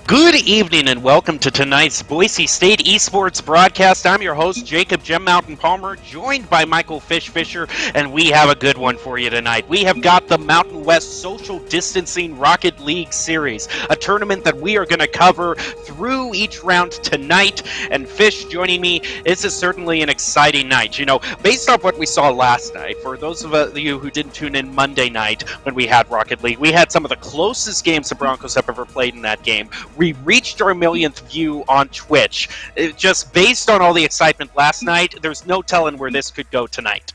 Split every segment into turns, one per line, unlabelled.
Good evening and welcome to tonight's Boise State Esports broadcast. I'm your host, Jacob Gem Mountain Palmer, joined by Michael Fish Fisher, and we have a good one for you tonight. We have got the Mountain West Social Distancing Rocket League Series, a tournament that we are going to cover through each round tonight. And Fish joining me, this is certainly an exciting night. You know, based off what we saw last night, for those of you who didn't tune in Monday night when we had Rocket League, we had some of the closest games the Broncos have ever played in that game. We reached our millionth view on Twitch. Just based on all the excitement last night, there's no telling where this could go tonight.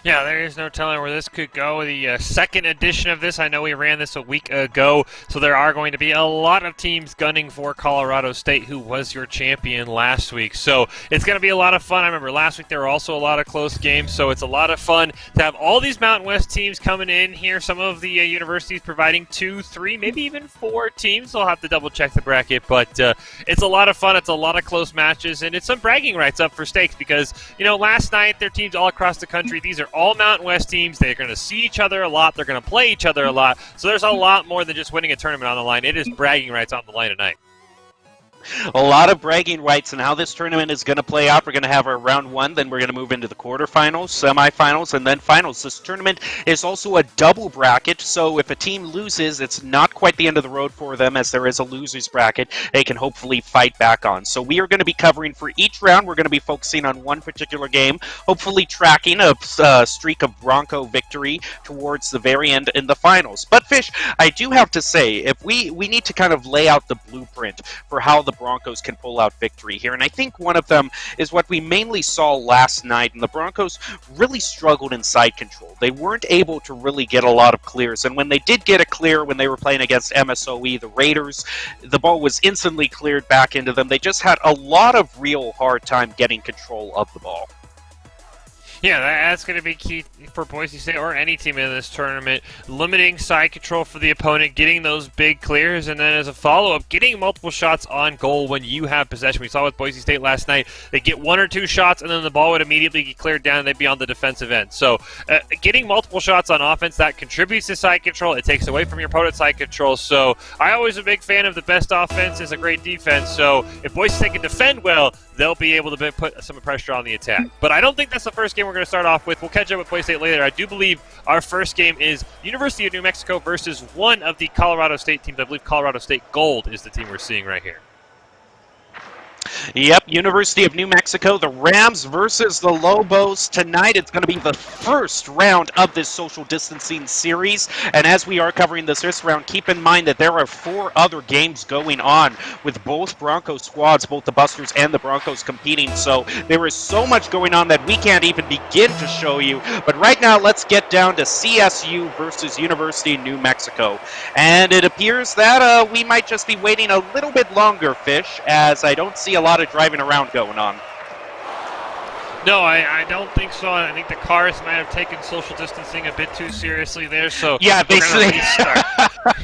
Yeah, there is no telling where this could go. The second edition of this, I know we ran this a week ago, so there are going to be a lot of teams gunning for Colorado State, who was your champion last week. So it's going to be a lot of fun. I remember last week there were also a lot of close games, so it's a lot of fun to have all these Mountain West teams coming in here. Some of the universities providing 2, 3, maybe even 4 teams. I'll have to double-check the bracket, but it's a lot of fun. It's a lot of close matches, and it's some bragging rights up for stakes because, you know, last night there are teams all across the country. These are all Mountain West teams. They're going to see each other a lot. They're going to play each other a lot. So there's a lot more than just winning a tournament on the line. It is bragging rights on the line tonight.
A lot of bragging rights and how this tournament is going to play out. We're going to have our round one, then we're going to move into the quarterfinals, semifinals, and then finals. This tournament is also a double bracket, so if a team loses, it's not quite the end of the road for them, as there is a loser's bracket they can hopefully fight back on. So we are going to be covering for each round. We're going to be focusing on one particular game, hopefully tracking a streak of Bronco victory towards the very end in the finals. But Fish, I do have to say, if we need to kind of lay out the blueprint for how the Broncos can pull out victory here. And I think one of them is what we mainly saw last night, and the Broncos really struggled in side control. They weren't able to really get a lot of clears, and when they did get a clear when they were playing against MSOE, the Raiders, the ball was instantly cleared back into them. They just had a lot of real hard time getting control of the ball.
Yeah, that's going to be key for Boise State or any team in this tournament. Limiting side control for the opponent, getting those big clears, and then as a follow-up, getting multiple shots on goal when you have possession. We saw with Boise State last night, they get 1 or 2 shots, and then the ball would immediately get cleared down, and they'd be on the defensive end. So getting multiple shots on offense, that contributes to side control. It takes away from your opponent's side control. So I always am a big fan of the best offense is a great defense. So if Boise State can defend well, they'll be able to put some pressure on the attack. But I don't think that's the first game we're going to start off with. We'll catch up with Boise State later. I do believe our first game is University of New Mexico versus one of the Colorado State teams. I believe Colorado State Gold is the team we're seeing right here.
Yep, University of New Mexico, the Rams versus the Lobos tonight. It's going to be the first round of this social distancing series. And as we are covering this round, keep in mind that there are 4 other games going on with both Broncos squads, both the Busters and the Broncos competing. So there is so much going on that we can't even begin to show you. But right now, let's get down to CSU versus University of New Mexico. And it appears that we might just be waiting a little bit longer, Fish, as I don't see a lot of driving around going on.
No, I don't think so. I think the cars might have taken social distancing a bit too seriously there. So
yeah,
we're going to restart.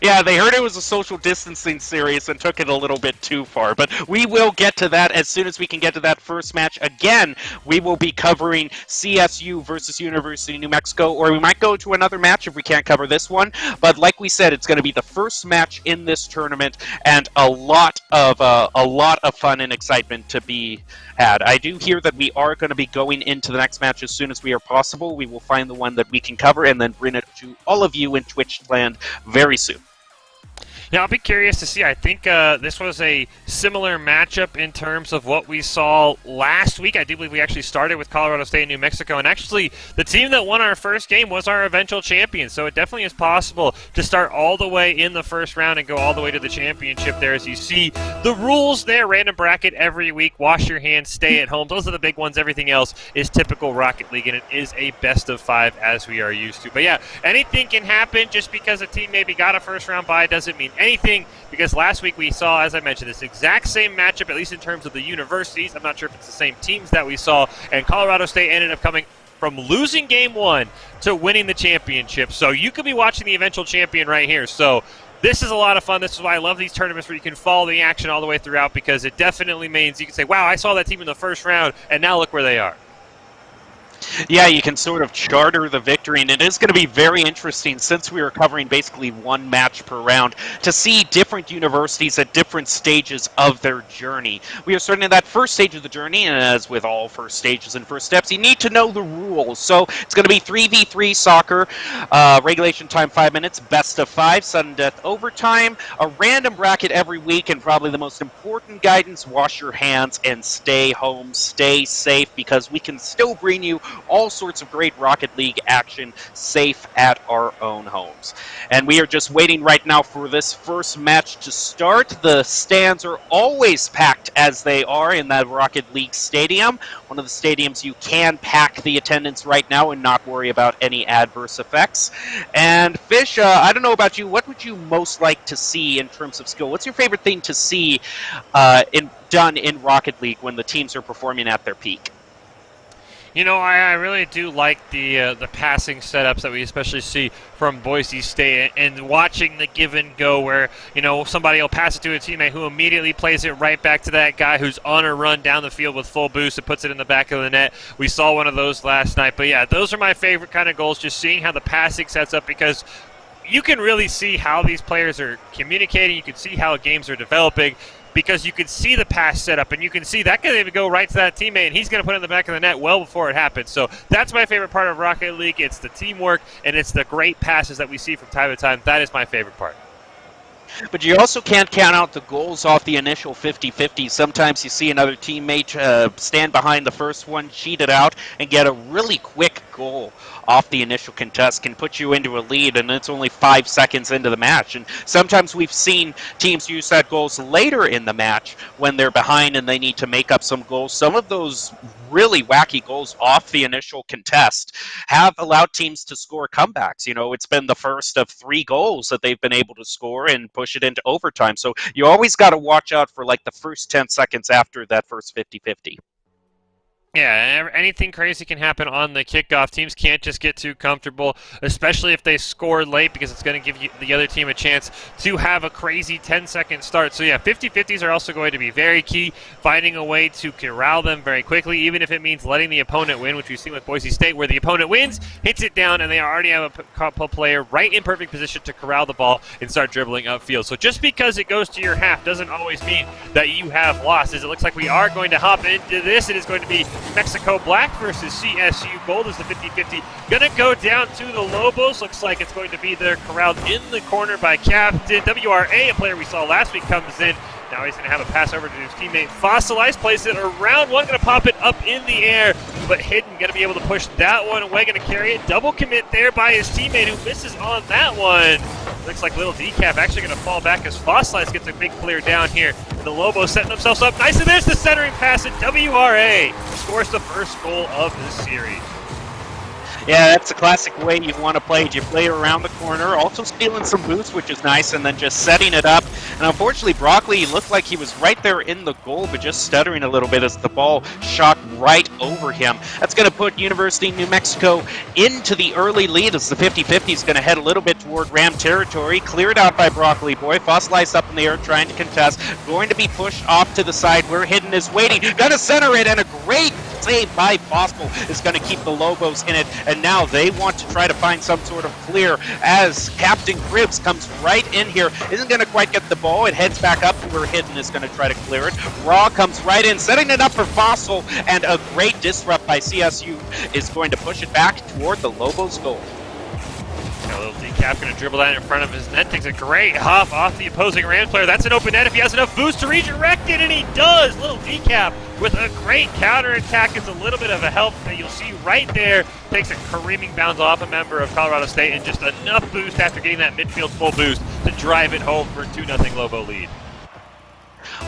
Yeah, they heard it was a social distancing series and took it a little bit too far. But we will get to that as soon as we can get to that first match. Again, we will be covering CSU versus University of New Mexico, or we might go to another match if we can't cover this one. But like we said, it's going to be the first match in this tournament, and a lot of fun and excitement to be had. I do hear that we are going to be going into the next match as soon as we are possible. We will find the one that we can cover and then bring it to all of you in Twitch land very soon.
Yeah, I'll be curious to see. I think this was a similar matchup in terms of what we saw last week. I do believe we actually started with Colorado State and New Mexico, and actually the team that won our first game was our eventual champion, so it definitely is possible to start all the way in the first round and go all the way to the championship there. As you see, the rules there, random bracket every week, wash your hands, stay at home. Those are the big ones. Everything else is typical Rocket League, and it is a best of 5 as we are used to. But yeah, anything can happen. Just because a team maybe got a first round bye doesn't mean anything, because last week we saw, as I mentioned, this exact same matchup, at least in terms of the universities. I'm not sure if it's the same teams that we saw, and Colorado State ended up coming from losing game 1 to winning the championship. So you could be watching the eventual champion right here. So this is a lot of fun. This is why I love these tournaments where you can follow the action all the way throughout, because it definitely means you can say, wow, I saw that team in the first round, and now look where they are.
Yeah, you can sort of charter the victory, and it is going to be very interesting since we are covering basically one match per round to see different universities at different stages of their journey. We are starting in that first stage of the journey, and as with all first stages and first steps, you need to know the rules. So it's going to be 3v3 soccer, regulation time 5 minutes, best of 5, sudden death overtime, a random bracket every week, and probably the most important guidance: wash your hands and stay home, stay safe, because we can still bring you all sorts of great Rocket League action safe at our own homes. And we are just waiting right now for this first match to start. The stands are always packed as they are in that Rocket League stadium. One of the stadiums you can pack the attendance right now and not worry about any adverse effects. And Fish, I don't know about you, what would you most like to see in terms of skill? What's your favorite thing to see done in Rocket League when the teams are performing at their peak?
You know, I really do like the passing setups that we especially see from Boise State, and watching the give and go where, you know, somebody will pass it to a teammate who immediately plays it right back to that guy who's on a run down the field with full boost and puts it in the back of the net. We saw one of those last night. But yeah, those are my favorite kind of goals, just seeing how the passing sets up, because you can really see how these players are communicating. You can see how games are developing, because you can see the pass setup, and you can see that can even go right to that teammate, and he's going to put it in the back of the net well before it happens. So that's my favorite part of Rocket League. It's the teamwork, and it's the great passes that we see from time to time. That is my favorite part.
But you also can't count out the goals off the initial 50-50. Sometimes you see another teammate stand behind the first one, cheat it out, and get a really quick goal off the initial contest, can put you into a lead, and it's only 5 seconds into the match. And sometimes we've seen teams use that goals later in the match when they're behind and they need to make up some goals. Some of those really wacky goals off the initial contest have allowed teams to score comebacks. You know, it's been the first of 3 goals that they've been able to score and push it into overtime. So you always got to watch out for like the first 10 seconds after that first 50-50.
Yeah, anything crazy can happen on the kickoff. Teams can't just get too comfortable, especially if they score late, because it's going to give the other team a chance to have a crazy 10-second start. So yeah, 50-50s are also going to be very key, finding a way to corral them very quickly, even if it means letting the opponent win, which we've seen with Boise State, where the opponent wins, hits it down, and they already have a couple player right in perfect position to corral the ball and start dribbling upfield. So just because it goes to your half doesn't always mean that you have lost. As it looks like we are going to hop into this. It is going to be Mexico Black versus CSU Gold is the 50-50. Gonna go down to the Lobos. Looks like it's going to be there, corralled in the corner by Captain WRA, a player we saw last week, comes in. Now he's going to have a pass over to his teammate Fossilize, plays it around one, going to pop it up in the air, but Hidden going to be able to push that one away, going to carry it. Double commit there by his teammate who misses on that one. Looks like Little Decaf actually going to fall back as Fossilize gets a big clear down here. And the Lobos setting themselves up nicely. There's the centering pass, and WRA scores the first goal of this series.
Yeah, that's a classic way you want to play it. You play it around the corner, also stealing some boosts, which is nice, and then just setting it up. And unfortunately, Broccoli looked like he was right there in the goal, but just stuttering a little bit as the ball shot right over him. That's going to put University of New Mexico into the early lead as the 50-50 is going to head a little bit toward Ram territory. Cleared out by Broccoli Boy. Fossilized up in the air trying to contest. Going to be pushed off to the side where Hidden is waiting. Going to center it, and a great save by Fossil is going to keep the Lobos in it. And now they want to try to find some sort of clear as Captain Cribs comes right in here. Isn't going to quite get the ball. It heads back up to where Hidden is going to try to clear it. Raw comes right in, setting it up for Fossil, and a great disrupt by CSU is going to push it back toward the Lobos' goal.
A little Decaf going to dribble that in front of his net. Takes a great hop off the opposing Rand player. That's an open net if he has enough boost to redirect it, and he does. Little Decaf with a great counterattack is a little bit of a help that you'll see right there. Takes a careening bounce off a member of Colorado State, and just enough boost after getting that midfield full boost to drive it home for a 2-0 Lobo lead.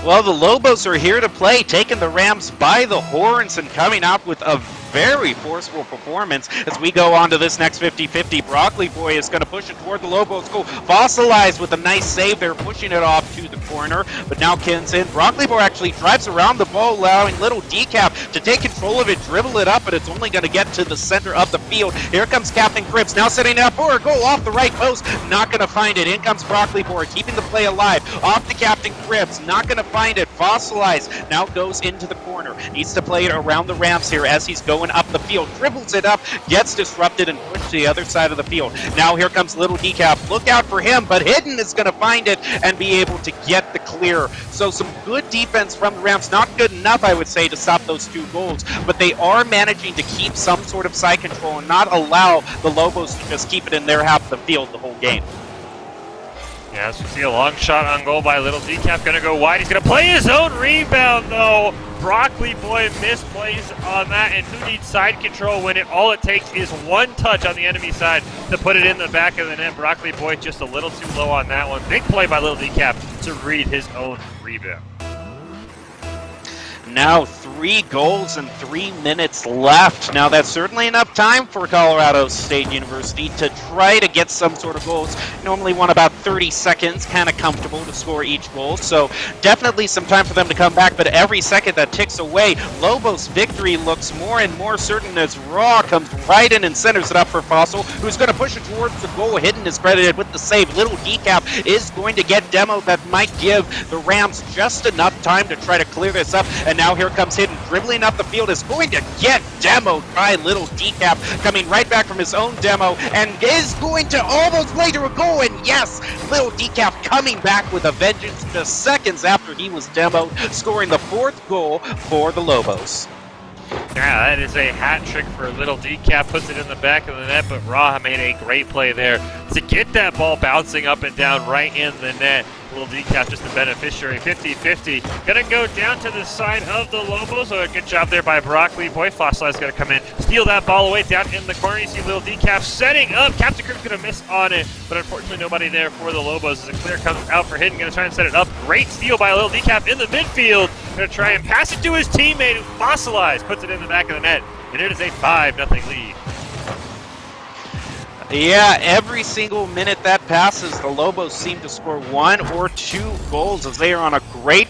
Well, the Lobos are here to play, taking the Rams by the horns and coming out with a very forceful performance as we go on to this next 50-50. Broccoli Boy is going to push it toward the Lobos goal. Fossilized with a nice save there, pushing it off to the corner, but now Ken's in. Broccoli Boy actually drives around the ball, allowing Little Decaf to take control of it, dribble it up, but it's only going to get to the center of the field. Here comes Captain Cribs, now setting up for a goal off the right post, not going to find it. In comes Broccoli Boy, keeping the play alive. Off to Captain Cribs, not going to find it. Fossilized now goes into the corner. Needs to play it around the Rams here as he's going going up the field, dribbles it up, gets disrupted and pushed to the other side of the field. Now here comes Little Decaf. Look out for him, but Hidden is going to find it and be able to get the clear. So some good defense from the Rams. Not good enough, I would say, to stop those 2 goals, but they are managing to keep some sort of side control and not allow the Lobos to just keep it in their half of the field the whole game.
Yeah, so we see a long shot on goal by Little Decaf. Going to go wide. He's going to play his own rebound, though. Broccoli Boy misplays on that, and who needs side control when all it takes is one touch on the enemy side to put it in the back of the net? Broccoli Boy just a little too low on that one. Big play by Little Decaf to read his own rebound.
Now 3 goals and 3 minutes left. Now that's certainly enough time for Colorado State University to try to get some sort of goals. Normally want about 30 seconds, kind of comfortable to score each goal. So definitely some time for them to come back, but every second that ticks away, Lobos' victory looks more and more certain as Raw comes right in and centers it up for Fossil, who's going to push it towards the goal. Hidden is credited with the save. Little Decaf is going to get demo that might give the Rams just enough time to try to clear this up. And now here comes Hidden, dribbling up the field, is going to get demoed by Little Decaf, coming right back from his own demo, and is going to almost play to a goal. And yes, Little Decaf coming back with a vengeance just seconds after he was demoed, scoring the 4th goal for the Lobos.
Yeah, that is a hat trick for Little Decaf. Puts it in the back of the net, but Raha made a great play there to get that ball bouncing up and down right in the net. Little Decaf just the beneficiary, 50-50. Gonna go down to the side of the Lobos. So a good job there by Broccoli Boy. Fossilize gonna come in, steal that ball away down in the corner. You see Little Decaf setting up. Captain Crip's gonna miss on it, but unfortunately nobody there for the Lobos as a clear comes out for Hidden. Gonna try and set it up. Great steal by Little Decaf in the midfield. Gonna try and pass it to his teammate. Fossilize puts it in the back of the net, and it is a 5-0 lead.
Yeah, every single minute that passes, the Lobos seem to score 1 or 2 goals as they are on a great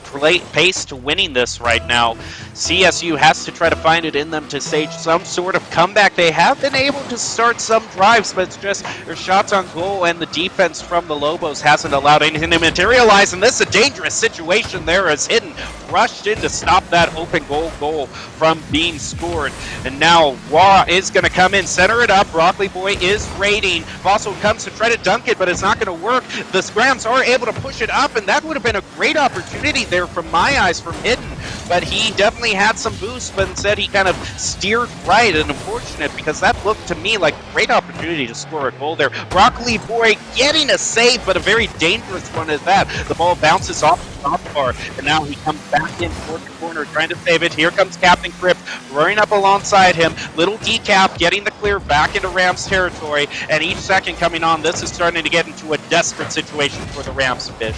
pace to winning this right now. CSU has to try to find it in them to stage some sort of comeback. They have been able to start some drives, but it's just their shots on goal and the defense from the Lobos hasn't allowed anything to materialize. And this is a dangerous situation there as Hidden rushed in to stop that open goal from being scored. And now Wah is going to come in, center it up. Broccoli Boy is raiding. Fossil comes to try to dunk it, but it's not going to work. The Rams are able to push it up, and that would have been a great opportunity there from my eyes from Hidden. But he definitely had some boost, but instead he kind of steered right, and unfortunate because that looked to me like a great opportunity to score a goal there. Broccoli Boy getting a save, but a very dangerous one at that. The ball bounces off the top bar, and now he comes back in toward the corner trying to save it. Here comes Captain Crip running up alongside him. Little Decaf getting the clear back into Rams territory, and each second coming on, this is starting to get into a desperate situation for the Rams a bit.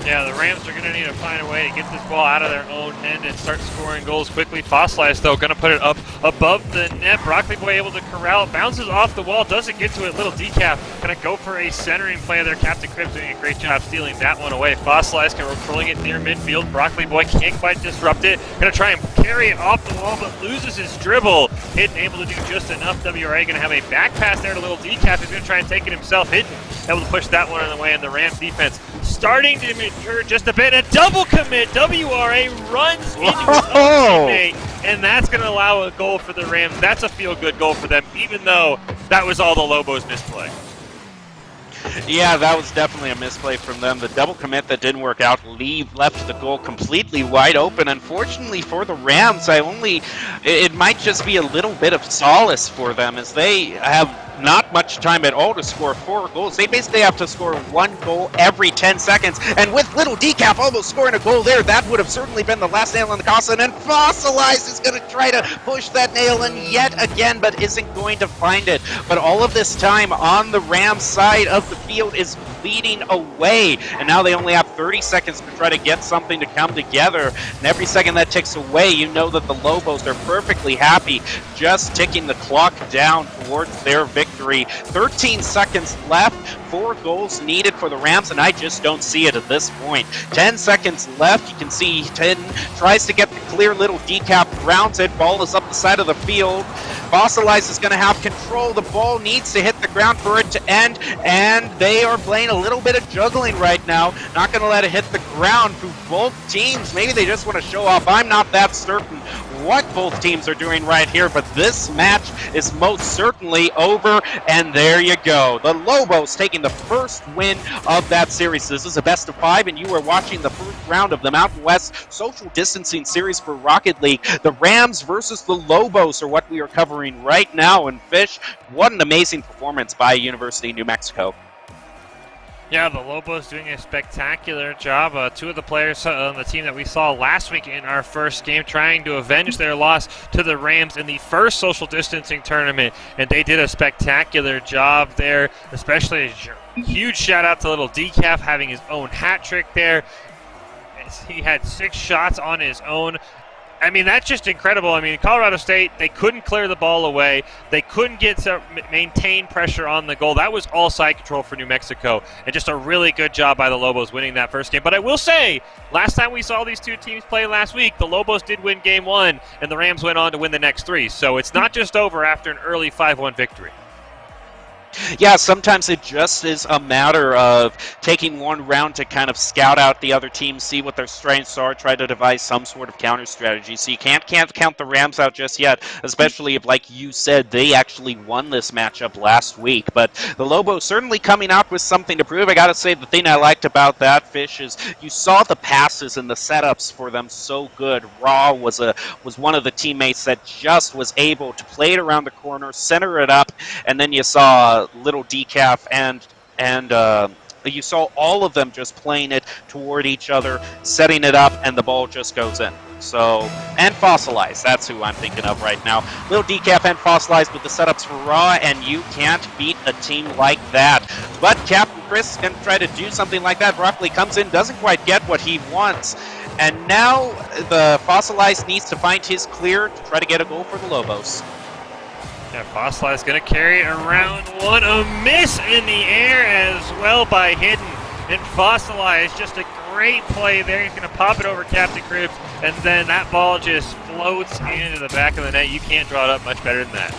Yeah, the Rams are going to need to find a way to get this ball out of their own end and start scoring goals quickly. Fossilize, though, going to put it up above the net. Broccoli Boy able to corral it, bounces off the wall, doesn't get to it. Little Decaf going to go for a centering play there. Captain Crib doing a great job stealing that one away. Fossilize controlling it near midfield. Broccoli Boy can't quite disrupt it. Going to try and carry it off the wall, but loses his dribble. Hidden able to do just enough. WRA going to have a back pass there to Little Decaf. He's going to try and take it himself. Hidden able to push that one in the way, and the Rams defense starting to mature just a bit. A double commit. WRA runs into his own teammate, and that's going to allow a goal for the Rams. That's a feel-good goal for them, even though that was all the Lobos misplay.
Yeah, that was definitely a misplay from them. The double commit that didn't work out left the goal completely wide open. Unfortunately for the Rams, it might just be a little bit of solace for them as they have not much time at all to score 4 goals. They basically have to score 1 goal every 10 seconds. And with Little Decaf almost scoring a goal there, that would have certainly been the last nail in the coffin. And Fossilize is going to try to push that nail in yet again, but isn't going to find it. But all of this time on the Rams side of the field is bleeding away. And now they only have 30 seconds to try to get something to come together. And every second that ticks away, you know that the Lobos are perfectly happy just ticking the clock down towards their victory. 13 seconds left, 4 goals needed for the Rams, and I just don't see it at this point. 10 seconds left. You can see Hidden tries to get the clear. Little Decaf rounds it. Ball is up the side of the field. Fossilize is going to have control. The ball needs to hit the ground for it to end, and they are playing a little bit of juggling right now. Not going to let it hit the ground for both teams. Maybe they just want to show off. I'm not that certain what both teams are doing right here, but this match is most certainly over, and there you go. The Lobos taking the first win of that series. This is a best of 5, and you are watching the first round of the Mountain West Social Distancing Series for Rocket League. The Rams versus the Lobos are what we are covering right now, and Fish, what an amazing performance by University of New Mexico.
Yeah, the Lobos doing a spectacular job. Two of the players on the team that we saw last week in our first game trying to avenge their loss to the Rams in the first social distancing tournament, and they did a spectacular job there, especially a huge shout out to little Decaf having his own hat trick there. He had 6 shots on his own. I mean, that's just incredible. I mean, Colorado State, they couldn't clear the ball away. They couldn't get to maintain pressure on the goal. That was all side control for New Mexico, and just a really good job by the Lobos winning that first game. But I will say, last time we saw these two teams play last week, the Lobos did win game 1, and the Rams went on to win the next 3. So it's not just over after an early 5-1 victory.
Yeah, sometimes it just is a matter of taking one round to kind of scout out the other team, see what their strengths are, try to devise some sort of counter strategy. So you can't count the Rams out just yet, especially if, like you said, they actually won this matchup last week. But the Lobos certainly coming out with something to prove. I got to say, the thing I liked about that, Fish, is you saw the passes and the setups for them so good. Raw was one of the teammates that just was able to play it around the corner, center it up, and then you saw little Decaf and you saw all of them just playing it toward each other, setting it up, and the ball just goes in. So, and Fossilized, that's who I'm thinking of right now. Little Decaf and Fossilized with the setups for Raw, and you can't beat a team like that. But Captain Chris can try to do something like that. Broccoli comes in, doesn't quite get what he wants, and now the Fossilized needs to find his clear to try to get a goal for the Lobos.
Yeah, Fossilized going to carry it around one. A miss in the air as well by Hidden. And Fossilized, just a great play there. He's going to pop it over Captain Cribs, and then that ball just floats into the back of the net. You can't draw it up much better than that.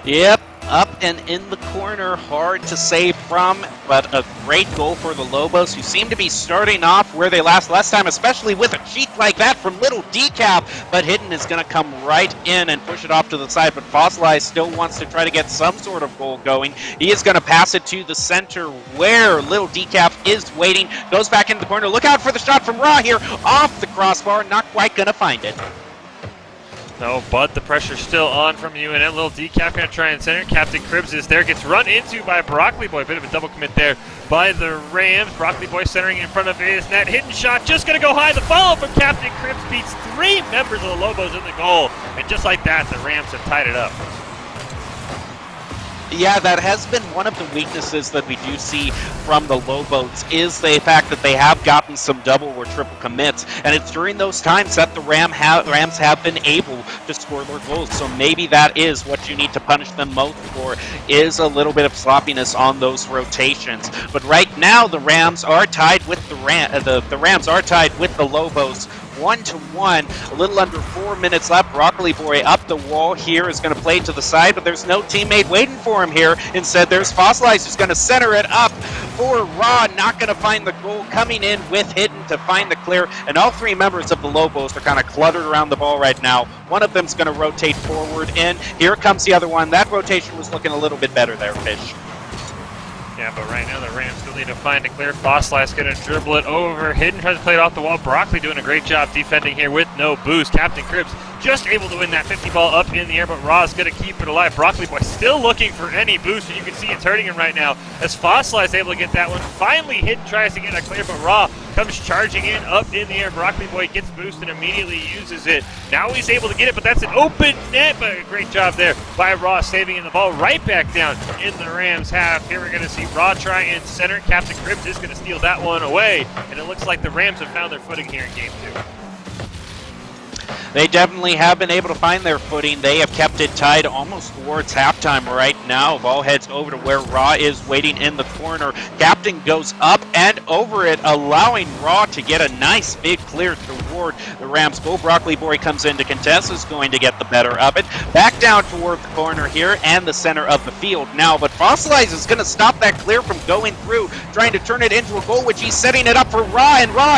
Yep, up and in the corner, hard to save from, but a great goal for the Lobos, who seem to be starting off where they last time, especially with a cheat like that from Little Decaf, but Hidden is going to come right in and push it off to the side, but Fossilized still wants to try to get some sort of goal going. He is going to pass it to the center where Little Decaf is waiting, goes back into the corner. Look out for the shot from Raw here, off the crossbar, not quite going to find it.
No, but the pressure's still on from UNM. Little Decaf going to try and center. Captain Cribs is there. Gets run into by Broccoli Boy. Bit of a double commit there by the Rams. Broccoli Boy centering in front of his net. Hidden shot just going to go high. The follow from Captain Cribs beats 3 members of the Lobos in the goal. And just like that, the Rams have tied it up.
Yeah, that has been one of the weaknesses that we do see from the Lobos, is the fact that they have gotten some double or triple commits, and it's during those times that the Rams have been able to score their goals. So maybe that is what you need to punish them most for, is a little bit of sloppiness on those rotations. But right now, the Rams are tied with the Rams are tied with the Lobos. 1-1, a little under 4 minutes left. Broccoli Boy up the wall here is going to play to the side, but there's no teammate waiting for him here. Instead, there's Fossilized who's going to center it up for Raw, not going to find the goal, coming in with Hidden to find the clear, and all 3 members of the Lobos are kind of cluttered around the ball right now. One of them's going to rotate forward in. Here comes the other one. That rotation was looking a little bit better there, Fish.
Yeah, but right now the Rams still need to find a clear. Fossilized going to dribble it over. Hidden tries to play it off the wall. Broccoli doing a great job defending here with no boost. Captain Cribs just able to win that 50 ball up in the air, but Raw is going to keep it alive. Broccoli Boy still looking for any boost, and you can see it's hurting him right now as Fossilized able to get that one. Finally, Hidden tries to get a clear, but Raw comes charging in up in the air. Broccoli Boy gets boost and immediately uses it. Now he's able to get it, but that's an open net, but a great job there by Raw saving the ball right back down in the Rams half. Here we're going to see Raw try and center. Captain Cribs is going to steal that one away, and it looks like the Rams have found their footing here in Game 2.
They definitely have been able to find their footing. They have kept it tied almost towards halftime right now. Ball heads over to where Raw is waiting in the corner. Captain goes up and over it, allowing Raw to get a nice big clear to toward the Rams goal. Broccoli Boy comes in to contest, is going to get the better of it. Back down toward the corner here and the center of the field now, but Fossilize is going to stop that clear from going through, trying to turn it into a goal, which he's setting it up for Raw, and Raw,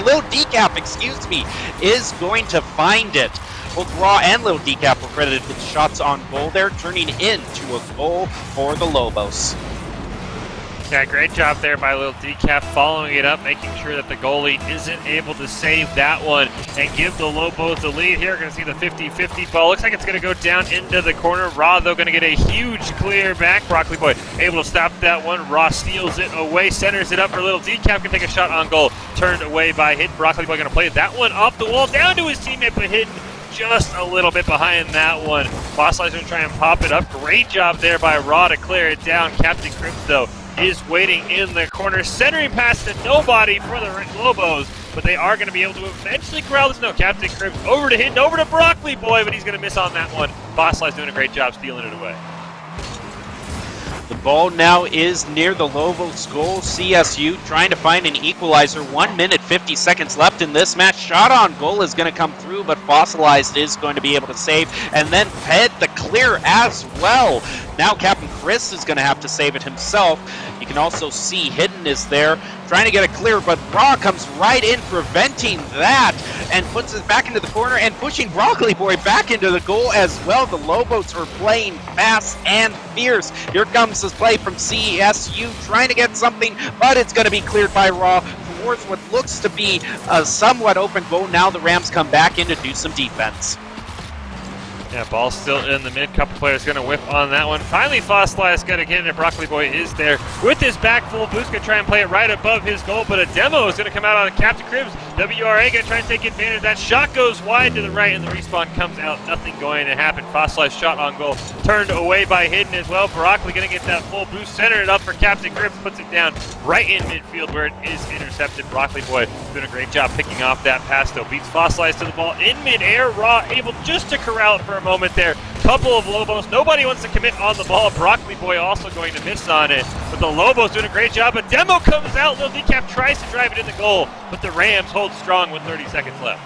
Lil Decap, excuse me, is going to find it. Both Raw and Lil Decap were credited with shots on goal there, turning into a goal for the Lobos.
Yeah, great job there by Lil Decap, following it up, making sure that the goalie isn't able to save that one and give the Lobos the lead here. We're going to see the 50-50 ball. Looks like it's going to go down into the corner. Raw, though, going to get a huge clear back. Broccoli Boy able to stop that one. Raw steals it away, centers it up for Lil Decap. Can take a shot on goal. Turned away by Hidden. Broccoli Boy going to play that one off the wall, down to his teammate, but Hidden just a little bit behind that one. Fossilizer going to try and pop it up. Great job there by Raw to clear it down. Captain Cripps, though, is waiting in the corner, centering pass to nobody for the Lobos, but they are going to be able to eventually corral this. No, Captain Cribs over to Hidden, over to Broccoli Boy, but he's going to miss on that one. Fossilize doing a great job stealing it away.
The ball now is near the Lobos goal. CSU trying to find an equalizer. 1 minute, 50 seconds left in this match. Shot on goal is going to come through, but Fossilized is going to be able to save and then head the clear as well. Now Captain Chris is going to have to save it himself. You can also see Hidden is there trying to get it clear, but Raw comes right in preventing that and puts it back into the corner and pushing Broccoli Boy back into the goal as well. The Lobos are playing fast and fierce. Here comes this play from CSU trying to get something, but it's going to be cleared by Raw towards what looks to be a somewhat open goal. Now the Rams come back in to do some defense.
Yeah, ball still in the mid. Couple players going to whip on that one. Finally, Fossilize going to get it, and Broccoli Boy is there with his back full boost. Going to try and play it right above his goal, but a demo is going to come out on Captain Cribs. WRA going to try and take advantage of that. Shot goes wide to the right, and the respawn comes out. Nothing going to happen. Fossilize shot on goal. Turned away by Hidden as well. Broccoli going to get that full boost. Center it up for Captain Cribs. Puts it down right in midfield where it is intercepted. Broccoli Boy doing a great job picking off that pass, though. Beats Fossilize to the ball in midair. Raw able just to corral it for a moment there. Couple of Lobos. Nobody wants to commit on the ball. Broccoli Boy also going to miss on it. But the Lobos doing a great job. A demo comes out. Lil Decap tries to drive it in the goal, but the Rams hold strong with 30 seconds left.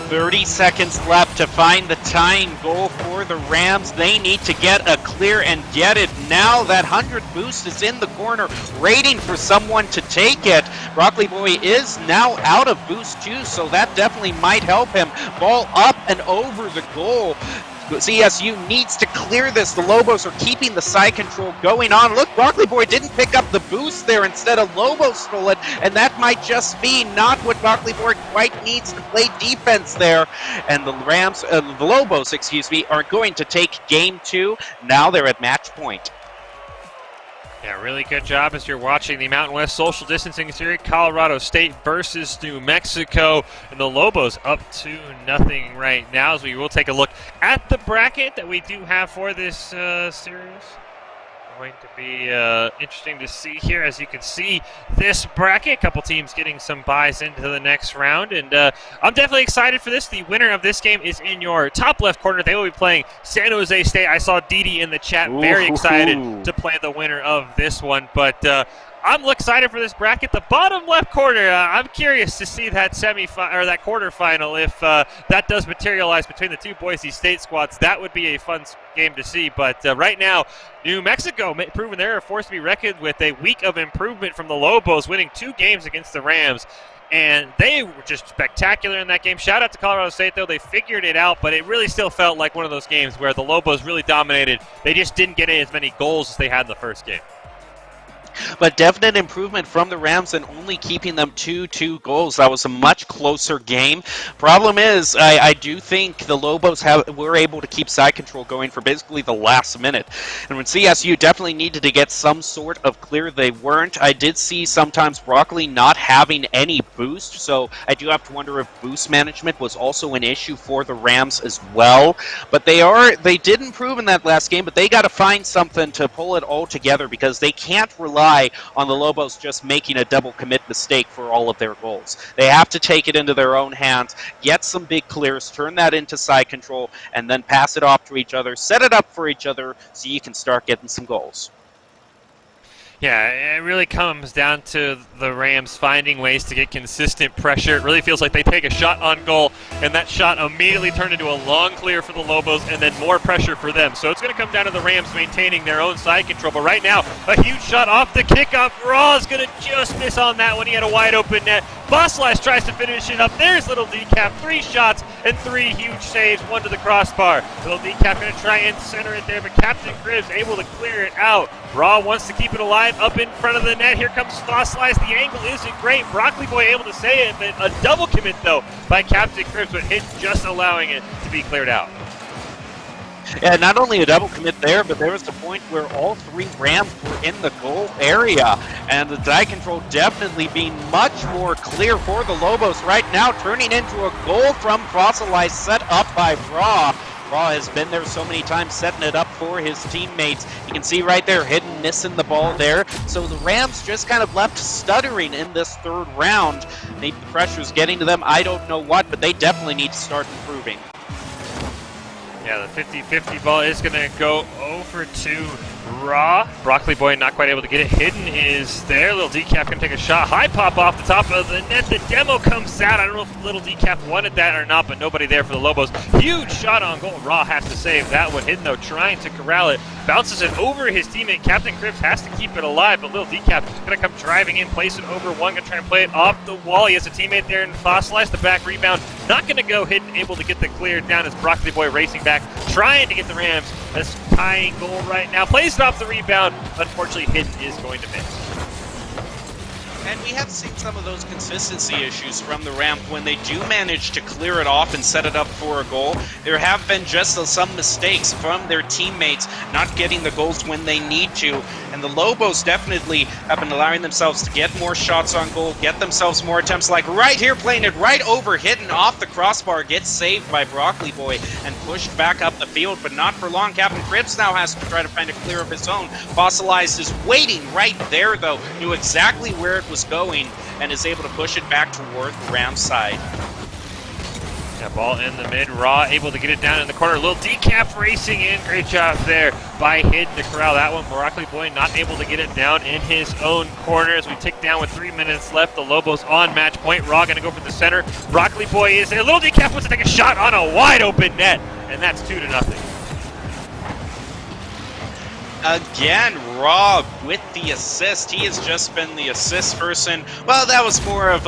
30 seconds left to find the tying goal for the Rams. They need to get a clear and get it now. That 100 boost is in the corner, waiting for someone to take it. Broccoli Boy is now out of boost too, so that definitely might help him. Ball up and over the goal. CSU needs to clear this. The Lobos are keeping the side control going on. Look, Broccoli Boy didn't pick up the boost there. Instead, of Lobos stole it, and that might just be not what Broccoli Boy quite needs to play defense there. And the the Lobos, excuse me, are going to take game 2. Now they're at match point.
Yeah, really good job as you're watching the Mountain West Social Distancing Series, Colorado State versus New Mexico, and the Lobos up 2-0 right now, as we will take a look at the bracket that we do have for this series. Going to be interesting to see here. As you can see, this bracket, a couple teams getting some buys into the next round, and I'm definitely excited for this. The winner of this game is in your top left corner. They will be playing San Jose State. I saw Didi in the chat, very excited to play the winner of this one, but I'm excited for this bracket. The bottom left corner, I'm curious to see that that quarterfinal if that does materialize between the two Boise State squads. That would be a fun game to see. But right now, New Mexico proving they're a force to be reckoned with. A week of improvement from the Lobos, winning 2 games against the Rams. And they were just spectacular in that game. Shout out to Colorado State, though. They figured it out, but it really still felt like one of those games where the Lobos really dominated. They just didn't get as many goals as they had in the first game.
But definite improvement from the Rams and only keeping them 2 goals. That was a much closer game. Problem is, I do think the Lobos were able to keep side control going for basically the last minute. And when CSU definitely needed to get some sort of clear, they weren't. I did see sometimes Broccoli not having any boost, so I do have to wonder if boost management was also an issue for the Rams as well. But they did improve in that last game, but they got to find something to pull it all together because they can't rely on the Lobos just making a double commit mistake for all of their goals. They have to take it into their own hands, get some big clears, turn that into side control, and then pass it off to each other, set it up for each other so you can start getting some goals.
Yeah, it really comes down to the Rams finding ways to get consistent pressure. It really feels like they take a shot on goal, and that shot immediately turned into a long clear for the Lobos, and then more pressure for them. So it's going to come down to the Rams maintaining their own side control. But right now, a huge shot off the kickoff. Raw is going to just miss on that one. He had a wide open net. Boslash tries to finish it up. There's Little Decap. 3 shots and 3 huge saves, 1 to the crossbar. Little Decap going to try and center it there, but Captain Cribs able to clear it out. Raw wants to keep it alive up in front of the net. Here comes Fossilize. The angle isn't great. Broccoli Boy able to say it, but a double commit, though, by Captain Cribs, but hit just allowing it to be cleared out.
Yeah, not only a double commit there, but there was a point where all 3 Rams were in the goal area, and the die control definitely being much more clear for the Lobos right now, turning into a goal from Fossilize set up by Raw. Raw has been there so many times setting it up for his teammates. You can see right there, Hidden missing the ball there. So the Rams just kind of left stuttering in this 3rd round. Maybe the pressure's getting to them, I don't know what, but they definitely need to start improving.
Yeah, the 50-50 ball is going to go over to Raw. Broccoli Boy not quite able to get it. Hidden is there. Little Decap can take a shot. High pop off the top of the net. The demo comes out. I don't know if Little Decap wanted that or not, but nobody there for the Lobos. Huge shot on goal. Raw has to save that one. Hidden, though, trying to corral it. Bounces it over his teammate. Captain Cribs has to keep it alive, but Little Decap is going to come driving in, place it over one, going to try and play it off the wall. He has a teammate there in Fossilize. The back rebound not going to go. Hidden, able to get the clear down as Broccoli Boy racing back, trying to get the Rams. A tying goal right now. Plays it off the rebound. Unfortunately, Hidden is going to miss.
And we have seen some of those consistency issues from the Rams when they do manage to clear it off and set it up for a goal. There have been just some mistakes from their teammates not getting the goals when they need to. And the Lobos definitely have been allowing themselves to get more shots on goal, get themselves more attempts, like right here, playing it right over, Hidden off the crossbar, gets saved by Broccoli Boy and pushed back up the field, but not for long. Captain Cribs now has to try to find a clear of his own. Fossilized is waiting right there, though, knew exactly where it was going, and is able to push it back toward the Rams side.
Yeah, ball in the mid. Raw able to get it down in the corner. Little Decap racing in. Great job there by Hidden to corral that one. Broccoli Boy not able to get it down in his own corner as we tick down with 3 minutes left. The Lobos on match point. Raw going to go for the center. Broccoli Boy is there. Little Decap wants to take a shot on a wide open net, and that's 2-0.
Again, Raw with the assist. He has just been the assist person. Well, that was more of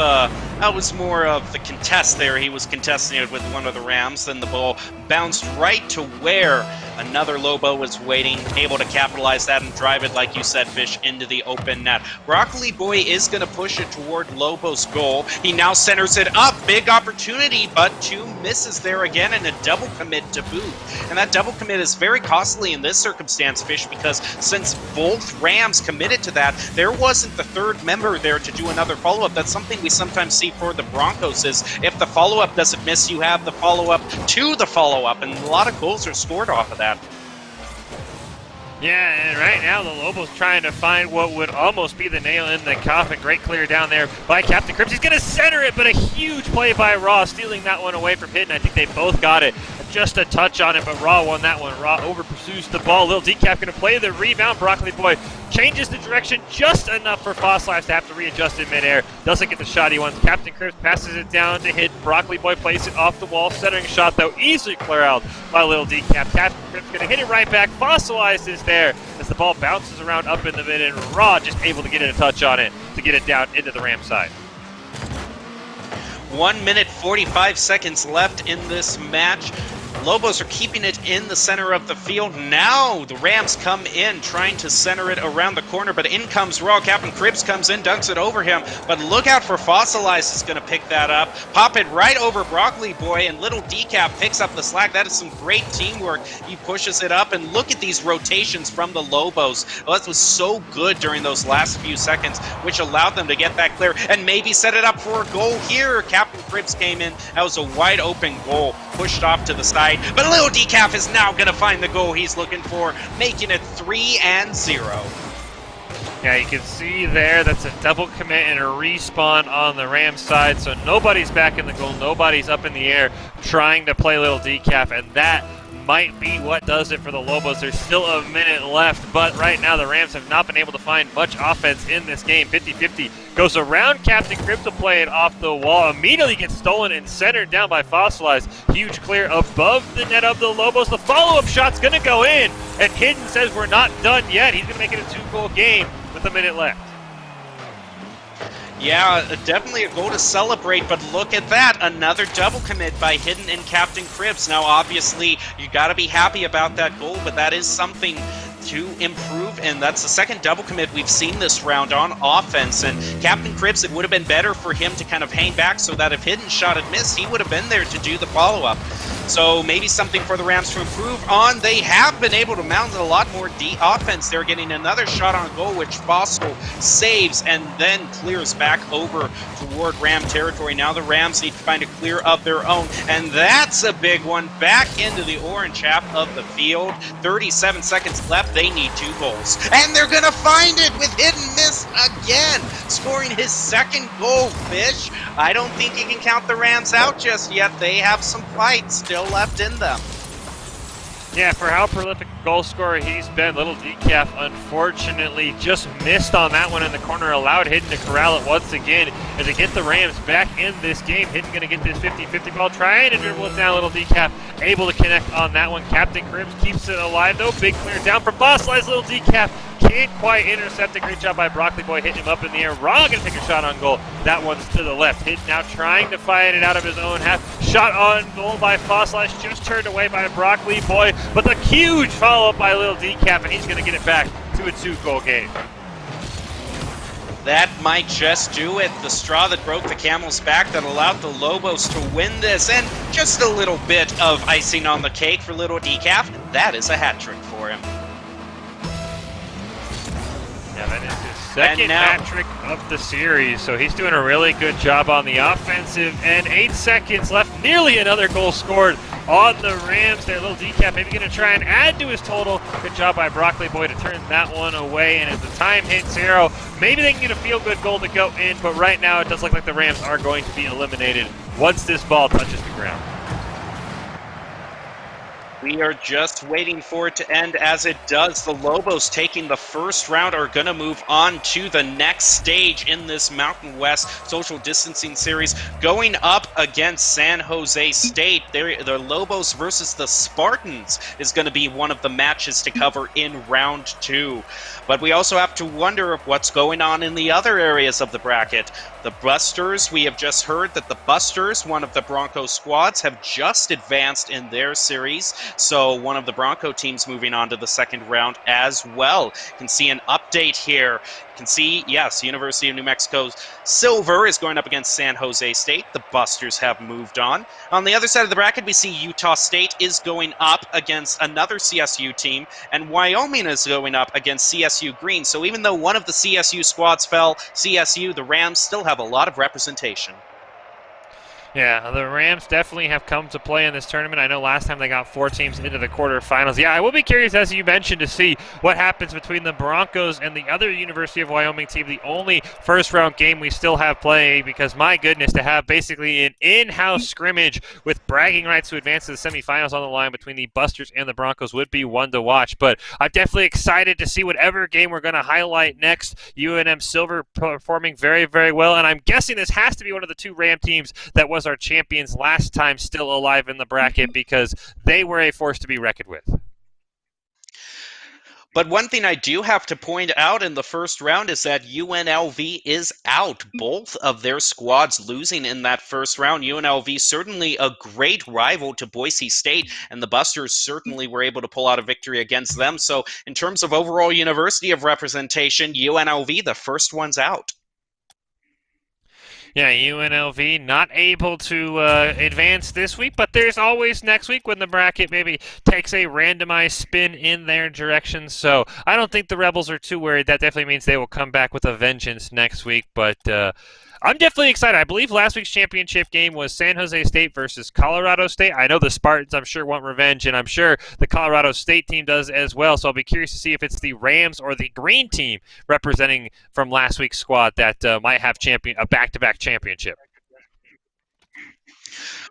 the contest there. He was contesting it with one of the Rams. Then the ball bounced right to where another Lobo was waiting, able to capitalize that and drive it, like you said, Fish, into the open net. Broccoli Boy is going to push it toward Lobo's goal. He now centers it up. Big opportunity, but 2 misses there again, and a double commit to boot. And that double commit is very costly in this circumstance, Fish, because since both Rams committed to that, there wasn't the 3rd member there to do another follow-up. That's something we sometimes see for the Broncos, is if the follow-up doesn't miss, you have the follow-up to the follow-up, and a lot of goals are scored off of that.
Yeah, and right now the Lobos trying to find what would almost be the nail in the coffin. Great clear down there by Captain Cribs. He's going to center it, but a huge play by Raw, stealing that one away from Hidden. I think they both got it. Just a touch on it, but Raw won that one. Raw over pursues the ball. Little Decap going to play the rebound. Broccoli Boy changes the direction just enough for Fossilize to have to readjust in midair. Doesn't get the shot he wants. Captain Cribs passes it down to hit. Broccoli Boy plays it off the wall. Centering shot, though, easily clear out by Little Decap. Captain Cribs going to hit it right back. Fossilized is there as the ball bounces around up in the mid, and Raw just able to get a touch on it to get it down into the Ram side.
1 minute 45 seconds left in this match. Lobos are keeping it in the center of the field. Now the Rams come in, trying to center it around the corner, but in comes Raw. Captain Cribs comes in, dunks it over him, but look out for Fossilize is going to pick that up. Pop it right over Broccoli Boy, and Little Decap picks up the slack. That is some great teamwork. He pushes it up, and look at these rotations from the Lobos. Well, that was so good during those last few seconds, which allowed them to get that clear and maybe set it up for a goal here. Captain Cribs came in. That was a wide open goal, pushed off to the side. But Little Decaf is now going to find the goal he's looking for, making it 3-0.
Yeah, you can see there that's a double commit and a respawn on the Rams side, so nobody's back in the goal, nobody's up in the air trying to play Little Decaf, and that might be what does it for the Lobos. There's still a minute left, but right now the Rams have not been able to find much offense in this game. 50-50 goes around Captain Crib to play it off the wall. Immediately gets stolen and centered down by Fossilized. Huge clear above the net of the Lobos. The follow-up shot's going to go in, and Hidden says we're not done yet. He's going to make it a 2-goal game with a minute left.
Yeah, definitely a goal to celebrate, but look at that. Another double commit by Hidden and Captain Cribs. Now, obviously, you got to be happy about that goal, but that is something to improve, and that's the second double commit we've seen this round on offense. And Captain Cribs, it would have been better for him to kind of hang back so that if Hidden shot had missed, he would have been there to do the follow-up. So maybe something for the Rams to improve on. They have been able to mount a lot more offense. They're getting another shot on goal, which Fossil saves and then clears back over toward Ram territory. Now the Rams need to find a clear of their own, and that's a big one. Back into the orange half of the field. 37 seconds left. They need 2 goals. And they're going to find it with Hidden miss again, scoring his second goal, Fish. I don't think you can count the Rams out just yet. They have some fight still left in them.
Yeah, for how prolific a goal scorer he's been, Little Decaf unfortunately just missed on that one in the corner, allowed Hidden to corral it once again. And to get the Rams back in this game, Hidden going to get this 50-50 ball, trying to dribble it down. Little Decaf able to connect on that one. Captain Cribs keeps it alive though. Big clear down from Fossilized. Little Decaf can't quite intercept it. Great job by Broccoli Boy hitting him up in the air. Raw going to take a shot on goal. That one's to the left. Hidden now trying to fight it out of his own half. Shot on goal by Fossilized, just turned away by Broccoli Boy. But the huge follow-up by Little Decaf, and he's going to get it back to a 2-goal game.
That might just do it. The straw that broke the camel's back that allowed the Lobos to win this. And just a little bit of icing on the cake for Little Decaf. That is a hat trick for him.
Yeah, that is his second hat trick of the series. So he's doing a really good job on the offensive. And 8 seconds left. Nearly another goal scored on the Rams there. Little Decaf maybe going to try and add to his total. Good job by Broccoli Boy to turn that one away. And as the time hits 0, maybe they can get a feel-good goal to go in. But right now it does look like the Rams are going to be eliminated once this ball touches the ground.
We are just waiting for it to end. As it does, the Lobos taking the first round are going to move on to the next stage in this Mountain West social distancing series, going up against San Jose State. The Lobos versus the Spartans is going to be one of the matches to cover in round 2. But we also have to wonder what's going on in the other areas of the bracket. The Busters, we have just heard that the Busters, one of the Bronco squads, have just advanced in their series. So one of the Bronco teams moving on to the second round as well. You can see an update here. You can see, yes, University of New Mexico's Silver is going up against San Jose State. The Busters have moved on. On the other side of the bracket, we see Utah State is going up against another CSU team, and Wyoming is going up against CSU Green. So even though one of the CSU squads fell, CSU, the Rams, still have a lot of representation.
Yeah, the Rams definitely have come to play in this tournament. I know last time they got 4 teams into the quarterfinals. Yeah, I will be curious, as you mentioned, to see what happens between the Broncos and the other University of Wyoming team, the only first-round game we still have playing, because, my goodness, to have basically an in-house scrimmage with bragging rights to advance to the semifinals on the line between the Busters and the Broncos would be one to watch. But I'm definitely excited to see whatever game we're going to highlight next. UNM Silver performing very, very well, and I'm guessing this has to be one of the 2 Ram teams that was our champions last time still alive in the bracket, because they were a force to be reckoned with.
But one thing I do have to point out in the first round is that UNLV is out. Both of their squads losing in that first round. UNLV certainly a great rival to Boise State, and the Busters certainly were able to pull out a victory against them. So in terms of overall university of representation, UNLV, the first one's out.
Yeah, UNLV not able to advance this week, but there's always next week when the bracket maybe takes a randomized spin in their direction. So I don't think the Rebels are too worried. That definitely means they will come back with a vengeance next week. But I'm definitely excited. I believe last week's championship game was San Jose State versus Colorado State. I know the Spartans, I'm sure, want revenge, and I'm sure the Colorado State team does as well. So I'll be curious to see if it's the Rams or the Green team representing from last week's squad that might have a back-to-back championship.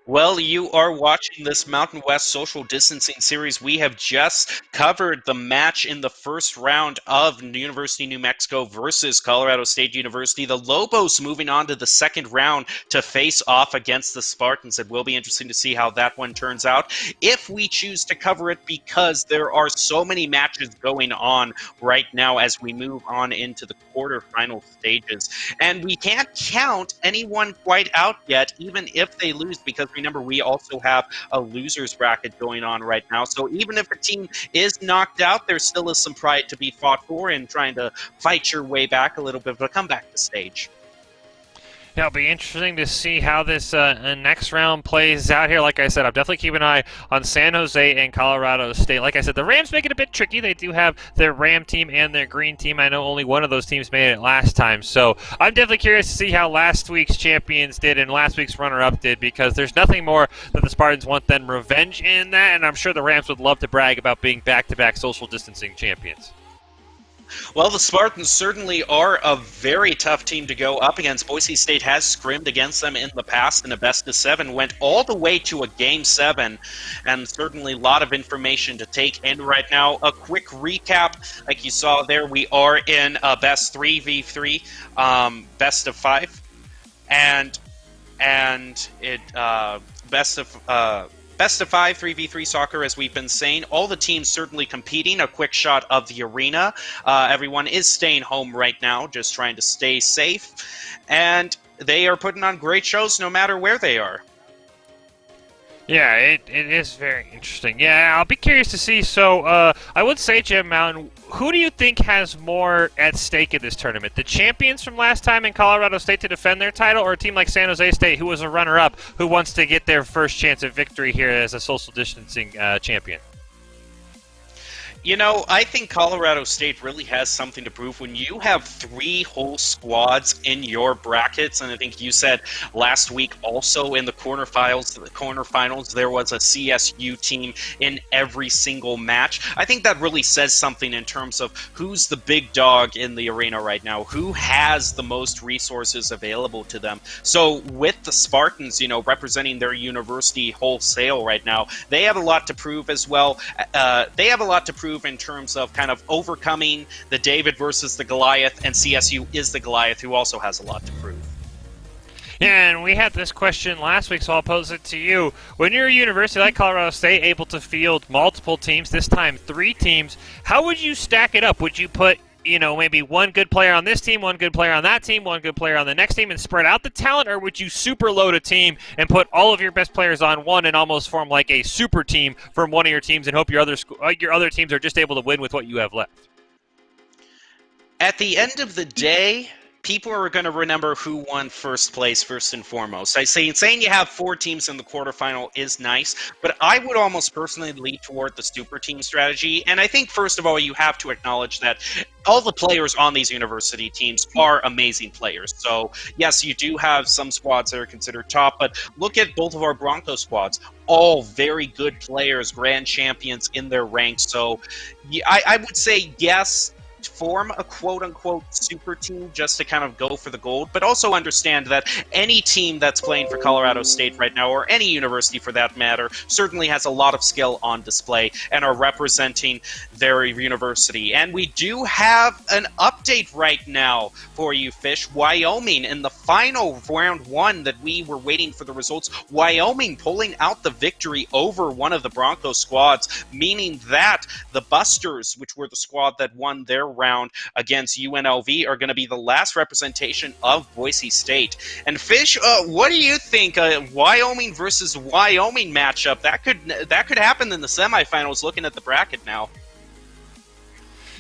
Well, you are watching this Mountain West social distancing series. We have just covered the match in the first round of University of New Mexico versus Colorado State University. The Lobos moving on to the second round to face off against the Spartans. It will be interesting to see how that one turns out if we choose to cover it, because there are so many matches going on right now as we move on into the quarterfinal stages. And we can't count anyone quite out yet, even if they lose, because remember, we also have a loser's bracket going on right now. So even if a team is knocked out, there still is some pride to be fought for in trying to fight your way back a little bit, but come back to stage.
Yeah, it'll be interesting to see how this next round plays out here. Like I said, I'm definitely keeping an eye on San Jose and Colorado State. Like I said, the Rams make it a bit tricky. They do have their Ram team and their Green team. I know only one of those teams made it last time. So I'm definitely curious to see how last week's champions did and last week's runner-up did, because there's nothing more that the Spartans want than revenge in that, and I'm sure the Rams would love to brag about being back-to-back social distancing champions.
Well, the Spartans certainly are a very tough team to go up against. Boise State has scrimmed against them in the past in a best-of-7, went all the way to a Game 7, and certainly a lot of information to take in right now. A quick recap, like you saw there, we are in a best 3v3, best of 5, and it best of 5, 3v3 soccer, as we've been saying. All the teams certainly competing. A quick shot of the arena. Everyone is staying home right now, just trying to stay safe. And they are putting on great shows no matter where they are.
Yeah, it is very interesting. Yeah, I'll be curious to see. So, I would say, Jim Mountain, who do you think has more at stake in this tournament? The champions from last time in Colorado State to defend their title, or a team like San Jose State, who was a runner-up, who wants to get their first chance at victory here as a social distancing champion?
You know, I think Colorado State really has something to prove. When you have 3 whole squads in your brackets, and I think you said last week also in the quarterfinals, there was a CSU team in every single match. I think that really says something in terms of who's the big dog in the arena right now, who has the most resources available to them. So with the Spartans, you know, representing their university wholesale right now, they have a lot to prove as well. They have a lot to prove in terms of kind of overcoming the David versus the Goliath, and CSU is the Goliath, who also has a lot to prove.
Yeah, and we had this question last week, so I'll pose it to you. When you're a university like Colorado State able to field multiple teams, this time 3 teams, how would you stack it up? Would you put, you know, maybe one good player on this team, one good player on that team, one good player on the next team, and spread out the talent? Or would you super load a team and put all of your best players on one and almost form like a super team from one of your teams and hope your other teams are just able to win with what you have left?
At the end of the day, people are going to remember who won first place first and foremost. Saying you have 4 teams in the quarterfinal is nice, but I would almost personally lead toward the super team strategy. And I think, first of all, you have to acknowledge that all the players on these university teams are amazing players. So, yes, you do have some squads that are considered top, but look at both of our Bronco squads. All very good players, grand champions in their ranks. So, I would say yes, form a quote-unquote super team just to kind of go for the gold, but also understand that any team that's playing for Colorado State right now, or any university for that matter, certainly has a lot of skill on display and are representing their university. And we do have an update right now for you, Fish. Wyoming in the final round 1 that we were waiting for the results, Wyoming pulling out the victory over one of the Broncos squads, meaning that the Busters, which were the squad that won their round against UNLV, are going to be the last representation of Boise State. And Fish, what do you think? Wyoming versus Wyoming matchup, that could happen in the semifinals. Looking at the bracket now.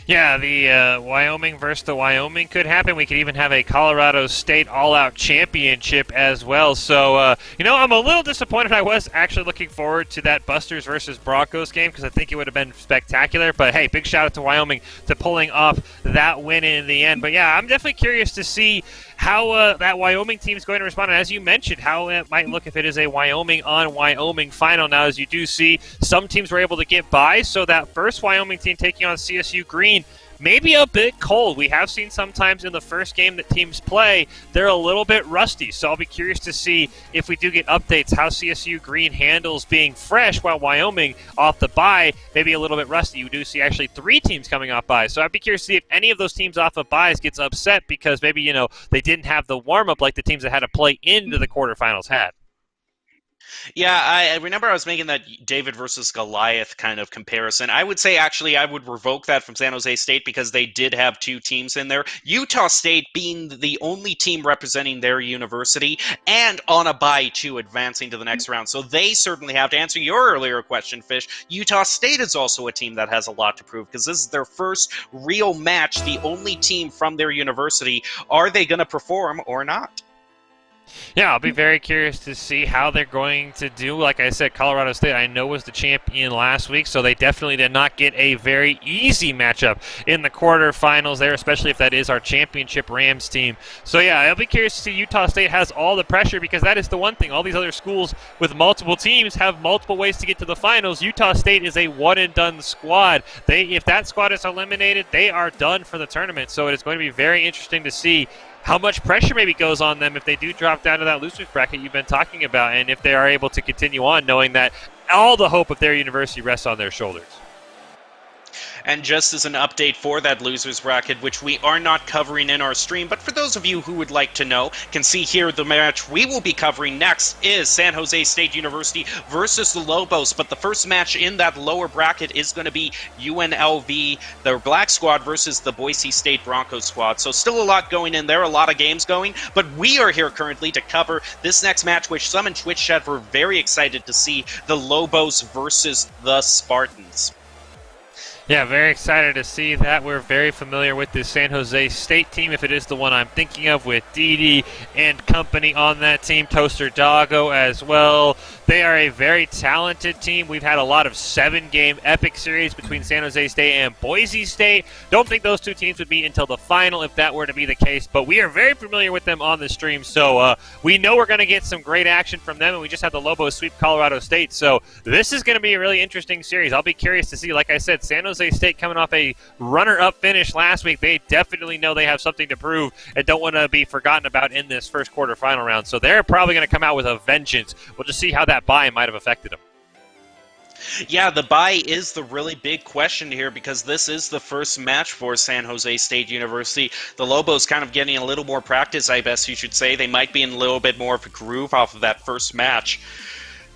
Yeah, the Wyoming versus the Wyoming could happen. We could even have a Colorado State all-out championship as well. So, you know, I'm a little disappointed. I was actually looking forward to that Busters versus Broncos game because I think it would have been spectacular. But, hey, big shout-out to Wyoming to pulling off that win in the end. But, yeah, I'm definitely curious to see how that Wyoming team is going to respond. And as you mentioned, how it might look if it is a Wyoming on Wyoming final. Now, as you do see, some teams were able to get by. So that first Wyoming team taking on CSU Green maybe a bit cold. We have seen sometimes in the first game that teams play, they're a little bit rusty. So I'll be curious to see if we do get updates how CSU Green handles being fresh while Wyoming off the bye, maybe a little bit rusty. You do see actually 3 teams coming off bye. So I'd be curious to see if any of those teams off of byes gets upset because maybe, they didn't have the warm-up like the teams that had to play into the quarterfinals had.
Yeah, I remember I was making that David versus Goliath kind of comparison. I would say, actually, I would revoke that from San Jose State because they did have 2 teams in there. Utah State being the only team representing their university and on a bye, too, advancing to the next round. So they certainly have to answer your earlier question, Fish. Utah State is also a team that has a lot to prove because this is their first real match, the only team from their university. Are they going to perform or not?
Yeah, I'll be very curious to see how they're going to do. Like I said, Colorado State, I know, was the champion last week, so they definitely did not get a very easy matchup in the quarterfinals there, especially if that is our championship Rams team. So, yeah, I'll be curious to see. Utah State has all the pressure because that is the one thing. All these other schools with multiple teams have multiple ways to get to the finals. Utah State is a one-and-done squad. If that squad is eliminated, they are done for the tournament. So it is going to be very interesting to see how much pressure maybe goes on them if they do drop down to that losers bracket you've been talking about, and if they are able to continue on knowing that all the hope of their university rests on their shoulders.
And just as an update for that losers bracket, which we are not covering in our stream, but for those of you who would like to know, can see here the match we will be covering next is San Jose State University versus the Lobos. But the first match in that lower bracket is going to be UNLV, the Black Squad, versus the Boise State Broncos squad. So still a lot going in there, a lot of games going. But we are here currently to cover this next match, which some in Twitch chat were very excited to see, the Lobos versus the Spartans.
Yeah, very excited to see that. We're very familiar with the San Jose State team, if it is the one I'm thinking of, with Didi and company on that team, Toaster Doggo as well. They are a very talented team. We've had a lot of 7-game epic series between San Jose State and Boise State. Don't think those 2 teams would meet until the final if that were to be the case, but we are very familiar with them on the stream, so we know we're going to get some great action from them, and we just had the Lobos sweep Colorado State, so this is going to be a really interesting series. I'll be curious to see. Like I said, San Jose State coming off a runner-up finish last week. They definitely know they have something to prove and don't want to be forgotten about in this first quarterfinal round, so they're probably going to come out with a vengeance. We'll just see how that bye might have affected them.
Yeah, the bye is the really big question here because this is the first match for San Jose State University. The Lobos kind of getting a little more practice, I guess you should say. They might be in a little bit more of a groove off of that first match.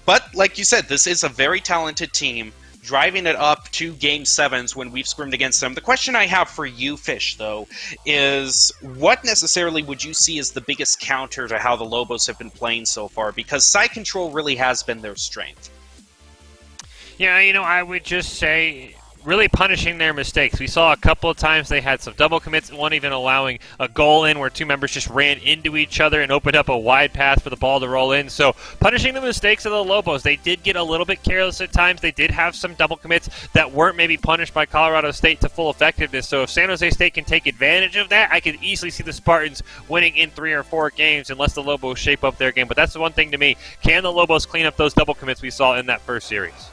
But, like you said, this is a very talented team, driving it up to Game 7s when we've scrimmed against them. The question I have for you, Fish, though, is what necessarily would you see as the biggest counter to how the Lobos have been playing so far? Because side control really has been their strength.
Yeah, I would just say really punishing their mistakes. We saw a couple of times they had some double commits, one even allowing a goal in where 2 members just ran into each other and opened up a wide path for the ball to roll in. So punishing the mistakes of the Lobos. They did get a little bit careless at times. They did have some double commits that weren't maybe punished by Colorado State to full effectiveness. So if San Jose State can take advantage of that, I could easily see the Spartans winning in 3 or 4 games unless the Lobos shape up their game. But that's the one thing to me. Can the Lobos clean up those double commits we saw in that first series?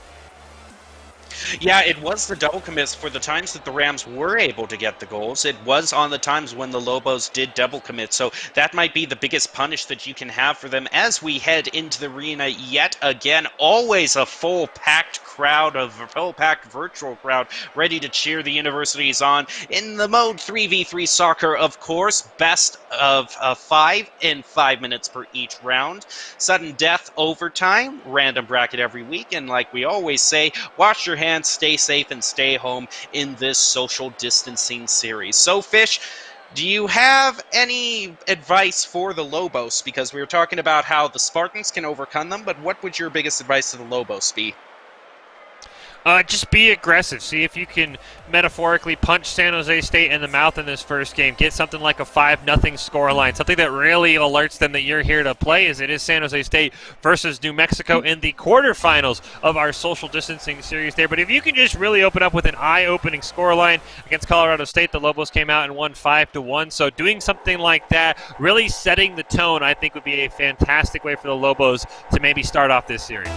Yeah, it was the double commits for the times that the Rams were able to get the goals. It was on the times when the Lobos did double commit. So that might be the biggest punish that you can have for them as we head into the arena yet again. Always a full-packed virtual crowd ready to cheer the universities on. In the mode 3v3 soccer, of course, best of 5 in 5 minutes per each round. Sudden death overtime, random bracket every week. And like we always say, wash your hands, stay safe, and stay home in this social distancing series. So, Fish, do you have any advice for the Lobos? Because we were talking about how the Spartans can overcome them, but what would your biggest advice to the Lobos be?
Just be aggressive. See if you can metaphorically punch San Jose State in the mouth in this first game. Get something like a 5-0 scoreline. Something that really alerts them that you're here to play, as it is San Jose State versus New Mexico in the quarterfinals of our social distancing series there. But if you can just really open up with an eye-opening scoreline against Colorado State, the Lobos came out and won 5-1. So doing something like that, really setting the tone, I think would be a fantastic way for the Lobos to maybe start off this series.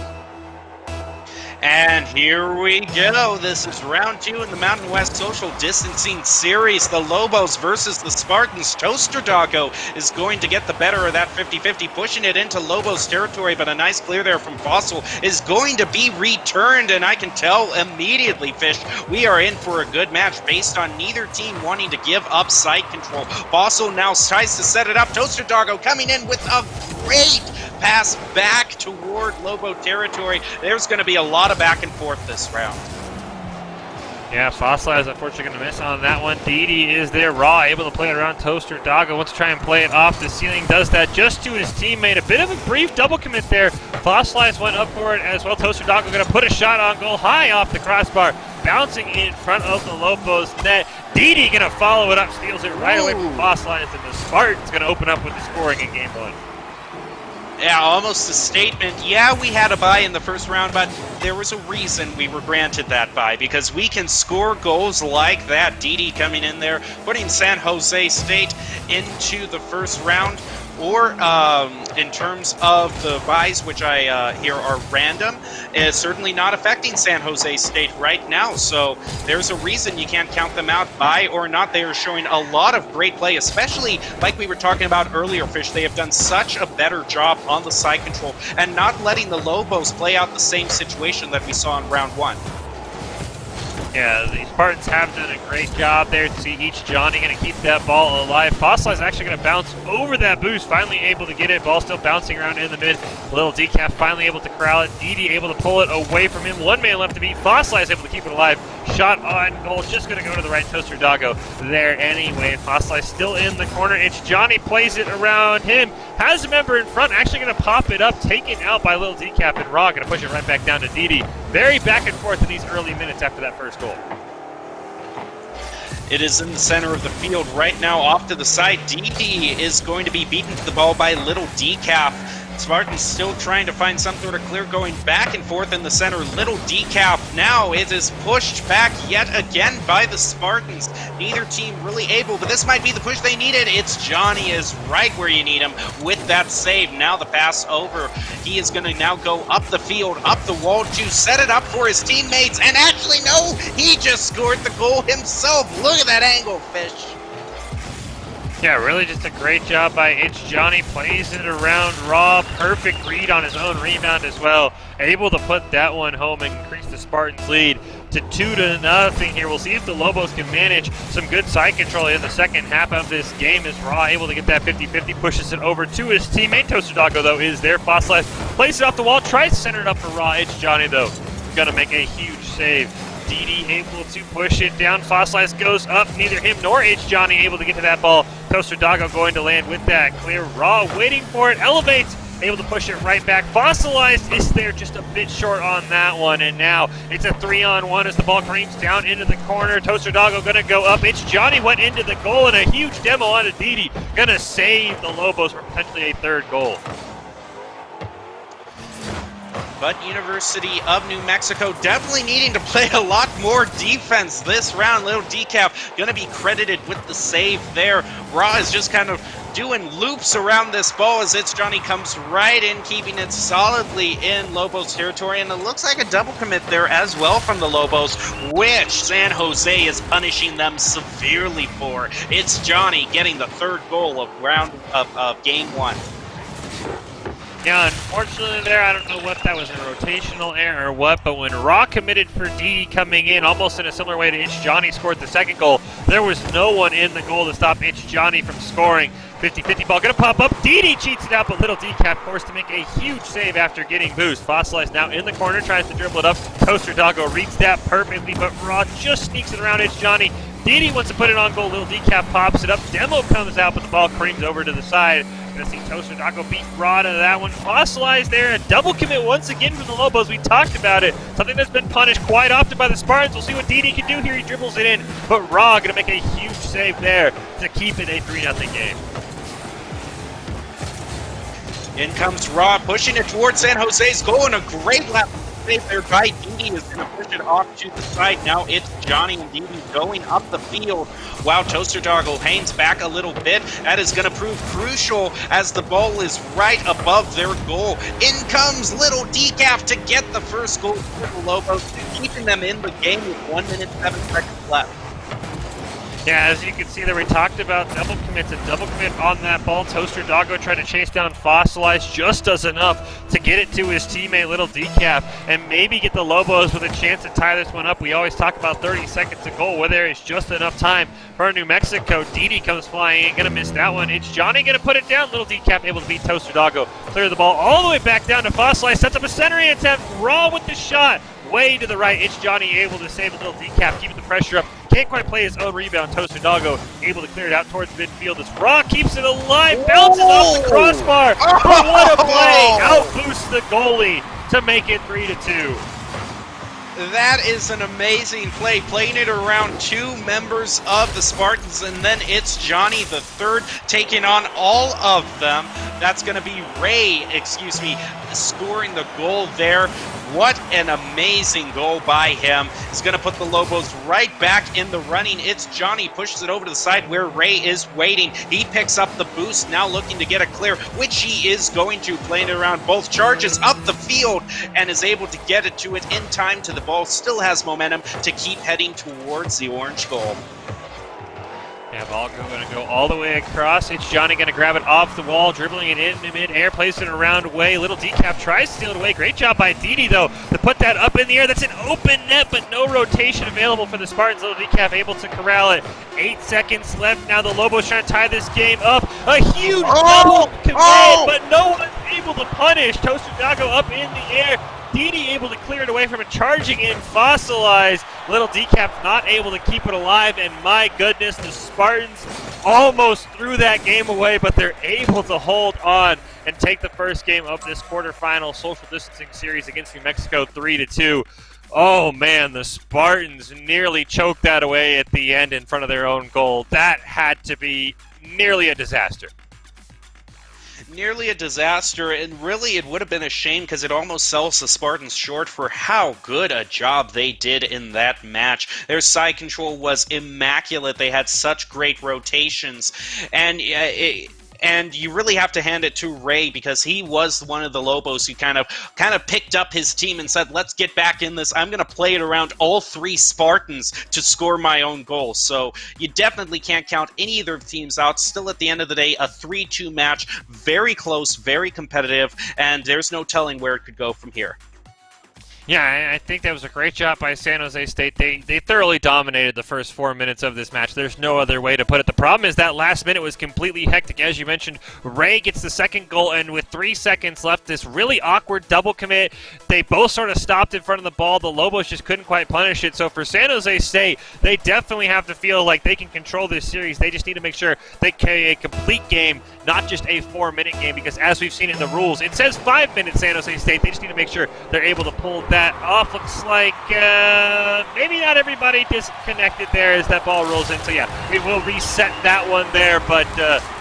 And here we go. This is round 2 in the Mountain West Social Distancing Series. The Lobos versus the Spartans. Toaster Doggo is going to get the better of that 50-50, pushing it into Lobos territory, but a nice clear there from Fossil is going to be returned, and I can tell immediately, Fish, we are in for a good match based on neither team wanting to give up side control. Fossil now tries to set it up. Toaster Doggo coming in with a great pass back toward Lobo territory. There's going to be a lot of back and forth this round.
Yeah, Fossil is unfortunately going to miss on that one. Didi is there, Raw, able to play it around Toaster Doggo. Wants to try and play it off the ceiling. Does that just to his teammate. A bit of a brief double commit there. Fossilize went up for it as well. Toaster Doggo going to put a shot on goal high off the crossbar, bouncing in front of the Lobos net. Didi going to follow it up, steals it right away from Fossilize, and the Spartans going to open up with the scoring in game 1.
Yeah, almost a statement. Yeah, we had a bye in the first round, but there was a reason we were granted that bye, because we can score goals like that. Didi coming in there, putting San Jose State into the first round. Or in terms of the buys, which I hear are random, is certainly not affecting San Jose State right now. So there's a reason you can't count them out. Buy or not, they are showing a lot of great play, especially like we were talking about earlier, Fish. They have done such a better job on the side control and not letting the Lobos play out the same situation that we saw in round 1.
Yeah, the Spartans have done a great job there. To see each Johnny going to keep that ball alive. Fossilize actually going to bounce over that boost, finally able to get it. Ball still bouncing around in the mid. Little Decaf finally able to corral it. Didi able to pull it away from him. One man left to beat. Fossilize able to keep it alive. Shot on goal, just going to go to the right. Toaster Doggo there anyway. Fossilize still in the corner. It's Johnny, plays it around him. Has a member in front, actually going to pop it up, taken out by Little Decaf, and Raw going to push it right back down to Didi. Very back and forth in these early minutes after that first goal.
It is in the center of the field right now, off to the side. Didi is going to be beaten to the ball by Little Decaf. Spartans still trying to find some sort of clear, going back and forth in the center. Little Decaf now, it is pushed back yet again by the Spartans. Neither team really able, but this might be the push they needed. It's Johnny is right where you need him with that save. Now the pass over. He is going to now go up the field, up the wall to set it up for his teammates. And actually, no, he just scored the goal himself. Look at that angle, Fish.
Yeah, really just a great job by It's Johnny. Plays it around Raw. Perfect read on his own rebound as well. Able to put that one home and increase the Spartans' lead to 2-0 here. We'll see if the Lobos can manage some good side control in the second half of this game as Raw able to get that 50-50, pushes it over to his teammate. Toaster Doggo, though, is there. Fossilize plays it off the wall, tries to center it up for Raw. It's Johnny, though, going to make a huge save. Didi able to push it down. Fossilize goes up. Neither him nor H. Johnny able to get to that ball. Toaster Doggo going to land with that clear. Raw waiting for it. Elevates. Able to push it right back. Fossilized is there just a bit short on that one. And now it's a 3-on-1 as the ball creams down into the corner. Toaster Doggo going to go up. It's Johnny went into the goal and a huge demo onto Didi. Going to save the Lobos for potentially a third goal.
But University of New Mexico definitely needing to play a lot more defense this round. Little Decaf going to be credited with the save there. Raw is just kind of doing loops around this ball as It's Johnny comes right in, keeping it solidly in Lobos territory. And it looks like a double commit there as well from the Lobos, which San Jose is punishing them severely for. It's Johnny getting the third goal of game 1.
Yeah, unfortunately there, I don't know what that was, a rotational error or what, but when Raw committed for Didi coming in, almost in a similar way to Itch Johnny scored the second goal, there was no one in the goal to stop Itch Johnny from scoring. 50-50 ball going to pop up. Didi cheats it out, but Little Decaf forced to make a huge save after getting boost. Fossilize now in the corner, tries to dribble it up. Toaster Doggo reads that perfectly, but Raw just sneaks it around Itch Johnny. Didi wants to put it on goal. Little Decaf pops it up. Demo comes out, but the ball creams over to the side. Gonna see Toaster Doggo beat Raw to that one. Fossilized there. A double commit once again from the Lobos. We talked about it. Something that's been punished quite often by the Spartans. We'll see what Didi can do here. He dribbles it in, but Raw gonna make a huge save there to keep it a 3-0 game.
In comes Raw, pushing it towards San Jose's goal, and a great lap saved there by Didi is going to push it off to the side. Now it's Johnny and Didi going up the field. Wow, Toaster Doggo hangs back a little bit. That is going to prove crucial as the ball is right above their goal. In comes Little Decaf to get the first goal for the Lobos, keeping them in the game with 1 minute 7 seconds left.
Yeah, as you can see there, we talked about double commits. A double commit on that ball. Toaster Doggo tried to chase down Fossilized, just does enough to get it to his teammate Little Decaf and maybe get the Lobos with a chance to tie this one up. We always talk about 30 seconds to goal, where there is just enough time for New Mexico. Didi comes flying in, gonna miss that one. It's Johnny gonna put it down. Little Decaf able to beat Toaster Doggo. Clear the ball all the way back down to Fossilized. Sets up a centering attempt. Raw with the shot. Way to the right. It's Johnny able to save a Little Decaf, keeping the pressure up. Can't quite play his own rebound. Toaster Doggo able to clear it out towards midfield. As Raw keeps it alive, bounces off the crossbar. But what a play! Out boosts the goalie to make it 3-2.
That is an amazing play, playing it around two members of the Spartans, and then it's Johnny the third taking on all of them. That's going to be Ray, scoring the goal there. What an amazing goal by him. He's going to put the Lobos right back in the running. It's Johnny, pushes it over to the side where Ray is waiting. He picks up the boost, now looking to get a clear, which he is going to, playing it around both charges up the field, and is able to get it to it in time to the ball. Still has momentum to keep heading towards the orange goal.
Yeah, ball going to go all the way across. It's Johnny going to grab it off the wall, dribbling it in mid-air, plays it around way. Little Decaf tries to steal it away. Great job by Didi, though, to put that up in the air. That's an open net, but no rotation available for the Spartans. Little Decaf able to corral it. 8 seconds left. Now the Lobos trying to tie this game up. A huge double command, but no one's able to punish. Toaster Doggo up in the air. Didi able to clear it away from it, charging in Fossilized. Little Decaf not able to keep it alive, and my goodness, the Spartans almost threw that game away, but they're able to hold on and take the first game of this quarterfinal social distancing series against New Mexico 3-2. Oh man, the Spartans nearly choked that away at the end in front of their own goal. That had to be nearly a disaster.
Nearly a disaster, and really it would have been a shame because it almost sells the Spartans short for how good a job they did in that match. Their side control was immaculate. They had such great rotations, and you really have to hand it to Ray, because he was one of the Lobos who kind of picked up his team and said, let's get back in this. I'm going to play it around all three Spartans to score my own goal. So you definitely can't count any of their teams out. Still, at the end of the day, a 3-2 match. Very close, very competitive, and there's no telling where it could go from here.
Yeah, I think that was a great job by San Jose State. They thoroughly dominated the first 4 minutes of this match. There's no other way to put it. The problem is that last minute was completely hectic. As you mentioned, Ray gets the second goal, and with 3 seconds left, this really awkward double commit. They both sort of stopped in front of the ball. The Lobos just couldn't quite punish it. So for San Jose State, they definitely have to feel like they can control this series. They just need to make sure they carry a complete game, not just a 4-minute game, because as we've seen in the rules, it says 5 minutes San Jose State. They just need to make sure they're able to pull that off. Looks like maybe not everybody disconnected there as that ball rolls in. So yeah, we will reset that one there. But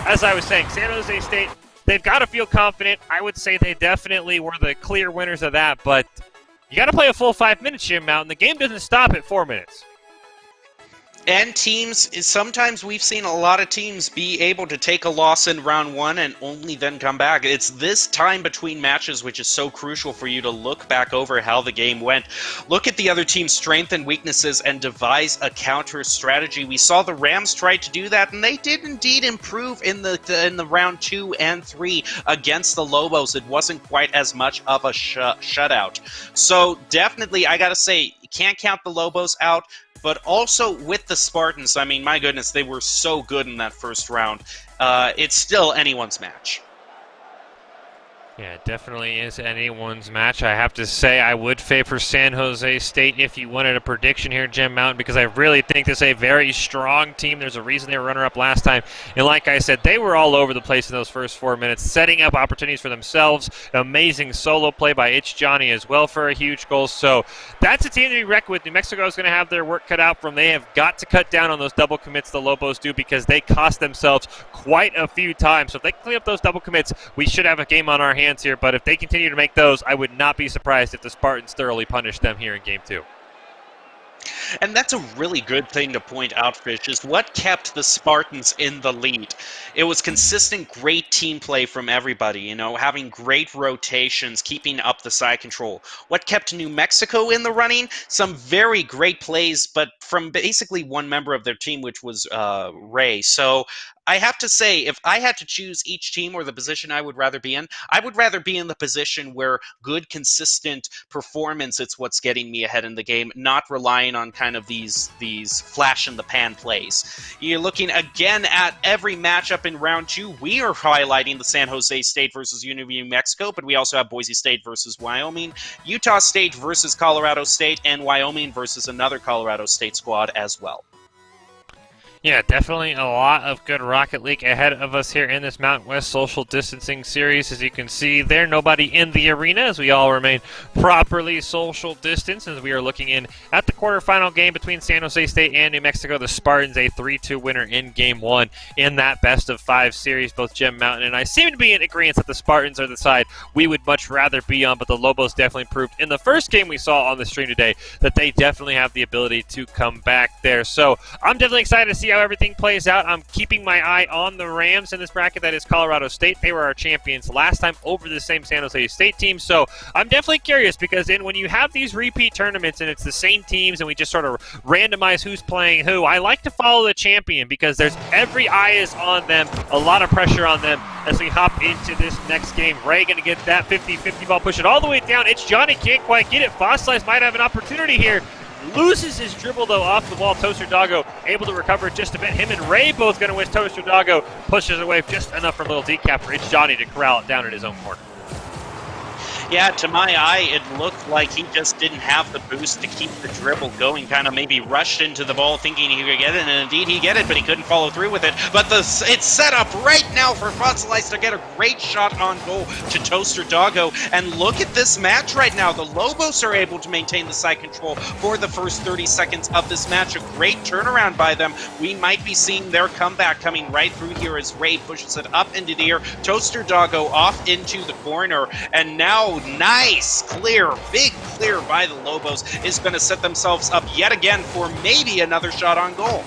as I was saying, San Jose State, they've got to feel confident. I would say they definitely were the clear winners of that. But you got to play a full 5 minutes, Jim Mountain. The game doesn't stop at 4 minutes.
And teams, sometimes we've seen a lot of teams be able to take a loss in round one and only then come back. It's this time between matches which is so crucial for you to look back over how the game went. Look at the other team's strengths and weaknesses and devise a counter strategy. We saw the Rams try to do that, and they did indeed improve in the round 2 and 3 against the Lobos. It wasn't quite as much of a shutout. So definitely, I gotta say, you can't count the Lobos out. But also with the Spartans, I mean, my goodness, they were so good in that first round. It's still anyone's match.
Yeah, it definitely is anyone's match. I have to say I would favor San Jose State if you wanted a prediction here, Jim Mountain, because I really think this is a very strong team. There's a reason they were runner-up last time. And like I said, they were all over the place in those first 4 minutes, setting up opportunities for themselves. Amazing solo play by It's Johnny as well for a huge goal. So that's a team to be reckoned with. New Mexico is going to have their work cut out from. They have got to cut down on those double commits the Lobos do, because they cost themselves quite a few times. So if they clean up those double commits, we should have a game on our hands hands here, but if they continue to make those, I would not be surprised if the Spartans thoroughly punish them here in Game 2.
And that's a really good thing to point out, Fish, is what kept the Spartans in the lead. It was consistent, great team play from everybody, having great rotations, keeping up the side control. What kept New Mexico in the running? Some very great plays, but from basically one member of their team, which was Ray. So I have to say, if I had to choose each team or the position I would rather be in, I would rather be in the position where good, consistent performance is what's getting me ahead in the game, not relying on kind of these flash-in-the-pan plays. You're looking again at every matchup in round 2. We are highlighting the San Jose State versus University of New Mexico, but we also have Boise State versus Wyoming, Utah State versus Colorado State, and Wyoming versus another Colorado State squad as well.
Yeah, definitely a lot of good Rocket League ahead of us here in this Mountain West social distancing series. As you can see there, nobody in the arena as we all remain properly social distance as we are looking in at the quarterfinal game between San Jose State and New Mexico. The Spartans a 3-2 winner in Game 1 in that best-of-5 series. Both Jim Mountain and I seem to be in agreement that the Spartans are the side we would much rather be on, but the Lobos definitely proved in the first game we saw on the stream today that they definitely have the ability to come back there. So I'm definitely excited to see how everything plays out. I'm keeping my eye on the Rams in this bracket. That is Colorado State. They were our champions last time over the same San Jose State team. So I'm definitely curious because when you have these repeat tournaments and it's the same teams and we just sort of randomize who's playing who, I like to follow the champion because there's every eye is on them, a lot of pressure on them as we hop into this next game. Ray going to get that 50-50 ball, push it all the way down. It's Johnny, can't quite get it. Fossilize might have an opportunity here. Loses his dribble, though, off the wall. Toaster Doggo able to recover just a bit. Him and Ray both going to win. Toaster Doggo pushes away just enough for a little decap for It's Johnny to corral it down in his own corner.
Yeah, to my eye, it looked like he just didn't have the boost to keep the dribble going, kind of maybe rushed into the ball thinking he could get it, and indeed he get it, but he couldn't follow through with it. But it's set up right now for Fossilize to get a great shot on goal to Toaster Doggo. And look at this match right now. The Lobos are able to maintain the side control for the first 30 seconds of this match. A great turnaround by them. We might be seeing their comeback coming right through here as Ray pushes it up into the air. Toaster Doggo off into the corner, and now nice clear, big clear by the Lobos is going to set themselves up yet again for maybe another shot on goal.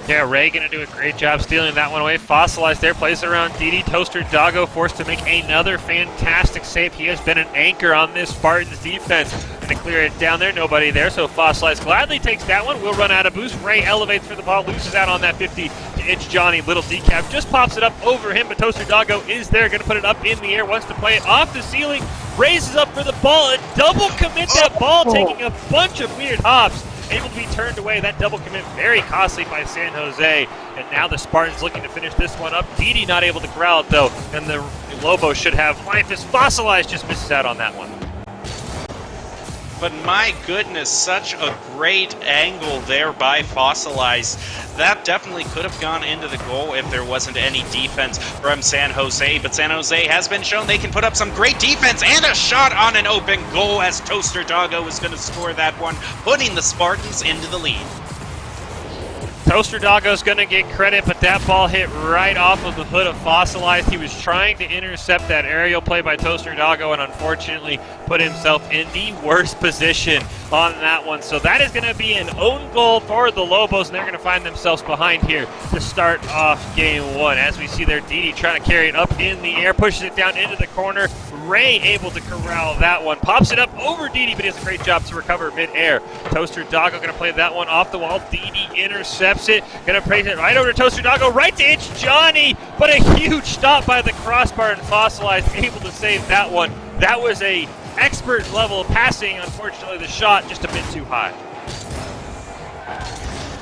Yeah, Ray going to do a great job stealing that one away. Fossilized there, plays around Didi. Toaster Doggo forced to make another fantastic save. He has been an anchor on this Spartans defense. Going to clear it down there, nobody there, so Fossilized gladly takes that one. Will run out of boost. Ray elevates for the ball, loses out on that 50 to It's Johnny. Little decap just pops it up over him, but Toaster Doggo is there, going to put it up in the air, wants to play it off the ceiling, raises up for the ball, and double commit that ball, taking a bunch of weird hops. Able to be turned away. That double commit very costly by San Jose. And now the Spartans looking to finish this one up. Didi not able to corral it though. And the Lobos should have life as Fossilized just misses out on that one.
But my goodness, such a great angle there by Fossilized. That definitely could have gone into the goal if there wasn't any defense from San Jose. But San Jose has been shown they can put up some great defense and a shot on an open goal as Toaster Doggo is going to score that one, putting the Spartans into the lead.
Toaster Doggo's going to get credit, but that ball hit right off of the hood of Fossilized. He was trying to intercept that aerial play by Toaster Doggo and unfortunately put himself in the worst position on that one. So that is going to be an own goal for the Lobos, and they're going to find themselves behind here to start off Game 1. As we see there, Didi trying to carry it up in the air, pushes it down into the corner. Ray able to corral that one. Pops it up over Didi, but he does a great job to recover mid-air. Toaster Doggo going to play that one off the wall. Didi intercepts it. Going to praise it right over to Toaster Doggo. Right to It's Johnny, but a huge stop by the crossbar and Fossilized able to save that one. That was a expert level of passing. Unfortunately, the shot just a bit too high.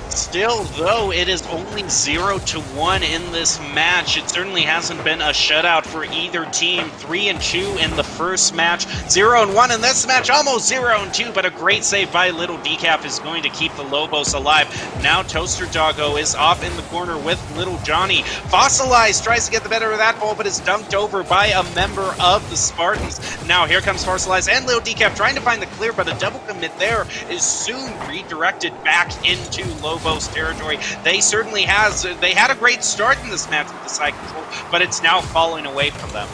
Still, though, it is only 0-1 in this match. It certainly hasn't been a shutout for either team. 3-2 in the first match, 0-1 in this match, almost 0-2, but a great save by Little Decap is going to keep the Lobos alive. Now Toaster Doggo is off in the corner with Little Johnny. Fossilized tries to get the better of that ball, but is dunked over by a member of the Spartans. Now here comes Fossilized and Little Decap trying to find the clear, but a double commit there is soon redirected back into Lobos territory. They had a great start in this match with the side control, but it's now falling away from them.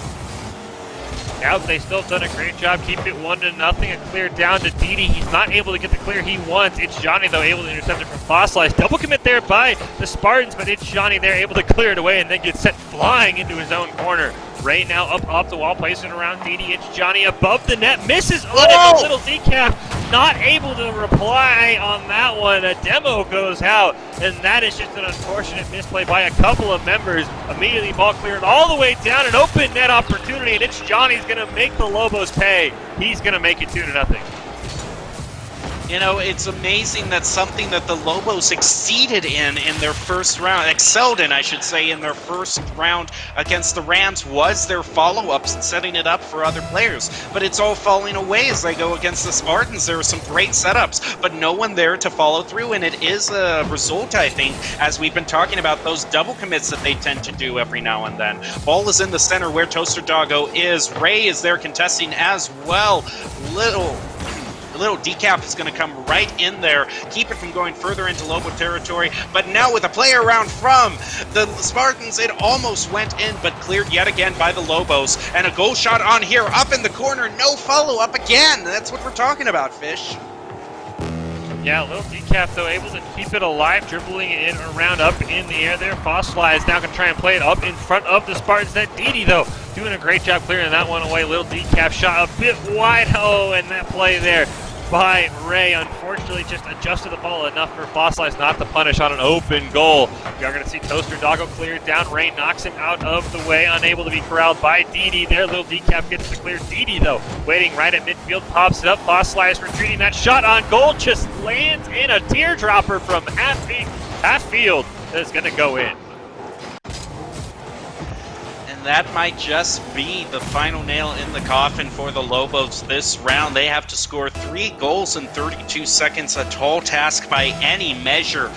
Yep, they still have done a great job. Keep it 1-0. A clear down to Didi. He's not able to get the clear he wants. It's Johnny, though, able to intercept it from Fossilize. Double commit there by the Spartans, but it's Johnny there able to clear it away and then get sent flying into his off corner. Ray now up off the wall, placing around Didi. It's Johnny above the net, misses on it. Little decaf not able to reply on that one. A demo goes out, and that is just an unfortunate misplay by a couple of members. Immediately ball cleared all the way down, an open net opportunity, and it's Johnny's going to make the Lobos pay. He's going to make it 2-0.
You know, it's amazing that something that the Lobos excelled in their first round, in their first round against the Rams was their follow-ups and setting it up for other players. But it's all falling away as they go against the Spartans. There were some great setups, but no one there to follow through, and it is a result, I think, as we've been talking about those double commits that they tend to do every now and then. Ball is in the center where Toaster Doggo is. Ray is there contesting as well. Little decap is going to come right in there, keep it from going further into Lobo territory. But now with a play around from the Spartans, it almost went in, but cleared yet again by the Lobos. And a goal shot on here, up in the corner, no follow-up again. That's what we're talking about, Fish.
Yeah, Little Decaf, though, able to keep it alive, dribbling it in around up in the air there. Fossilize now going to try and play it up in front of the Spartans. That Didi, though, doing a great job clearing that one away. Little Decaf shot a bit wide. Oh, and that play there by Ray, unfortunately, just adjusted the ball enough for Fossilize not to punish on an open goal. We are going to see Toaster Doggo cleared down. Ray knocks him out of the way, unable to be corralled by Didi there. Little Decaf gets to clear. Didi, though, waiting right at midfield, pops it up. Fossilize retreating. That shot on goal just lands in a teardropper from half field. That's going to go in.
That might just be the final nail in the coffin for the Lobos this round. They have to score 3 goals in 32 seconds, a tall task by any measure.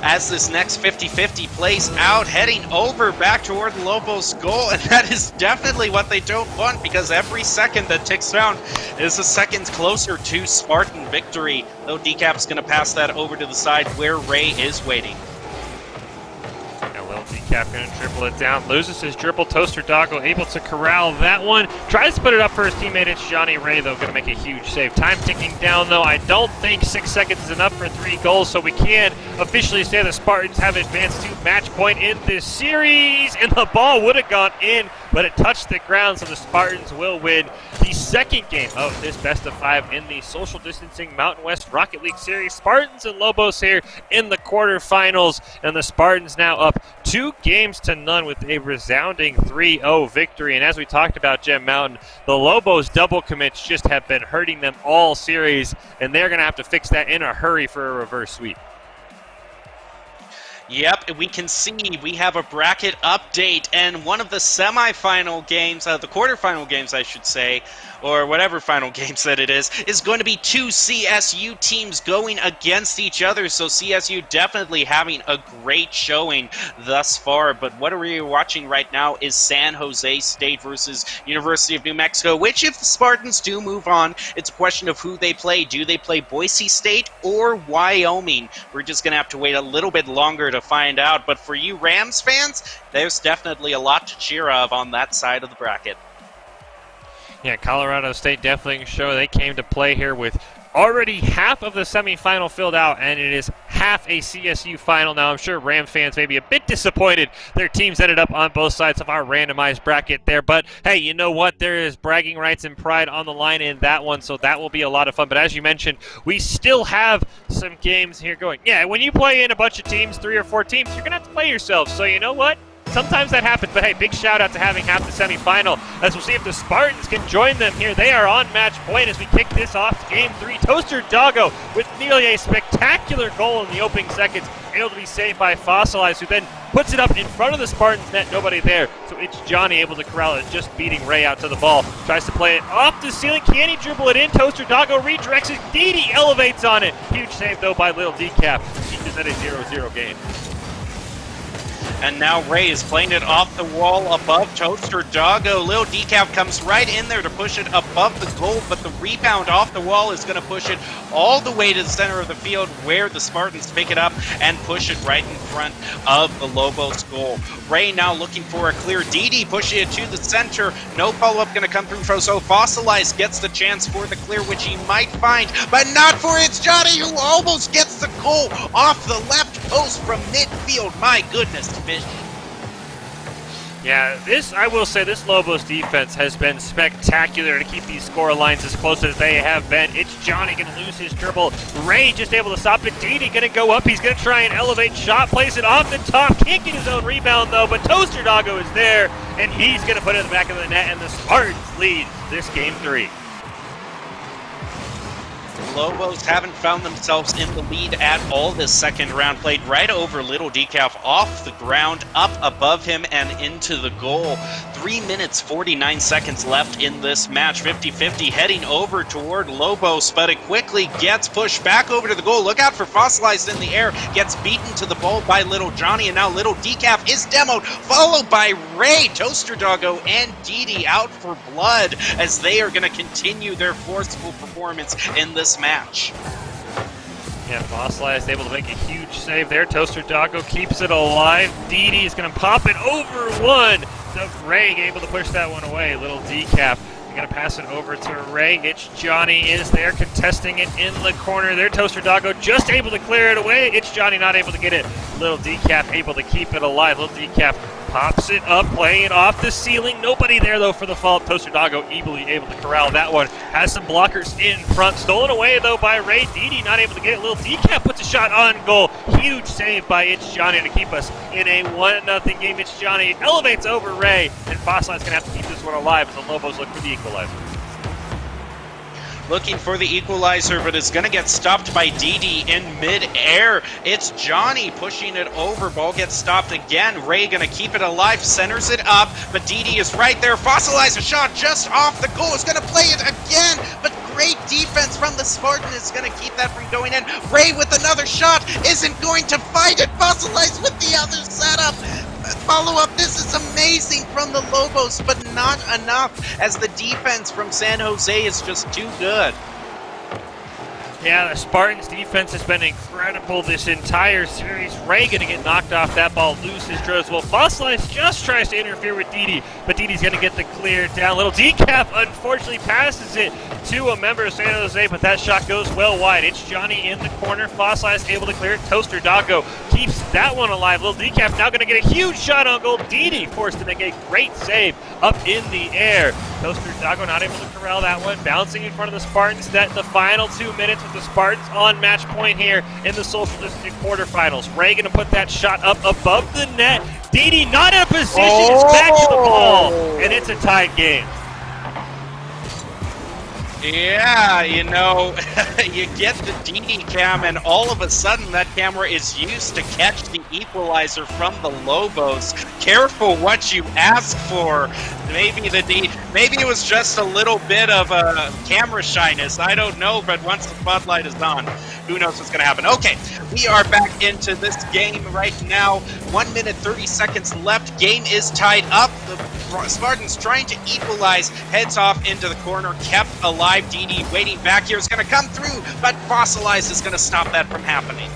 As this next 50-50 plays out, heading over back toward the Lobos goal, and that is definitely what they don't want, because every second that ticks down is a second closer to Spartan victory. Though Decap's going to pass that over to the side where Ray is waiting.
Decaf going to dribble it down, loses his dribble. Toaster Doggo able to corral that one. Tries to put it up for his teammate. It's Johnny Ray, though, going to make a huge save. Time ticking down, though. I don't think 6 seconds is enough for 3 goals, so we can officially say the Spartans have advanced to match point in this series. And the ball would have gone in, but it touched the ground, so the Spartans will win the second game of this best-of-5 in the social distancing Mountain West Rocket League Series. Spartans and Lobos here in the quarterfinals, and the Spartans now up 2-0 with a resounding 3-0 victory. And as we talked about, Gem Mountain, the Lobos double commits just have been hurting them all series, and they're going to have to fix that in a hurry for a reverse sweep.
Yep, we can see we have a bracket update, and one of the semifinal games, the quarterfinal games, I should say, or whatever final games that it is going to be 2 CSU teams going against each other. So CSU definitely having a great showing thus far. But what we are watching right now is San Jose State versus University of New Mexico, which if the Spartans do move on, it's a question of who they play. Do they play Boise State or Wyoming? We're just going to have to wait a little bit longer to find out. But for you Rams fans, there's definitely a lot to cheer of on that side of the bracket.
Yeah, Colorado State definitely show they came to play here with already half of the semifinal filled out, and it is half a CSU final. Now, I'm sure Ram fans may be a bit disappointed their teams ended up on both sides of our randomized bracket there, but hey, you know what? There is bragging rights and pride on the line in that one, so that will be a lot of fun. But as you mentioned, we still have some games here going. Yeah, when you play in a bunch of teams, 3 or 4 teams, you're going to have to play yourself, so you know what? Sometimes that happens, but hey, big shout out to having half the semifinal, as we'll see if the Spartans can join them here. They are on match point as we kick this off to Game 3. Toaster Doggo with nearly a spectacular goal in the opening seconds, able to be saved by Fossilize, who then puts it up in front of the Spartans net, nobody there. So it's Johnny able to corral it, just beating Ray out to the ball. Tries to play it off the ceiling, can he dribble it in? Toaster Doggo redirects it, Didi elevates on it. Huge save though by Little Decaf. Keeps it at a 0-0 game.
And now Ray is playing it off the wall above Toaster Doggo. Lil Decaf comes right in there to push it above the goal, but the rebound off the wall is going to push it all the way to the center of the field where the Spartans pick it up and push it right in front of the Lobos goal. Ray now looking for a clear. Didi pushing it to the center. No follow-up going to come through. So Fossilized gets the chance for the clear, which he might find, but not for It's Johnny, who almost gets the goal off the left post from midfield. My goodness, Fish.
Yeah, I will say, this Lobos defense has been spectacular to keep these score lines as close as they have been. It's Johnny going to lose his dribble. Ray just able to stop it. Didi going to go up. He's going to try and elevate shot, plays it off the top. Can't get his own rebound, though, but Toaster Doggo is there, and he's going to put it in the back of the net, and the Spartans lead this game 3.
Lobos haven't found themselves in the lead at all this second round. Played right over Little Decaf, off the ground, up above him, and into the goal. 3 minutes, 49 seconds left in this match. 50-50 heading over toward Lobos, but it quickly gets pushed back over to the goal. Look out for Fossilized in the air. Gets beaten to the ball by Little Johnny, and now Little Decaf is demoed, followed by Ray, Toaster Doggo, and Didi out for blood as they are going to continue their forceful performance in this match.
Yeah, Fossilized able to make a huge save there. Toaster Doggo keeps it alive. Didi is going to pop it over one. So Ray able to push that one away. Little Decaf going to pass it over to Ray. It's Johnny is there contesting it in the corner there. Toaster Doggo just able to clear it away. It's Johnny not able to get it. Little Decaf able to keep it alive. Little Decaf pops it up, playing it off the ceiling. Nobody there, though, for the fall. Toaster Doggo easily able to corral that one. Has some blockers in front. Stolen away, though, by Ray. Didi not able to get it. Little Decaf puts a shot on goal. Huge save by It's Johnny to keep us in a 1-0 game. It's Johnny elevates over Ray, and Fossilized's going to have to keep this one alive as the Lobos look for the equalizer.
Looking for the equalizer, but it's going to get stopped by Didi in mid-air. It's Johnny pushing it over. Ball gets stopped again. Ray going to keep it alive, centers it up, but Didi is right there. Fossilizer shot just off the goal. Is going to play it again, but great defense from the Spartan is going to keep that from going in. Ray with another shot isn't going to fight it. Fossilize with the other setup. Follow-up, this is amazing from the Lobos, but not enough as the defense from San Jose is just too good.
Yeah, the Spartans' defense has been incredible this entire series. Ray gonna get knocked off that ball, lose his throws. Well, Fossilized just tries to interfere with Didi, but Didi's gonna get the clear down. Little Decaf unfortunately passes it to a member of San Jose, but that shot goes well wide. It's Johnny in the corner. Fossilized able to clear it. Toaster Doggo keeps that one alive. Little Decaf now gonna get a huge shot on goal. Didi forced to make a great save up in the air. Toaster Doggo not able to corral that one, bouncing in front of the Spartans net in the final 2 minutes with the Spartans on match point here in the Social District quarterfinals. Ray gonna put that shot up above the net. Didi not in a position, it's back to the ball, and it's a tied game.
Yeah, you know, you get the Didi cam, and all of a sudden that camera is used to catch the equalizer from the Lobos. Careful what you ask for. Maybe it was just a little bit of camera shyness. I don't know, but once the spotlight is on, who knows what's going to happen. Okay, we are back into this game right now. 1 minute, 30 seconds left. Game is tied up. The Spartans trying to equalize. Heads off into the corner. Kept alive. Didi waiting back here. Is going to come through, but Fossilized is going to stop that from happening.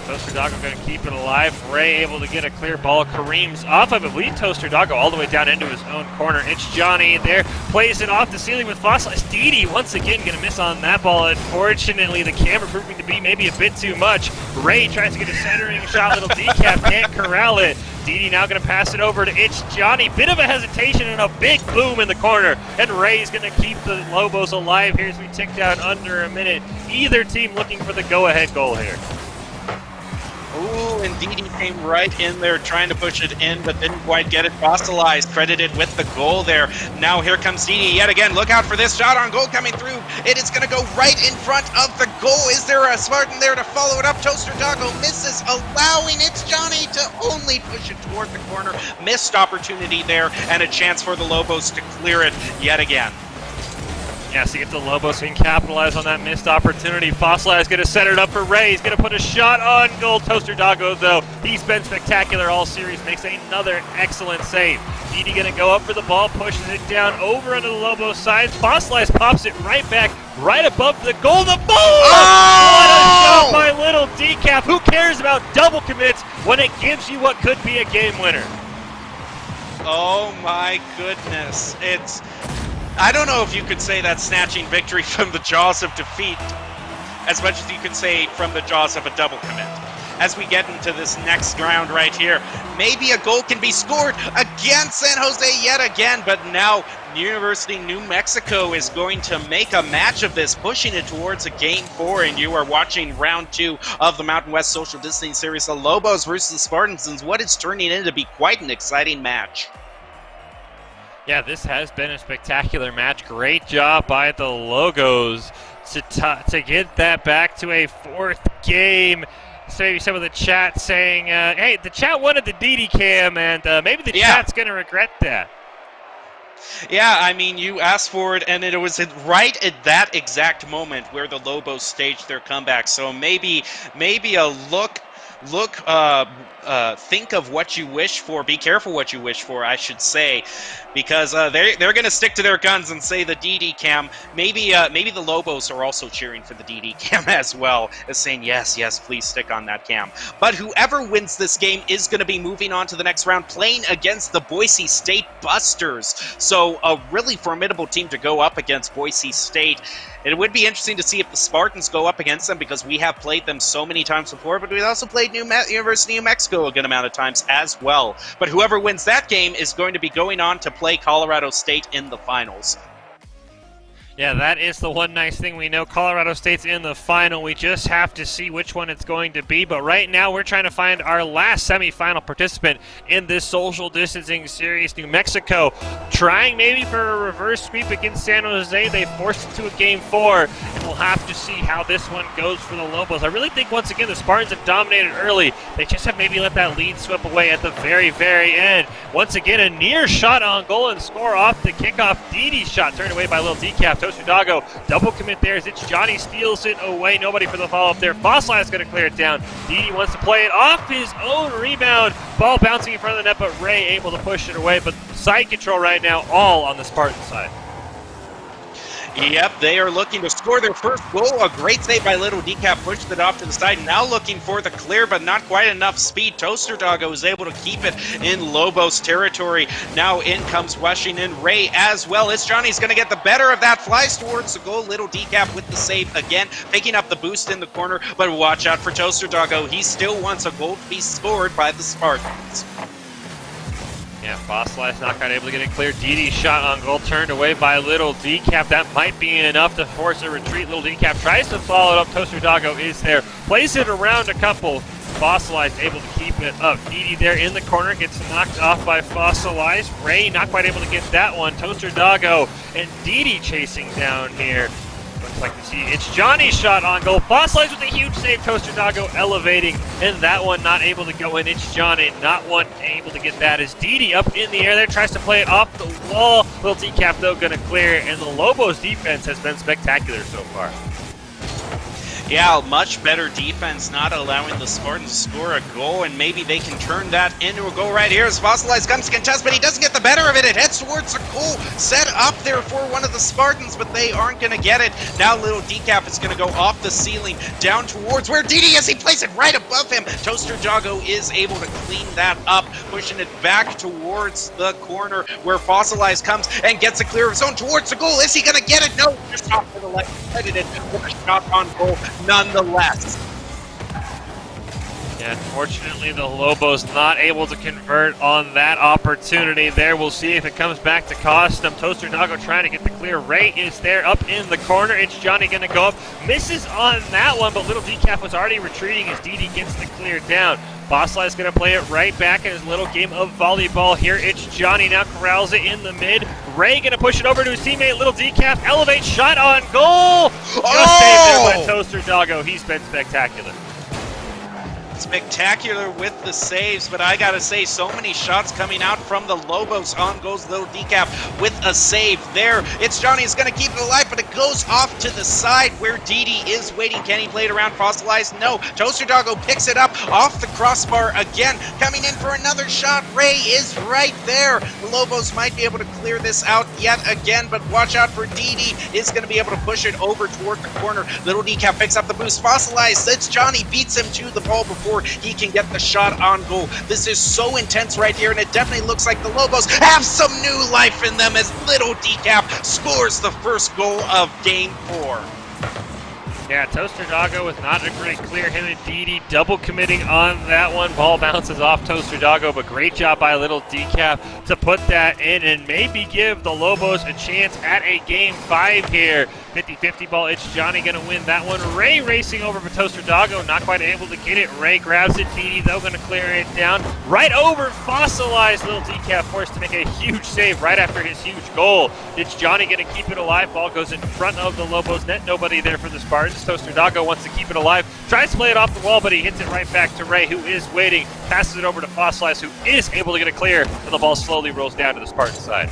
Toaster Doggo going to keep it alive. Ray able to get a clear ball. Kareem's off of it. Lead Toaster Doggo all the way down into his own corner. It's Johnny there. Plays it off the ceiling with Fossilized. Didi once again going to miss on that ball. Unfortunately, the camera proving to be maybe a bit too much. Ray tries to get a centering shot. Little Decaf can't corral it. Didi now going to pass it over to It's Johnny. Bit of a hesitation and a big boom in the corner. And Ray's going to keep the Lobos alive here as we tick down under a minute. Either team looking for the go-ahead goal here.
Ooh, and Didi came right in there trying to push it in, but didn't quite get it. Fossilized, credited with the goal there. Now here comes Didi yet again. Look out for this shot on goal coming through. It is going to go right in front of the goal. Is there a Spartan there to follow it up? Toaster Doggo misses, allowing It's Johnny to only push it toward the corner. Missed opportunity there, and a chance for the Lobos to clear it yet again.
Yeah, see if the Lobos can capitalize on that missed opportunity. Fossilized going to set it up for Ray. He's going to put a shot on goal. Toaster Doggo, though, he's been spectacular all series. Makes another excellent save. Didi going to go up for the ball, pushes it down over onto the Lobos side. Fossilized pops it right back, right above the goal. The ball!
Oh!
What a shot by Little Decaf. Who cares about double commits when it gives you what could be a game winner?
Oh my goodness. I don't know if you could say that's snatching victory from the jaws of defeat as much as you can say from the jaws of a double commit. As we get into this next round right here, maybe a goal can be scored against San Jose yet again, but now University New Mexico is going to make a match of this, pushing it towards a Game 4, and you are watching round 2 of the Mountain West Social Distancing Series, the Lobos versus the Spartans, and what is turning into be quite an exciting match.
Yeah, this has been a spectacular match. Great job by the Logos to get that back to a 4th game. So maybe some of the chat saying, hey, the chat wanted the DD cam, and maybe the chat's going to regret that.
Yeah, I mean, you asked for it, and it was right at that exact moment where the Lobos staged their comeback. So maybe a look, think of what you wish for. Be careful what you wish for, I should say, because they're going to stick to their guns and say the DD cam. Maybe the Lobos are also cheering for the DD cam as well, as saying yes, please stick on that cam. But whoever wins this game is going to be moving on to the next round, playing against the Boise State Busters. So a really formidable team to go up against Boise State. It would be interesting to see if the Spartans go up against them, because we have played them so many times before, but we've also played University of New Mexico a good amount of times as well. But whoever wins that game is going to be going on to play Colorado State in the finals.
Yeah, that is the one nice thing. We know Colorado State's in the final. We just have to see which one it's going to be. But right now, we're trying to find our last semifinal participant in this social distancing series. New Mexico trying maybe for a reverse sweep against San Jose. They forced it to a Game 4, and we'll have to see how this one goes for the Lobos. I really think, once again, the Spartans have dominated early. They just have maybe let that lead slip away at the very, very end. Once again, a near shot on goal and score off the kickoff. Didi's shot turned away by Lil Decaf. Toaster Doggo, double commit there as it's Johnny steals it away. Nobody for the follow-up there. Fossilized going to clear it down. Didi wants to play it off his own rebound. Ball bouncing in front of the net, but Ray able to push it away. But side control right now, all on the Spartan side.
Yep, they are looking to score their first goal. A great save by Little Decaf, pushed it off to the side. Now looking for the clear, but not quite enough speed. Toaster Doggo is able to keep it in Lobos territory. Now in comes rushing in Ray as well. It's Johnny's going to get the better of that. Flies towards the goal. Little Decaf with the save again, picking up the boost in the corner. But watch out for Toaster Doggo. He still wants a goal to be scored by the Spartans.
Yeah, Fossilized not quite able to get it clear. Didi shot on goal, turned away by Little Decaf. That might be enough to force a retreat. Little Decaf tries to follow it up. Toaster Doggo is there. Plays it around a couple. Fossilized able to keep it up. Didi there in the corner, gets knocked off by Fossilized. Ray not quite able to get that one. Toaster Doggo and Didi chasing down here. Looks like it's Johnny's shot on goal. Fossilized with a huge save. Toaster Doggo elevating, and that one not able to go in. It's Johnny, not one able to get that. As Didi up in the air there, tries to play it off the wall. Little Decaf though going to clear, and the Lobos defense has been spectacular so far.
Yeah, much better defense, not allowing the Spartans to score a goal, and maybe they can turn that into a goal right here as Fossilized comes to contest, but he doesn't get the better of it. It heads towards the goal, set up there for one of the Spartans, but they aren't going to get it. Now Little Decaf is going to go off the ceiling, down towards where Didi is. He plays it right above him. Toaster Doggo is able to clean that up, pushing it back towards the corner where Fossilized comes and gets a clear of his own towards the goal. Is he going to get it? No, just off to the left, credited with a shot on goal. Nonetheless.
Yeah, unfortunately, the Lobos not able to convert on that opportunity there. We'll see if it comes back to cost them. Toaster Doggo trying to get the clear. Ray is there up in the corner. It's Johnny going to go up. Misses on that one, but Little Decaf was already retreating as Didi gets the clear down. Fossilized is going to play it right back in his little game of volleyball here. It's Johnny now corrals it in the mid. Ray going to push it over to his teammate, Little Decaf. Elevate, shot on goal. Just saved there by Toaster Doggo. He's been spectacular.
Spectacular with the saves, but I gotta say, so many shots coming out from the Lobos. On goes Little Decaf with a save there. It's Johnny is gonna keep it alive, but it goes off to the side where Didi is waiting. Can he play it around Fossilized? No. Toaster Doggo picks it up off the crossbar again. Coming in for another shot. Ray is right there. The Lobos might be able to clear this out yet again, but watch out for Didi. Is gonna be able to push it over toward the corner. Little Decaf picks up the boost. Fossilized. It's Johnny, beats him to the ball before he can get the shot on goal. This is so intense right here, and it definitely looks like the Lobos have some new life in them as Little Decaf scores the first goal of Game 4.
Yeah, Toaster Doggo with not a great clear. Him and Didi double committing on that one. Ball bounces off Toaster Doggo, but great job by Little Decaf to put that in and maybe give the Lobos a chance at a Game 5 here. 50-50 ball. It's Johnny going to win that one. Ray racing over for Toaster Doggo, not quite able to get it. Ray grabs it. Didi, though, going to clear it down. Right over Fossilized. Little Decaf forced to make a huge save right after his huge goal. It's Johnny going to keep it alive. Ball goes in front of the Lobos net. Nobody there for the Spartans. Toaster Doggo wants to keep it alive. Tries to play it off the wall, but he hits it right back to Ray, who is waiting. Passes it over to Fossilized, who is able to get it clear, and the ball slowly rolls down to the Spartan side.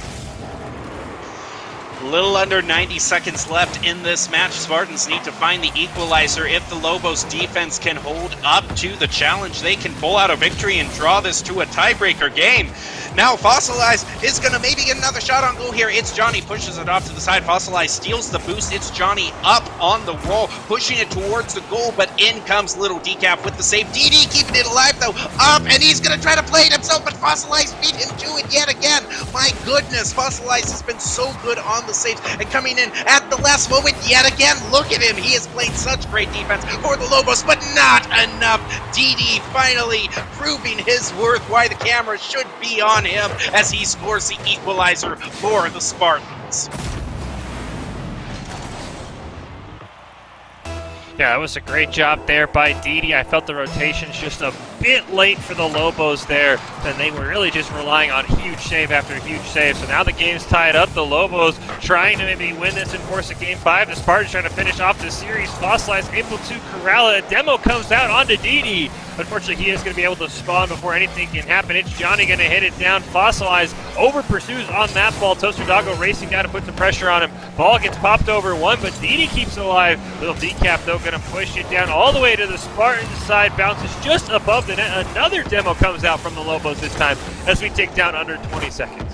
A little under 90 seconds left in this match. Spartans need to find the equalizer. If the Lobos defense can hold up to the challenge, they can pull out a victory and draw this to a tiebreaker game. Now Fossilized is going to maybe get another shot on goal here. It's Johnny, pushes it off to the side. Fossilized steals the boost. It's Johnny up on the wall, pushing it towards the goal, but in comes Little Decaf with the save. Didi keeping it alive though, up, and he's going to try to play it himself, but Fossilized beat him to it yet again. My goodness, Fossilized has been so good on the saves, and coming in at the last moment yet again. Look at him, he has played such great defense for the Lobos, but not enough. Didi finally proving his worth, why the camera should be on him as he scores the equalizer for the Spartans.
Yeah, that was a great job there by Didi. I felt the rotations just a bit late for the Lobos there, and they were really just relying on huge save after huge save. So now the game's tied up. The Lobos trying to maybe win this and force a Game 5. The Spartans trying to finish off the series. Fossilized able to corral it. A demo comes out onto Didi. Unfortunately, he is going to be able to spawn before anything can happen. It's Johnny going to hit it down. Fossilized over pursues on that ball. Toaster Doggo racing down to put some pressure on him. Ball gets popped over one, but Didi keeps it alive. Little Decaf, though, going to push it down all the way to the Spartans side. Bounces just above the net. Another demo comes out from the Lobos this time as we take down under 20 seconds.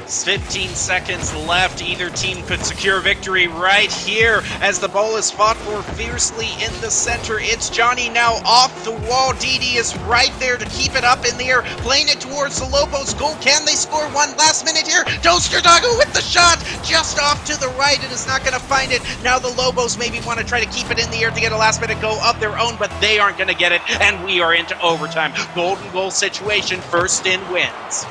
15 seconds left. Either team could secure victory right here as the ball is fought for fiercely in the center. It's Johnny now off the wall. Didi is right there to keep it up in the air, playing it towards the Lobos goal. Can they score one last minute here? Toaster Doggo with the shot just off to the right and is not going to find it. Now the Lobos maybe want to try to keep it in the air to get a last minute goal of their own, but they aren't going to get it, and we are into overtime. Golden goal situation, first in wins.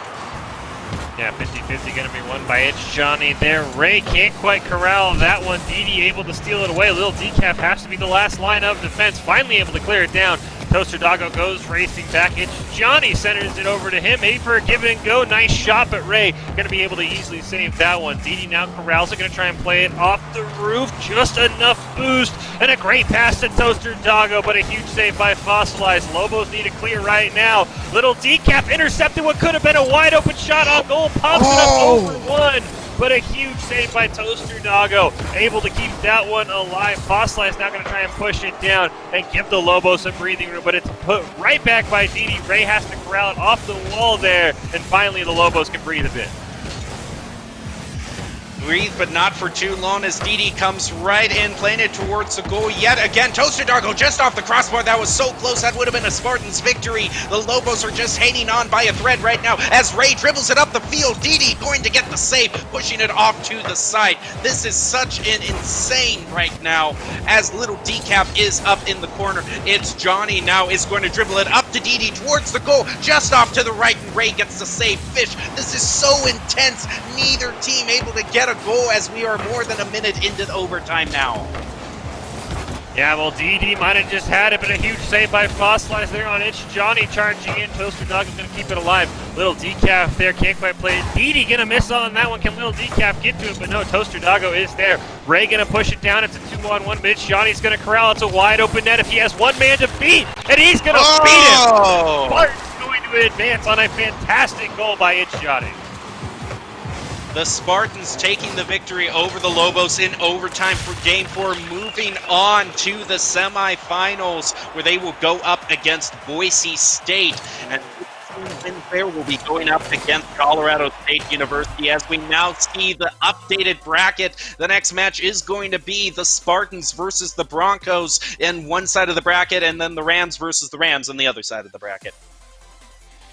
Yeah, 50-50 going to be won by It's Johnny there. Ray can't quite corral that one. Didi able to steal it away. Little Decaf has to be the last line of defense. Finally able to clear it down. Toaster Doggo goes racing back. It's Johnny, centers it over to him. Maybe for a give and go. Nice shot, but Ray going to be able to easily save that one. Didi now corrals it, going to try and play it off the roof. Just enough boost, and a great pass to Toaster Doggo, but a huge save by Fossilized. Lobos need a clear right now. Little Decaf intercepted what could have been a wide open shot on goal. Pops it up over one. But a huge save by Toaster Doggo, able to keep that one alive. Fossilized now going to try and push it down and give the Lobos some breathing room, but it's put right back by Didi. Ray has to corral it off the wall there, and finally the Lobos can breathe a bit.
Breathe, but not for too long as Didi comes right in, playing it towards the goal yet again. Toaster Doggo just off the crossbar. That was so close. That would have been a Spartans victory. The Lobos are just hanging on by a thread right now as Ray dribbles it up the field. Didi going to get the save, pushing it off to the side. This is such an insane right now as Little Decaf is up in the corner. It's Johnny now is going to dribble it up to Didi towards the goal, just off to the right, and Ray gets the save. Fish, this is so intense. Neither team able to get a goal as we are more than a minute into the overtime now.
Yeah, well, DD might have just had it, but a huge save by Fossilized there on Itch. Johnny charging in. Toaster Dog is going to keep it alive. Little Decaf there, can't quite play it. DD going to miss on that one. Can Little Decaf get to it? But no, Toaster Doggo is there. Ray going to push it down. It's a 2-on-1, but Itch Johnny's going to corral. It's a wide open net if he has one man to beat, and he's going to beat him. Spartan's going to advance on a fantastic goal by Itch Johnny.
The Spartans taking the victory over the Lobos in overtime for Game 4, moving on to the semifinals, where they will go up against Boise State. And there will be going up against Colorado State University. As we now see the updated bracket, the next match is going to be the Spartans versus the Broncos in one side of the bracket, and then the Rams versus the Rams on the other side of the bracket.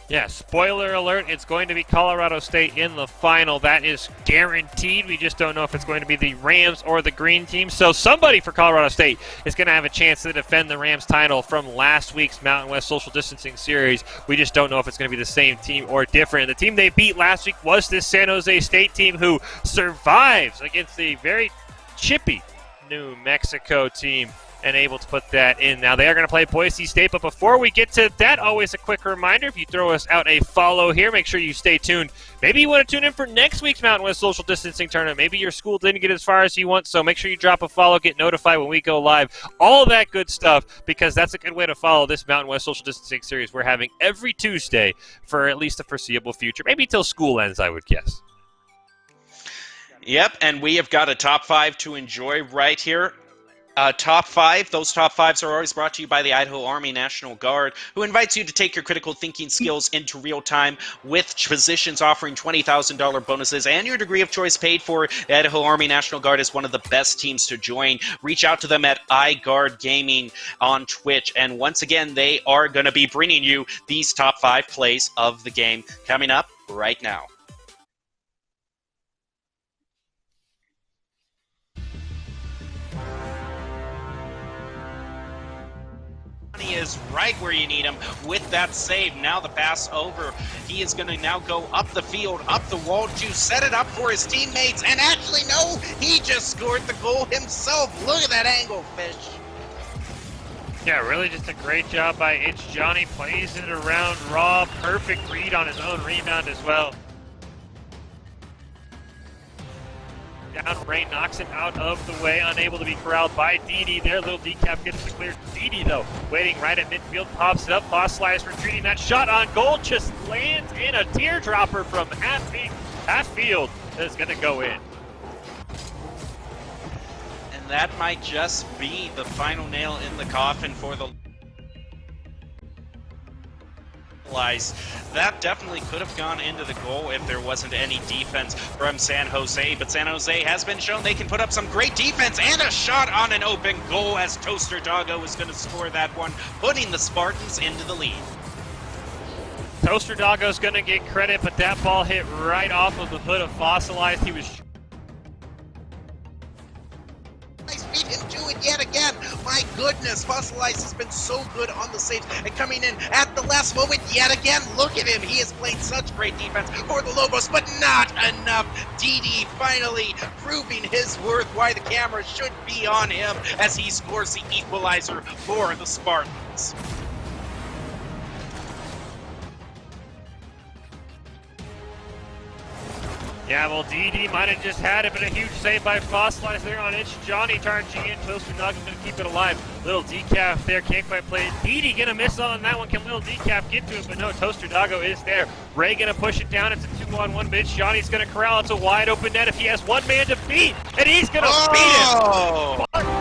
Yeah, spoiler alert, it's going to be Colorado State in the final. That is guaranteed. We just don't know if it's going to be the Rams or the Green team. So somebody for Colorado State is going to have a chance to defend the Rams title from last week's Mountain West Social Distancing Series. We just don't know if it's going to be the same team or different. The team they beat last week was this San Jose State team, who survives against the very chippy New Mexico team, and able to put that in. Now, they are going to play Boise State, but before we get to that, always a quick reminder, if you throw us out a follow here, make sure you stay tuned. Maybe you want to tune in for next week's Mountain West Social Distancing Tournament. Maybe your school didn't get as far as you want, so make sure you drop a follow, get notified when we go live, all that good stuff, because that's a good way to follow this Mountain West Social Distancing Series we're having every Tuesday for at least the foreseeable future, maybe till school ends, I would guess.
Yep, and we have got a top 5 to enjoy right here. Top 5. Those top 5s are always brought to you by the Idaho Army National Guard, who invites you to take your critical thinking skills into real time with positions offering $20,000 bonuses and your degree of choice paid for. The Idaho Army National Guard is one of the best teams to join. Reach out to them at iGuard Gaming on Twitch. And once again, they are going to be bringing you these top 5 plays of the game coming up right now. He is right where you need him with that save. Now the pass over. He is going to now go up the field, up the wall to set it up for his teammates. And actually, no, he just scored the goal himself. Look at that angle, Fish.
Yeah, really just a great job by Itch Johnny. Plays it around Raw. Perfect read on his own rebound as well. Down, Ray knocks him out of the way, unable to be corralled by DD there. Little Decaf gets the clear. DD, though, waiting right at midfield, pops it up. Fossilized retreating. That shot on goal just lands in a teardropper from half field. That's going to go in.
And that might just be the final nail in the coffin for the That definitely could have gone into the goal if there wasn't any defense from San Jose, but San Jose has been shown they can put up some great defense and a shot on an open goal as Toaster Doggo is going to score that one, putting the Spartans into the lead.
Toaster Doggo's going to get credit, but that ball hit right off of the hood of Fossilized. He was
beat him to it yet again. My goodness, Fossilized has been so good on the saves and coming in at the last moment yet again. Look at him. He has played such great defense for the Lobos, but not enough. DD finally proving his worth, why the camera should be on him as he scores the equalizer for the Spartans.
Yeah, well, DD might have just had it, but a huge save by Fossilized there on Itch. Johnny charging in. Toaster Dog is going to keep it alive. Little Decaf there, can't quite play it. DD going to miss on that one. Can Little Decaf get to it? But no, Toaster Doggo is there. Ray going to push it down. It's a 2-on-1 bitch. Johnny's going to corral. It's a wide open net if he has one man to beat, and he's going to beat him.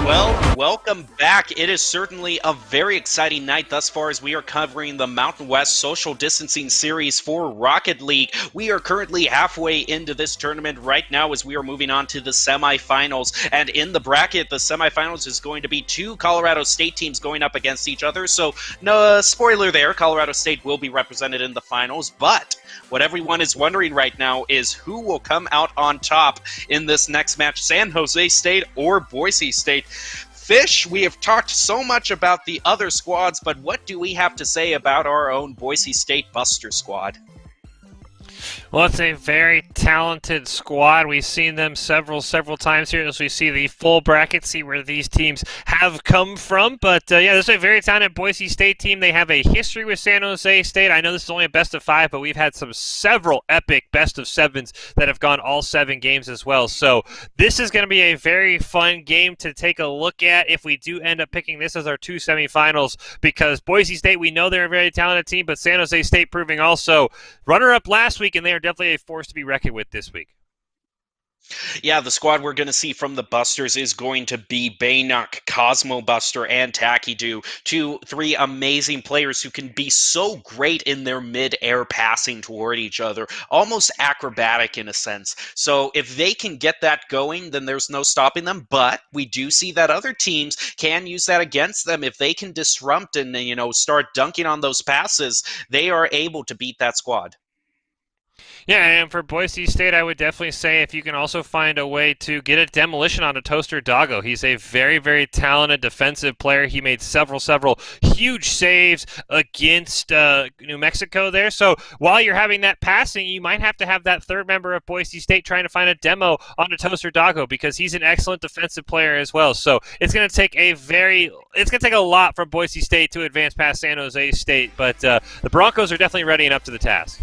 Well, welcome back. It is certainly a very exciting night thus far as we are covering the Mountain West Social Distancing Series for Rocket League. We are currently halfway into this tournament right now as we are moving on to the semifinals. And in the bracket, the semifinals is going to be 2 Colorado State teams going up against each other. So, no spoiler there, Colorado State will be represented in the finals. But what everyone is wondering right now is who will come out on top in this next match, San Jose State or Boise State. Fish, we have talked so much about the other squads, but what do we have to say about our own Boise State Buster squad?
Well, it's a very talented squad. We've seen them several times here as we see the full bracket, see where these teams have come from. But yeah, this is a very talented Boise State team. They have a history with San Jose State. I know this is only a best of 5, but we've had several epic best of 7s that have gone all 7 games as well. So this is going to be a very fun game to take a look at if we do end up picking this as our 2 semifinals, because Boise State, we know they're a very talented team, but San Jose State proving also runner-up last week, and they are definitely a force to be reckoned with this week.
Yeah, the squad we're going to see from the Busters is going to be Baynuk, Cosmo Buster, and Takidu. 3 amazing players who can be so great in their mid-air passing toward each other, almost acrobatic in a sense. So if they can get that going, then there's no stopping them. But we do see that other teams can use that against them. If they can disrupt and, start dunking on those passes, they are able to beat that squad.
Yeah, and for Boise State, I would definitely say if you can also find a way to get a demolition on a Toaster Doggo. He's a very, very talented defensive player. He made several huge saves against New Mexico there. So while you're having that passing, you might have to have that third member of Boise State trying to find a demo on a Toaster Doggo, because he's an excellent defensive player as well. So it's going to take a lot from Boise State to advance past San Jose State, but the Broncos are definitely ready and up to the task.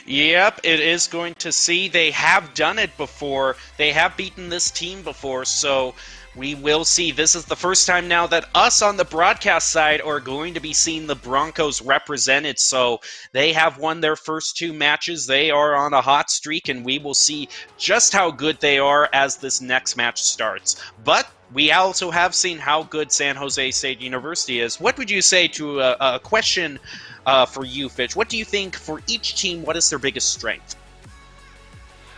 Yep, it is going to see. They have done it before. They have beaten this team before, so we will see. This is the first time now that us on the broadcast side are going to be seeing the Broncos represented, so they have won their first 2 matches. They are on a hot streak, and we will see just how good they are as this next match starts. But we also have seen how good San Jose State University is. What would you say to a question for you, Fitch? What do you think for each team, what is their biggest strength?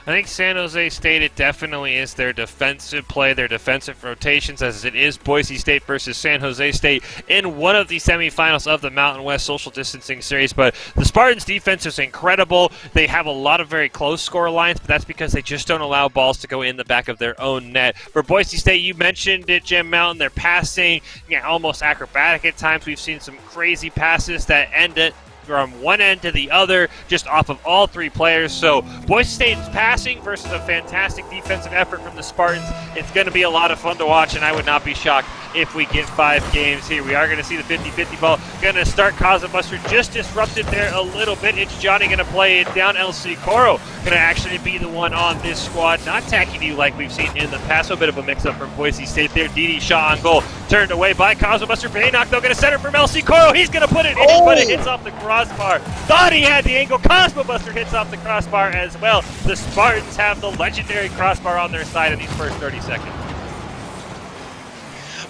I think San Jose State, it definitely is their defensive play, their defensive rotations, as it is Boise State versus San Jose State in one of the semifinals of the Mountain West Social Distancing Series. But the Spartans' defense is incredible. They have a lot of very close score lines, but that's because they just don't allow balls to go in the back of their own net. For Boise State, you mentioned it, Jim Mountain, they're passing, almost acrobatic at times. We've seen some crazy passes that end it from one end to the other, just off of all 3 players. So Boise State's passing versus a fantastic defensive effort from the Spartans. It's going to be a lot of fun to watch, and I would not be shocked if we get 5 games here. We are going to see the 50-50 ball. Going to start Cosmo Buster, just disrupted there a little bit. It's Johnny going to play it down. LC Coro going to actually be the one on this squad, not Takidu like we've seen in the past. A bit of a mix-up from Boise State there. Didi shot on goal, turned away by Cosmo Buster. Baynok, though, going to center from LC Coro. He's going to put it in, but it hits off the crossbar. Thought he had the angle. Cosmo Buster hits off the crossbar as well. The Spartans have the legendary crossbar on their side in these first 30 seconds.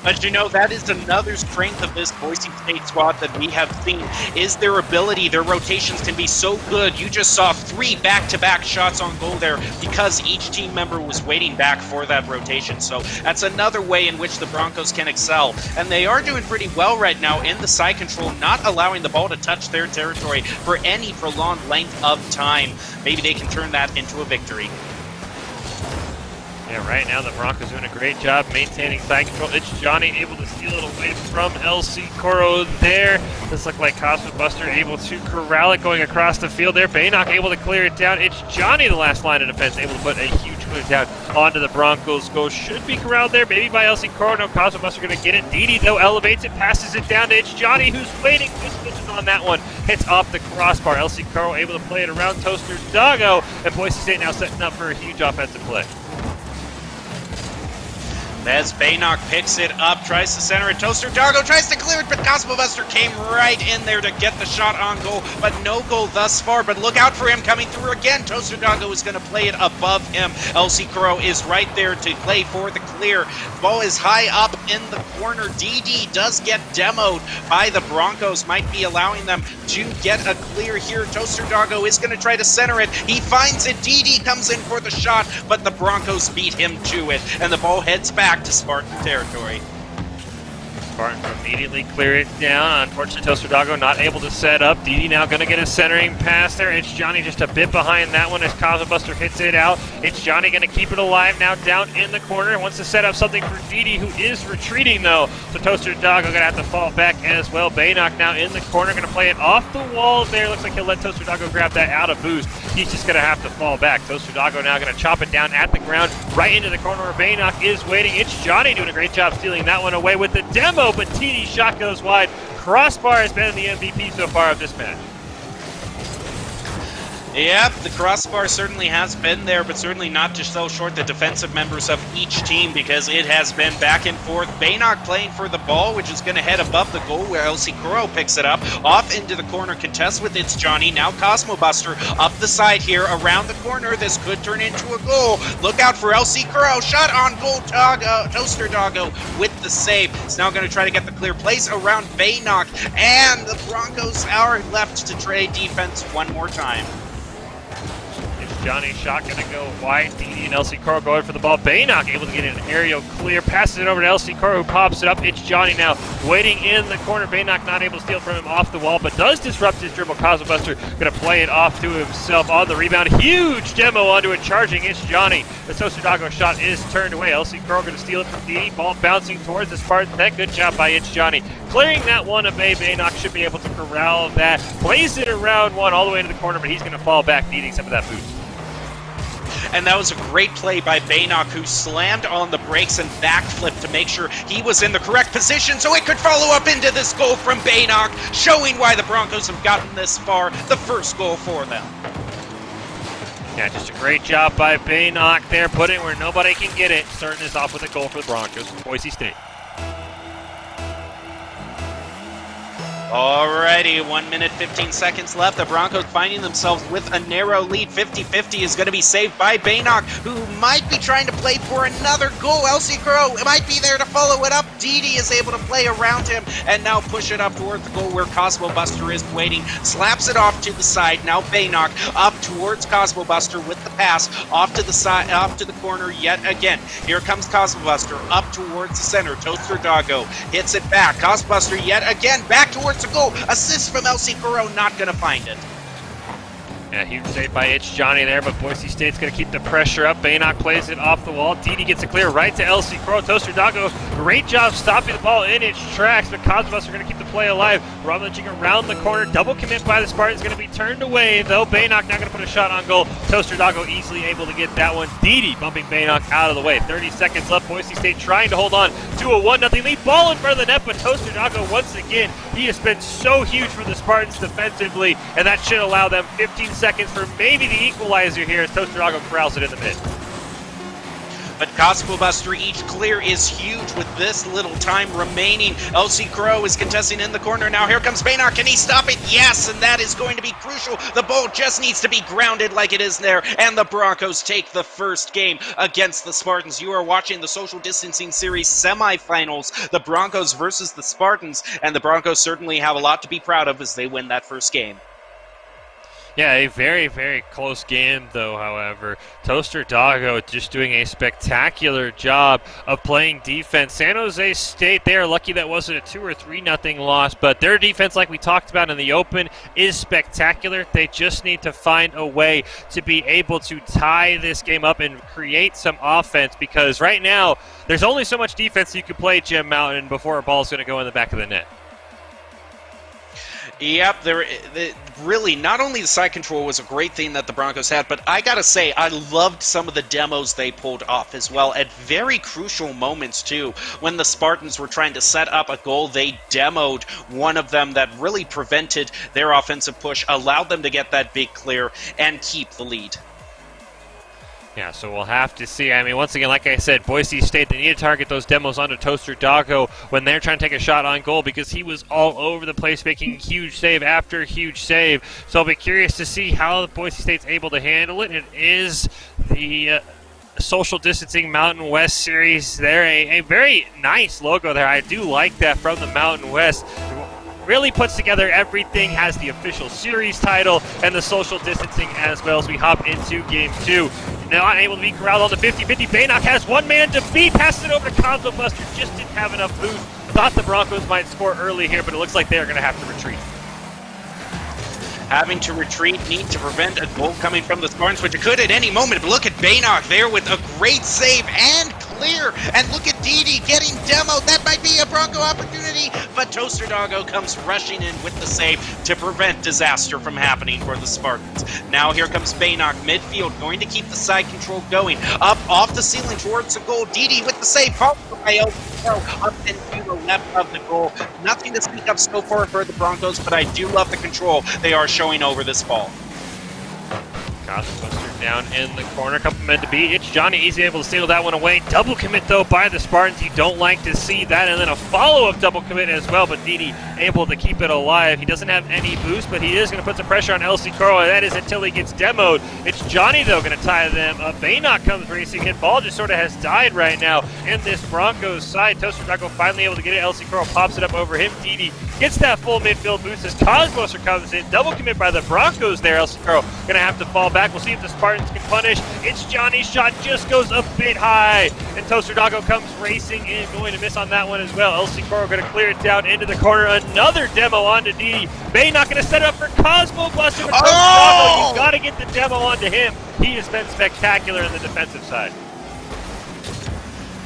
But that is another strength of this Boise State squad that we have seen, is their ability. Their rotations can be so good. You just saw 3 back-to-back shots on goal there because each team member was waiting back for that rotation. So that's another way in which the Broncos can excel. And they are doing pretty well right now in the side control, not allowing the ball to touch their territory for any prolonged length of time. Maybe they can turn that into a victory.
Yeah, right now the Broncos doing a great job maintaining side control. It's Johnny able to steal it away from LC Coro there. This looked like Cosmo Buster able to corral it going across the field there. Baynok able to clear it down. It's Johnny, the last line of defense, able to put a huge clear down onto the Broncos goal. Should be corralled there, maybe by LC Coro. No, Cosmo Buster going to get it. Didi, though, elevates it, passes it down to It's Johnny, who's waiting. Just misses on that one. Hits off the crossbar. LC Coro able to play it around Toaster Doggo, and Boise State now setting up for a huge offensive play.
As Baynok picks it up, tries to center it. Toaster Doggo tries to clear it, but Cosmo Buster came right in there to get the shot on goal, but no goal thus far. But look out for him coming through again. Toaster Doggo is going to play it above him. LC Coro is right there to play for the clear. Ball is high up in the corner. DD does get demoed by the Broncos. Might be allowing them to get a clear here. Toaster Doggo is going to try to center it. He finds it. DD comes in for the shot, but the Broncos beat him to it, and the ball heads back to Spartan territory.
Spartans immediately clear it down. Unfortunately, Toaster Doggo not able to set up. DD now going to get a centering pass there. It's Johnny just a bit behind that one as Cosmo Buster hits it out. It's Johnny going to keep it alive now down in the corner. Wants to set up something for DD, who is retreating though. So Toaster Doggo going to have to fall back as well. Baynock now in the corner, going to play it off the wall there. Looks like he'll let Toaster Doggo grab that out of boost. He's just going to have to fall back. Toaster Doggo now going to chop it down at the ground, right into the corner where Baynock is waiting. It's Johnny doing a great job stealing that one away with the demo, but TD shot goes wide. Crossbar has been the MVP so far of this match.
Yep, the crossbar certainly has been there, but certainly not to sell short the defensive members of each team, because it has been back and forth. Baynock playing for the ball, which is going to head above the goal where LC Kuro picks it up. Off into the corner, contest with It's Johnny. Now Cosmo Buster up the side here, around the corner. This could turn into a goal. Look out for LC Kuro. Shot on goal, Toaster Doggo with the save. It's now going to try to get the clear place around Baynock, and the Broncos are left to trade defense one more time.
Johnny shot gonna go wide. DD and LC Kuro going for the ball. Baynock able to get an aerial clear. Passes it over to LC Kuro, who pops it up. It's Johnny now waiting in the corner. Baynock not able to steal from him off the wall, but does disrupt his dribble. Cosmo Buster gonna play it off to himself on the rebound. Huge demo onto it, charging It's Johnny. The Toaster Doggo shot is turned away. LC Kuro gonna steal it from DD. Ball bouncing towards the Spartans. That good job by It's Johnny. Clearing that one away. Baynock should be able to corral that. Plays it around one all the way to the corner, but he's gonna fall back, needing some of that boost.
And that was a great play by Baynock, who slammed on the brakes and backflipped to make sure he was in the correct position so it could follow up into this goal from Baynock, showing why the Broncos have gotten this far, the first goal for them.
Yeah, just a great job by Baynock there, putting it where nobody can get it. Starting this off with a goal for the Broncos from Boise State.
Alrighty, 1 minute, 15 seconds left. The Broncos finding themselves with a narrow lead. 50-50 is going to be saved by Baynock, who might be trying to play for another goal. LC Kuro might be there to follow it up. DD is able to play around him and now push it up towards the goal where Cosmo Buster is waiting. Slaps it off to the side. Now Baynock up towards Cosmo Buster with the pass off to the side, off to the corner yet again. Here comes Cosmo Buster up towards the center. Toaster Doggo hits it back. Cosmo Buster yet again back towards a goal. Assist from LC Kuro, not going to find it.
Yeah, huge save by It's Johnny there, but Boise State's going to keep the pressure up. Baynock plays it off the wall. DD gets a clear right to LC Kuro. Toaster Doggo, great job stopping the ball in its tracks, but Cosmo Buster going to keep the play alive. Rummaging around the corner. Double commit by the Spartans going to be turned away, though. Baynock now going to put a shot on goal. Toaster Doggo easily able to get that one. DD bumping Baynock out of the way. 30 seconds left. Boise State trying to hold on to a 1-0 lead. Ball in front of the net, but Toaster Doggo once again, he has been so huge for the Spartans defensively, and that should allow them 15 seconds for maybe the equalizer here as Toaster Doggo corrals it in the mid.
But Cosmo Buster each clear is huge with this little time remaining. LC Kuro is contesting in the corner now. Here comes Baynock. Can he stop it? Yes, and that is going to be crucial. The ball just needs to be grounded like it is there, and the Broncos take the first game against the Spartans. You are watching the Social Distancing Series semifinals, the Broncos versus the Spartans, and the Broncos certainly have a lot to be proud of as they win that first game.
Yeah, a very, very close game, though, however. Toaster Doggo just doing a spectacular job of playing defense. San Jose State, they are lucky that wasn't a 2 or 3-0 loss, but their defense, like we talked about in the open, is spectacular. They just need to find a way to be able to tie this game up and create some offense, because right now, there's only so much defense you can play, Jim Mountain, before a ball's going to go in the back of the net.
Yep, really, not only the side control was a great thing that the Broncos had, but I gotta say, I loved some of the demos they pulled off as well at very crucial moments, too. When the Spartans were trying to set up a goal, they demoed one of them that really prevented their offensive push, allowed them to get that big clear, and keep the lead.
Yeah, so we'll have to see. I mean, once again, like I said, Boise State, they need to target those demos onto Toaster Doggo when they're trying to take a shot on goal, because he was all over the place making huge save after huge save. So I'll be curious to see how Boise State's able to handle it. It is the Social Distancing Mountain West Series. They're a very nice logo there. I do like that from the Mountain West. Really puts together everything, has the official series title and the social distancing as well as we hop into game 2. Not able to be corralled on the 50-50. Baynock has one man to beat, passes it over to Cosmo Buster, just didn't have enough boost. Thought the Broncos might score early here, but it looks like they're going to have to retreat.
Having to retreat, need to prevent a goal coming from the Spartans, which it could at any moment. But look at Baynock there with a great save and clear. And look at Didi getting demoed. That might be a Bronco opportunity. But Toaster Doggo comes rushing in with the save to prevent disaster from happening for the Spartans. Now here comes Baynock, midfield, going to keep the side control going. Up off the ceiling towards the goal. Didi with the save. Up into the left of the goal. Nothing to speak of so far for the Broncos, but I do love the control they are showing over this ball.
Cosmobuster down in the corner, couple men to beat. It's Johnny easy able to steal that one away. Double commit though by the Spartans. You don't like to see that, and then a follow-up double commit as well, but Didi able to keep it alive. He doesn't have any boost, but he is going to put some pressure on LC Coro, and that is until he gets demoed. It's Johnny though going to tie them up. Baynock comes racing in. Ball just sort of has died right now in this Broncos side. Toaster Doggo finally able to get it. LC Coro pops it up over him. Didi gets that full midfield boost as Cosmobuster comes in. Double commit by the Broncos there. LC Coro going to have to fall back. We'll see if the Spartans can punish. It's Johnny's shot, just goes a bit high. And Toaster Doggo comes racing in, going to miss on that one as well. LC Coro going to clear it down into the corner. Another demo onto Didi. Baynock going to set it up for Cosmobuster. But Toaster Doggo, you've got to get the demo onto him. He has been spectacular in the defensive side.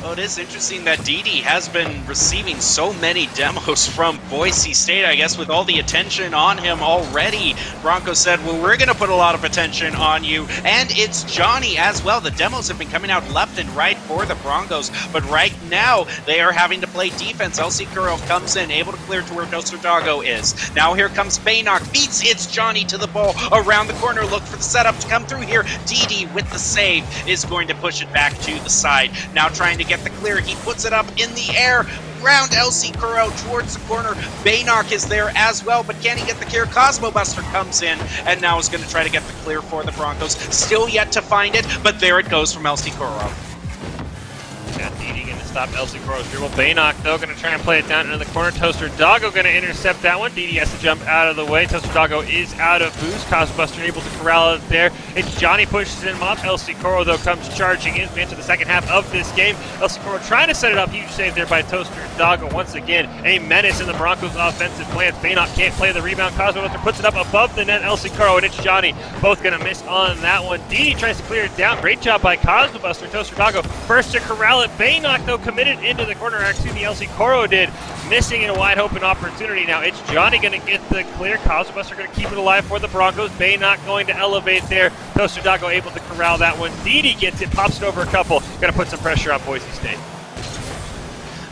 Well, it is interesting that Didi has been receiving so many demos from Boise State, I guess, with all the attention on him already. Broncos said, well, we're going to put a lot of attention on you, and it's Johnny as well. The demos have been coming out left and right for the Broncos, but right now they are having to play defense. LC Coro comes in, able to clear to where Toaster Doggo is. Now here comes Baynock, beats It's Johnny to the ball around the corner. Look for the setup to come through here. Didi with the save is going to push it back to the side. Now trying to get the clear, he puts it up in the air around LC Coro towards the corner. Baynock is there as well, but can he get the clear? Cosmobuster comes in and now is going to try to get the clear for the Broncos. Still yet to find it, but there it goes from LC Coro.
Got Didi going to stop LC Coro's dribble. Baynock, though, going to try and play it down into the corner. Toaster Doggo going to intercept that one. Didi has to jump out of the way. Toaster Doggo is out of boost. Cosmobuster able to corral it there. It's Johnny pushes him up. LC Coro, though, comes charging in into the second half of this game. LC Coro trying to set it up. Huge save there by Toaster Doggo. Once again, a menace in the Broncos' offensive plans. Baynock can't play the rebound. Cosmobuster puts it up above the net. LC Coro and it's Johnny both going to miss on that one. Didi tries to clear it down. Great job by Cosmobuster. Toaster Doggo first to corral it. Baynock, though, committed into the corner. Actually, the LC Coro did, missing in a wide open opportunity. Now it's Johnny going to get the clear. Cosmobuster going to keep it alive for the Broncos. Baynock going to elevate there. Toaster Doggo able to corral that one. Didi gets it, pops it over a couple. Going to put some pressure on Boise State.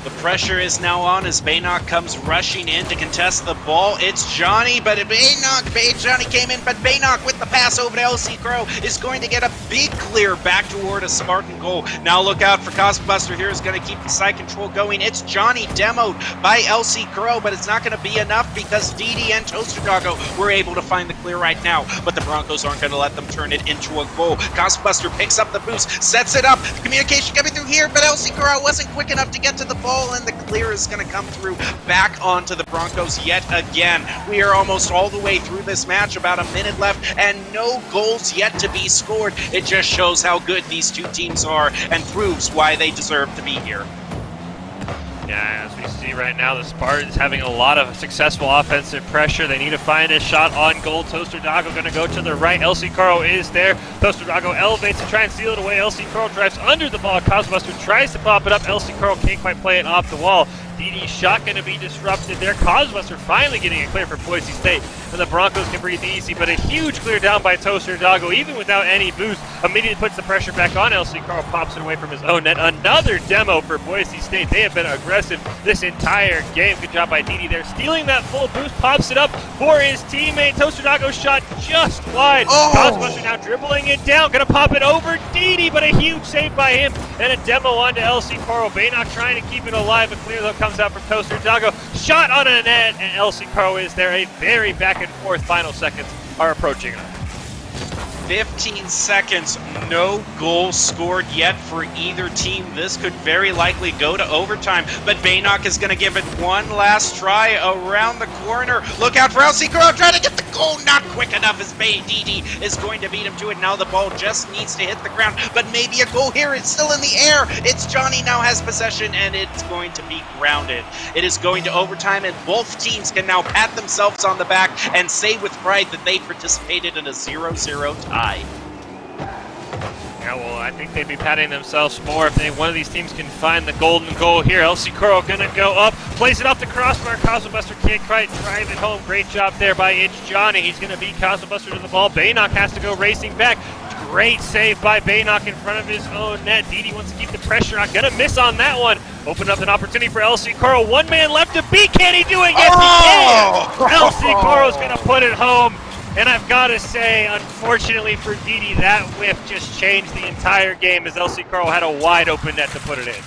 The pressure is now on as Baynock comes rushing in to contest the ball. It's Johnny, but Johnny came in, but Baynock with the pass over to LC Coro is going to get a big clear back toward a Spartan goal. Now look out for Cosmobuster here, is going to keep the side control going. It's Johnny demoed by LC Coro, but it's not going to be enough because Didi and Toaster Doggo were able to find the clear right now, but the Broncos aren't going to let them turn it into a goal. Cosmobuster picks up the boost, sets it up, communication coming through here, but LC Coro wasn't quick enough to get to the ball, and the clear is going to come through back onto the Broncos yet again. We are almost all the way through this match, about a minute left, and no goals yet to be scored. It just shows how good these two teams are and proves why they deserve to be here.
Yeah, as we see right now, the Spartans having a lot of successful offensive pressure. They need to find a shot on goal. Toaster Doggo going to go to the right. LC Coro is there. Toaster Doggo elevates to try and steal it away. LC Coro drives under the ball. Cosmobuster tries to pop it up. LC Coro can't quite play it off the wall. Didi's shot going to be disrupted there. Cosmobuster finally getting it clear for Boise State. And the Broncos can breathe easy, but a huge clear down by Toaster Doggo, even without any boost. Immediately puts the pressure back on. LC Coro pops it away from his own net. Another demo for Boise State. They have been aggressive this entire game. Good job by Didi there. Stealing that full boost, pops it up for his teammate. Toaster Doggo shot just wide. Cosmobuster now dribbling it down. Going to pop it over Didi, but a huge save by him. And a demo onto LC Coro. Baynock trying to keep it alive. A clear though comes out from Toaster Doggo. Shot on a net, and LC Coro is there. A very back and forth final seconds are approaching us.
15 seconds, no goal scored yet for either team. This could very likely go to overtime, but Baynock is going to give it one last try around the corner. Look out for LC Coro trying to get the goal, not quick enough as Didi is going to beat him to it. Now the ball just needs to hit the ground, but maybe a goal here. It's still in the air. It's Johnny now has possession, and it's going to be grounded. It is going to overtime, and both teams can now pat themselves on the back and say with pride that they participated in a 0-0 tie.
Yeah, well, I think they'd be patting themselves more if one of these teams can find the golden goal here. LC Coral gonna go up, plays it off the crossbar. Cosmobuster can't quite drive it home. Great job there by It's Johnny. He's gonna beat Cosmobuster to the ball. Baynock has to go racing back. Great save by Baynock in front of his own net. Didi wants to keep the pressure on. Gonna miss on that one. Open up an opportunity for LC Coral. One man left to beat. Can he do it? Yes, he can! LC Coral's gonna put it home. And I've got to say, unfortunately for Didi, that whiff just changed the entire game as LC Coral had a wide open net to put it in.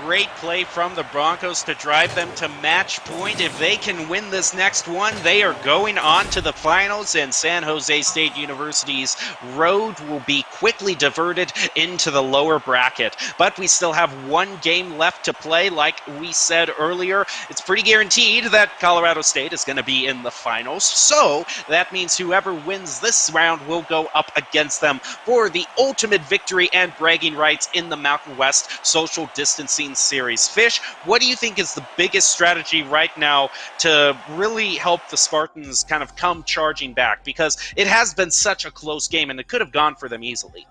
Great play from the Broncos to drive them to match point. If they can win this next one, they are going on to the finals, and San Jose State University's road will be quickly diverted into the lower bracket. But we still have one game left to play. Like we said earlier, it's pretty guaranteed that Colorado State is going to be in the finals. So that means whoever wins this round will go up against them for the ultimate victory and bragging rights in the Mountain West social distancing series. Fish, what do you think is the biggest strategy right now to really help the Spartans kind of come charging back? Because it has been such a close game, and it could have gone for them easily.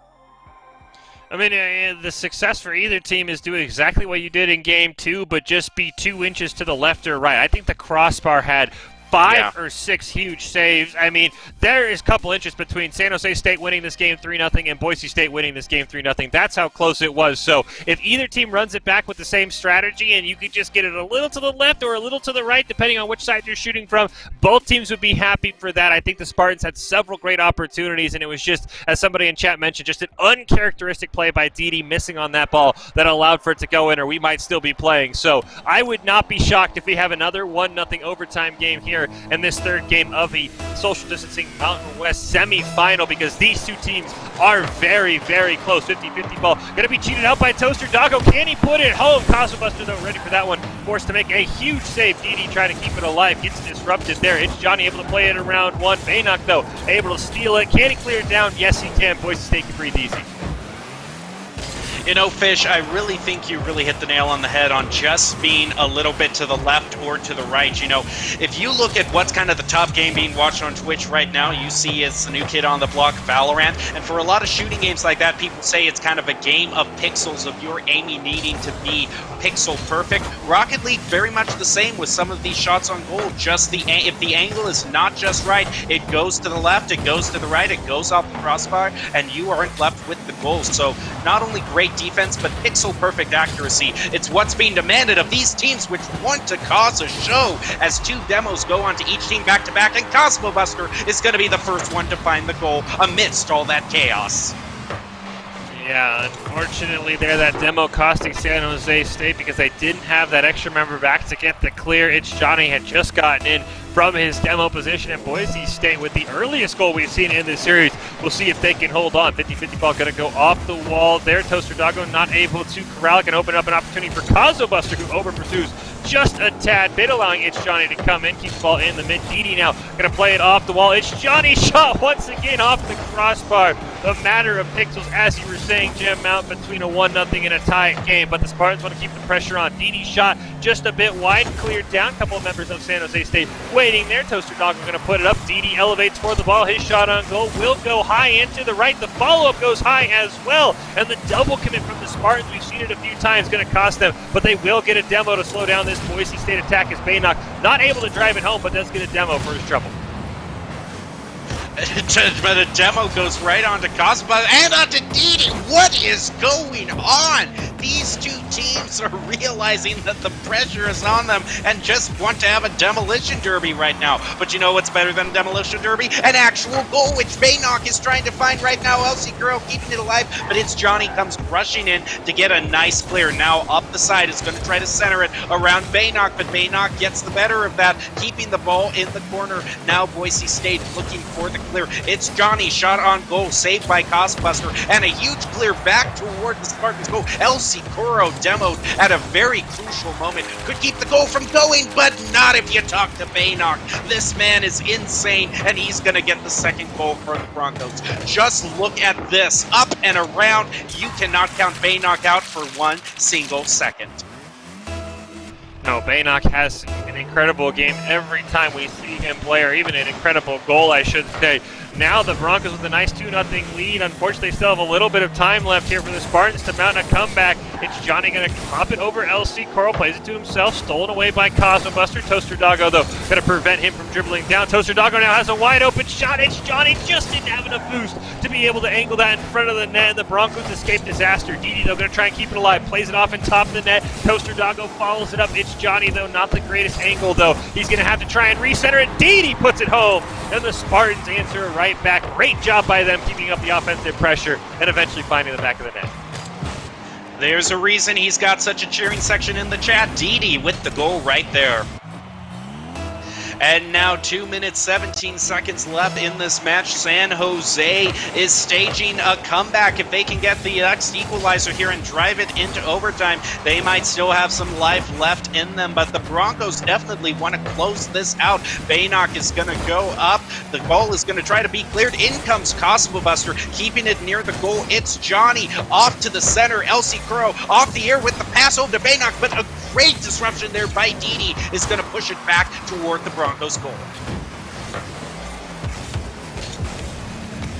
I mean, the success for either team is doing exactly what you did in Game 2, but just be 2 inches to the left or right. I think the crossbar had 5 or 6 huge saves. I mean, there is a couple inches between San Jose State winning this game 3-0 and Boise State winning this game 3-0. That's how close it was. So if either team runs it back with the same strategy and you could just get it a little to the left or a little to the right, depending on which side you're shooting from, both teams would be happy for that. I think the Spartans had several great opportunities, and it was just, as somebody in chat mentioned, just an uncharacteristic play by Didi missing on that ball that allowed for it to go in, or we might still be playing. So I would not be shocked if we have another 1-0 overtime game here in this third game of the social distancing Mountain West semifinal, because these two teams are very, very close. 50-50 ball. Going to be cheated out by Toaster Doggo. Can he put it home? Cosmobuster, though, ready for that one. Forced to make a huge save. Didi trying to keep it alive. Gets disrupted there. It's Johnny able to play it in round one. Baynock, though, able to steal it. Can he clear it down? Yes, he can. Boise State can breathe easy.
You know, Fish, I really think you really hit the nail on the head on just being a little bit to the left or to the right. You know, if you look at what's kind of the top game being watched on Twitch right now, you see it's the new kid on the block, Valorant. And for a lot of shooting games like that, people say it's kind of a game of pixels, of your aiming needing to be pixel perfect. Rocket League, very much the same with some of these shots on goal. Just if the angle is not just right, it goes to the left, it goes to the right, it goes off the crossbar, and you aren't left with the goal. So not only great defense, but pixel perfect accuracy. It's what's being demanded of these teams, which want to cause a show as 2 demos go on to each team back to back, and Cosmobuster is going to be the first one to find the goal amidst all that chaos.
Yeah, unfortunately there, that demo costing San Jose State because they didn't have that extra member back to get the clear. It's Johnny had just gotten in from his demo position, and Boise State with the earliest goal we've seen in this series. We'll see if they can hold on. 50-50 ball going to go off the wall there. Toaster Doggo not able to corral it, can open up an opportunity for Cosmobuster, who over pursues just a tad bit, allowing It's Johnny to come in, keep the ball in the mid. Didi now going to play it off the wall. It's Johnny shot once again off the crossbar. A matter of pixels, as you were saying, Jim Mount, between a 1-0 and a tie game, but the Spartans want to keep the pressure on. Didi shot just a bit wide, cleared down. A couple of members of San Jose State waiting there. Toaster Doggo going to put it up. Didi elevates for the ball. His shot on goal will go high into the right. The follow-up goes high as well, and the double commit from the Spartans, we've seen it a few times, going to cost them, but they will get a demo to slow down this Boise State attack as Baynock not able to drive it home, but does get a demo for his trouble.
But a demo goes right onto Cosmobuster and onto Didi. What is going on? These two teams are realizing that the pressure is on them and just want to have a demolition derby right now. But you know what's better than a demolition derby? An actual goal, which Baynock is trying to find right now. LC Girl keeping it alive, but it's Johnny comes rushing in to get a nice clear. Now up the side is going to try to center it around Baynock, but Baynock gets the better of that, keeping the ball in the corner. Now Boise State looking for the clear. It's Johnny, shot on goal, saved by Cosmobuster, and a huge clear back toward the Spartans goal. LC LC Kuro demoed at a very crucial moment. Could keep the goal from going, but not if you talk to Baynock. This man is insane, and he's going to get the second goal for the Broncos. Just look at this. Up and around. You cannot count Baynock out for 1 single second.
No, Baynock has an incredible game every time we see him play, or even an incredible goal, I should say. Now the Broncos with a nice 2-0 lead. Unfortunately, they still have a little bit of time left here for the Spartans to mount a comeback. It's Johnny going to pop it over LC. Coral plays it to himself, stolen away by Cosmo Buster. Toaster Doggo, though, going to prevent him from dribbling down. Toaster Doggo now has a wide open shot. It's Johnny, just didn't have enough boost to be able to angle that in front of the net, and the Broncos escape disaster. Didi, though, going to try and keep it alive. Plays it off in top of the net. Toaster Doggo follows it up. It's Johnny, though, not the greatest angle, though. He's going to have to try and recenter it. Didi puts it home, and the Spartans answer right back. Great job by them keeping up the offensive pressure and eventually finding the back of the net.
There's a reason he's got such a cheering section in the chat. Didi with the goal right there. And now 2 minutes, 17 seconds left in this match. San Jose is staging a comeback. If they can get the next equalizer here and drive it into overtime, they might still have some life left in them. But the Broncos definitely want to close this out. Baynock is going to go up. The goal is going to try to be cleared. In comes Cosmo Buster, keeping it near the goal. It's Johnny off to the center. LC Kuro off the air with the pass over to Baynock, but a great disruption there by Didi is going to push it back toward the Broncos goal.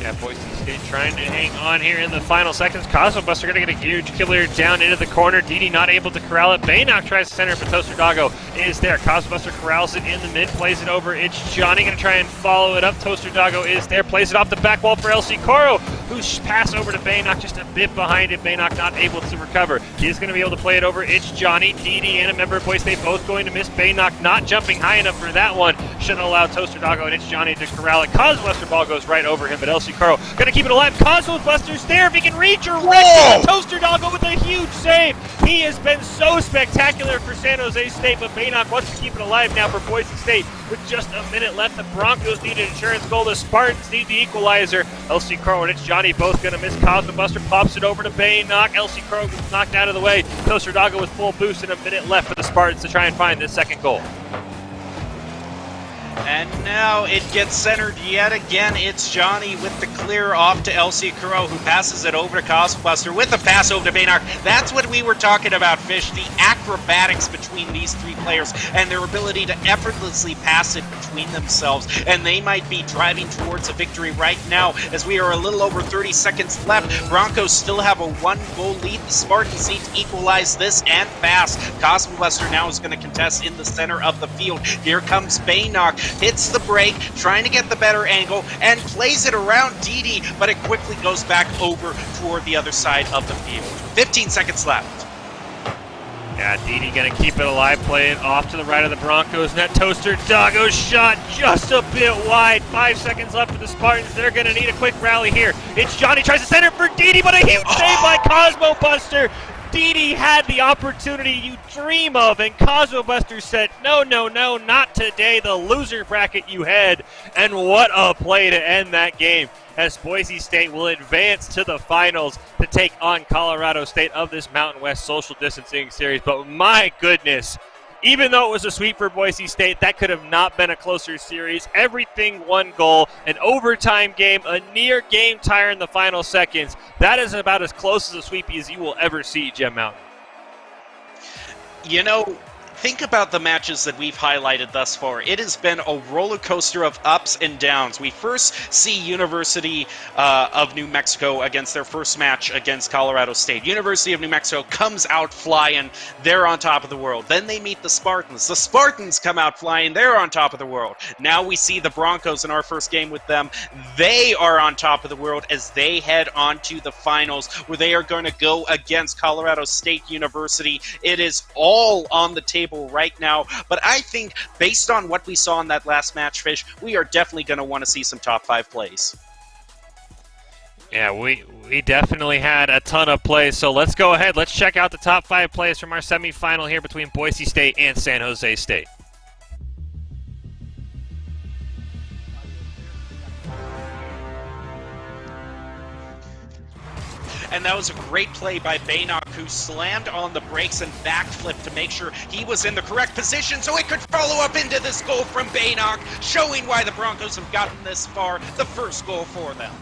Yeah, Boise State trying to hang on here in the final seconds. Cosmo Buster going to get a huge killer down into the corner. Didi not able to corral it. Baynock tries to center, but Toaster Doggo is there. Cosmo Buster corrals it in the mid, plays it over. It's Johnny going to try and follow it up. Toaster Doggo is there, plays it off the back wall for LC Koro, who's pass over to Baynock just a bit behind it. Baynock not able to recover. He's going to be able to play it over. It's Johnny, Didi, and a member of Boise State both going to miss. Baynock not jumping high enough for that one. Shouldn't allow Toaster Doggo and It's Johnny to corral it. Cosmo Buster ball goes right over him, but LC Koro going to keep it alive. Cosmo Buster's there. If he can reach or wreck Toaster Doggo with a huge save. He has been so spectacular for San Jose State, but Baynock wants to keep it alive now for Boise State. With just a minute left, the Broncos need an insurance goal. The Spartans need the equalizer. LC Koro and It's Johnny both going to miss. Cosmo Buster pops it over to Baynock. LC Koro gets knocked out of the way. Toaster Doggo with full boost and a minute left for the Spartans to try and find this second goal.
And now it gets centered yet again. It's Johnny with the clear off to LC Kuro, who passes it over to Cosmo Buster with the pass over to Baynock. That's what we were talking about, Fish. The acrobatics between these three players and their ability to effortlessly pass it between themselves. And they might be driving towards a victory right now as we are a little over 30 seconds left. Broncos still have a 1-goal lead. The Spartans need to equalize this and fast. Cosmo Buster now is going to contest in the center of the field. Here comes Baynock. Hits the break, trying to get the better angle, and plays it around Didi, but it quickly goes back over toward the other side of the field. 15 seconds left.
Yeah, Didi going to keep it alive, play it off to the right of the Broncos net. Toaster Doggo shot just a bit wide. 5 seconds left for the Spartans. They're going to need a quick rally here. It's Johnny, tries to center for Didi, but a huge save by Cosmo Buster. Didi had the opportunity you dream of, and Cosmo Buster said, no, no, no, not today, the loser bracket you had. And what a play to end that game, as Boise State will advance to the finals to take on Colorado State of this Mountain West social distancing series. But my goodness, even though it was a sweep for Boise State, that could have not been a closer series. Everything 1 goal, an overtime game, a near game tire in the final seconds. That is about as close as a sweep as you will ever see, Gem Mountain.
You know, think about the matches that we've highlighted thus far. It has been a roller coaster of ups and downs. We first see University of New Mexico against their first match against Colorado State. University of New Mexico comes out flying. They're on top of the world. Then they meet the Spartans. The Spartans come out flying. They're on top of the world. Now we see the Broncos in our first game with them. They are on top of the world as they head on to the finals, where they are going to go against Colorado State University. It is all on the table right now, but I think based on what we saw in that last match, Fish, we are definitely going to want to see some top 5 plays.
Yeah, we definitely had a ton of plays, so let's go ahead. Let's check out the top 5 plays from our semifinal here between Boise State and San Jose State.
And that was a great play by Baynock, who slammed on the brakes and backflipped to make sure he was in the correct position so he could follow up into this goal from Baynock, showing why the Broncos have gotten this far, the first goal for them.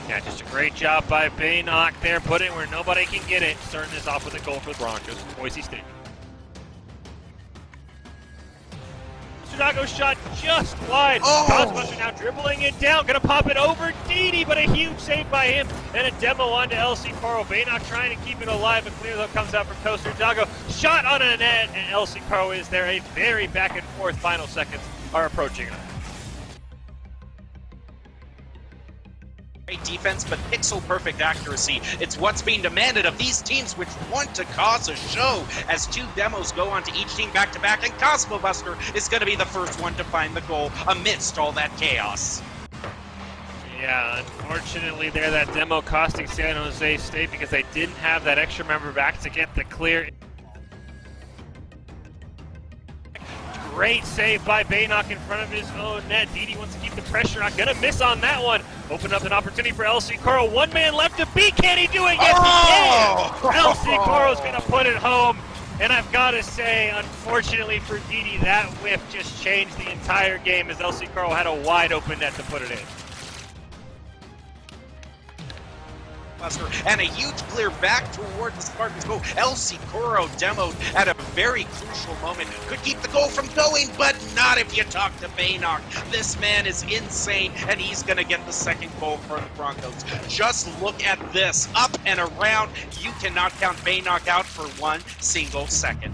Yeah, just a great job by Baynock there, put it where nobody can get it, starting this off with a goal for the Broncos, Boise State. Chicago shot just wide. Cosbuster now dribbling it down, gonna pop it over Didi, but a huge save by him, and a demo onto LC Caro. Baynock trying to keep it alive, a clear though comes out from Costa Hidalgo. Shot on a net, and LC Caro is there. A very back and forth final seconds are approaching us.
Great defense, but pixel-perfect accuracy. It's what's being demanded of these teams which want to cause a show as two demos go onto each team back-to-back, and Cosmo Buster is going to be the first one to find the goal amidst all that chaos.
Yeah, unfortunately there, that demo costing San Jose State because they didn't have that extra member back to get the clear. Great save by Baynock in front of his own net. Didi wants to keep the pressure on. Gonna miss on that one. Open up an opportunity for LC Caro. One man left to beat. Can he do it? Yes, he can! LC Caro's gonna put it home. And I've got to say, unfortunately for Didi, that whiff just changed the entire game as LC Caro had a wide open net to put it in.
And a huge clear back toward the Spartans goal. LC Coro demoed at a very crucial moment. Could keep the goal from going, but not if you talk to Baynock. This man is insane, and he's going to get the second goal for the Broncos. Just look at this. Up and around. You cannot count Baynock out for one single second.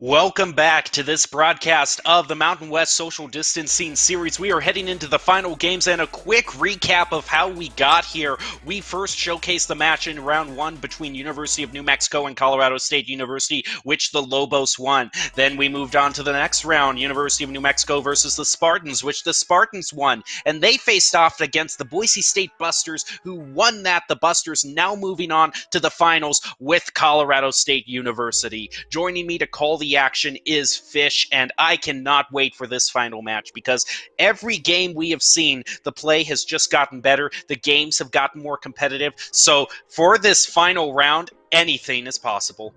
Welcome back to this broadcast of the Mountain West Social Distancing Series. We are heading into the final games, and a quick recap of how we got here. We first showcased the match in round one between University of New Mexico and Colorado State University, which the Lobos won. Then we moved on to the next round, University of New Mexico versus the Spartans, which the Spartans won. And they faced off against the Boise State Busters, who won that. The Busters now moving on to the finals with Colorado State University. Joining me to call the action is Fish, and I cannot wait for this final match because every game we have seen, the play has just gotten better. The games have gotten more competitive. So for this final round, anything is possible.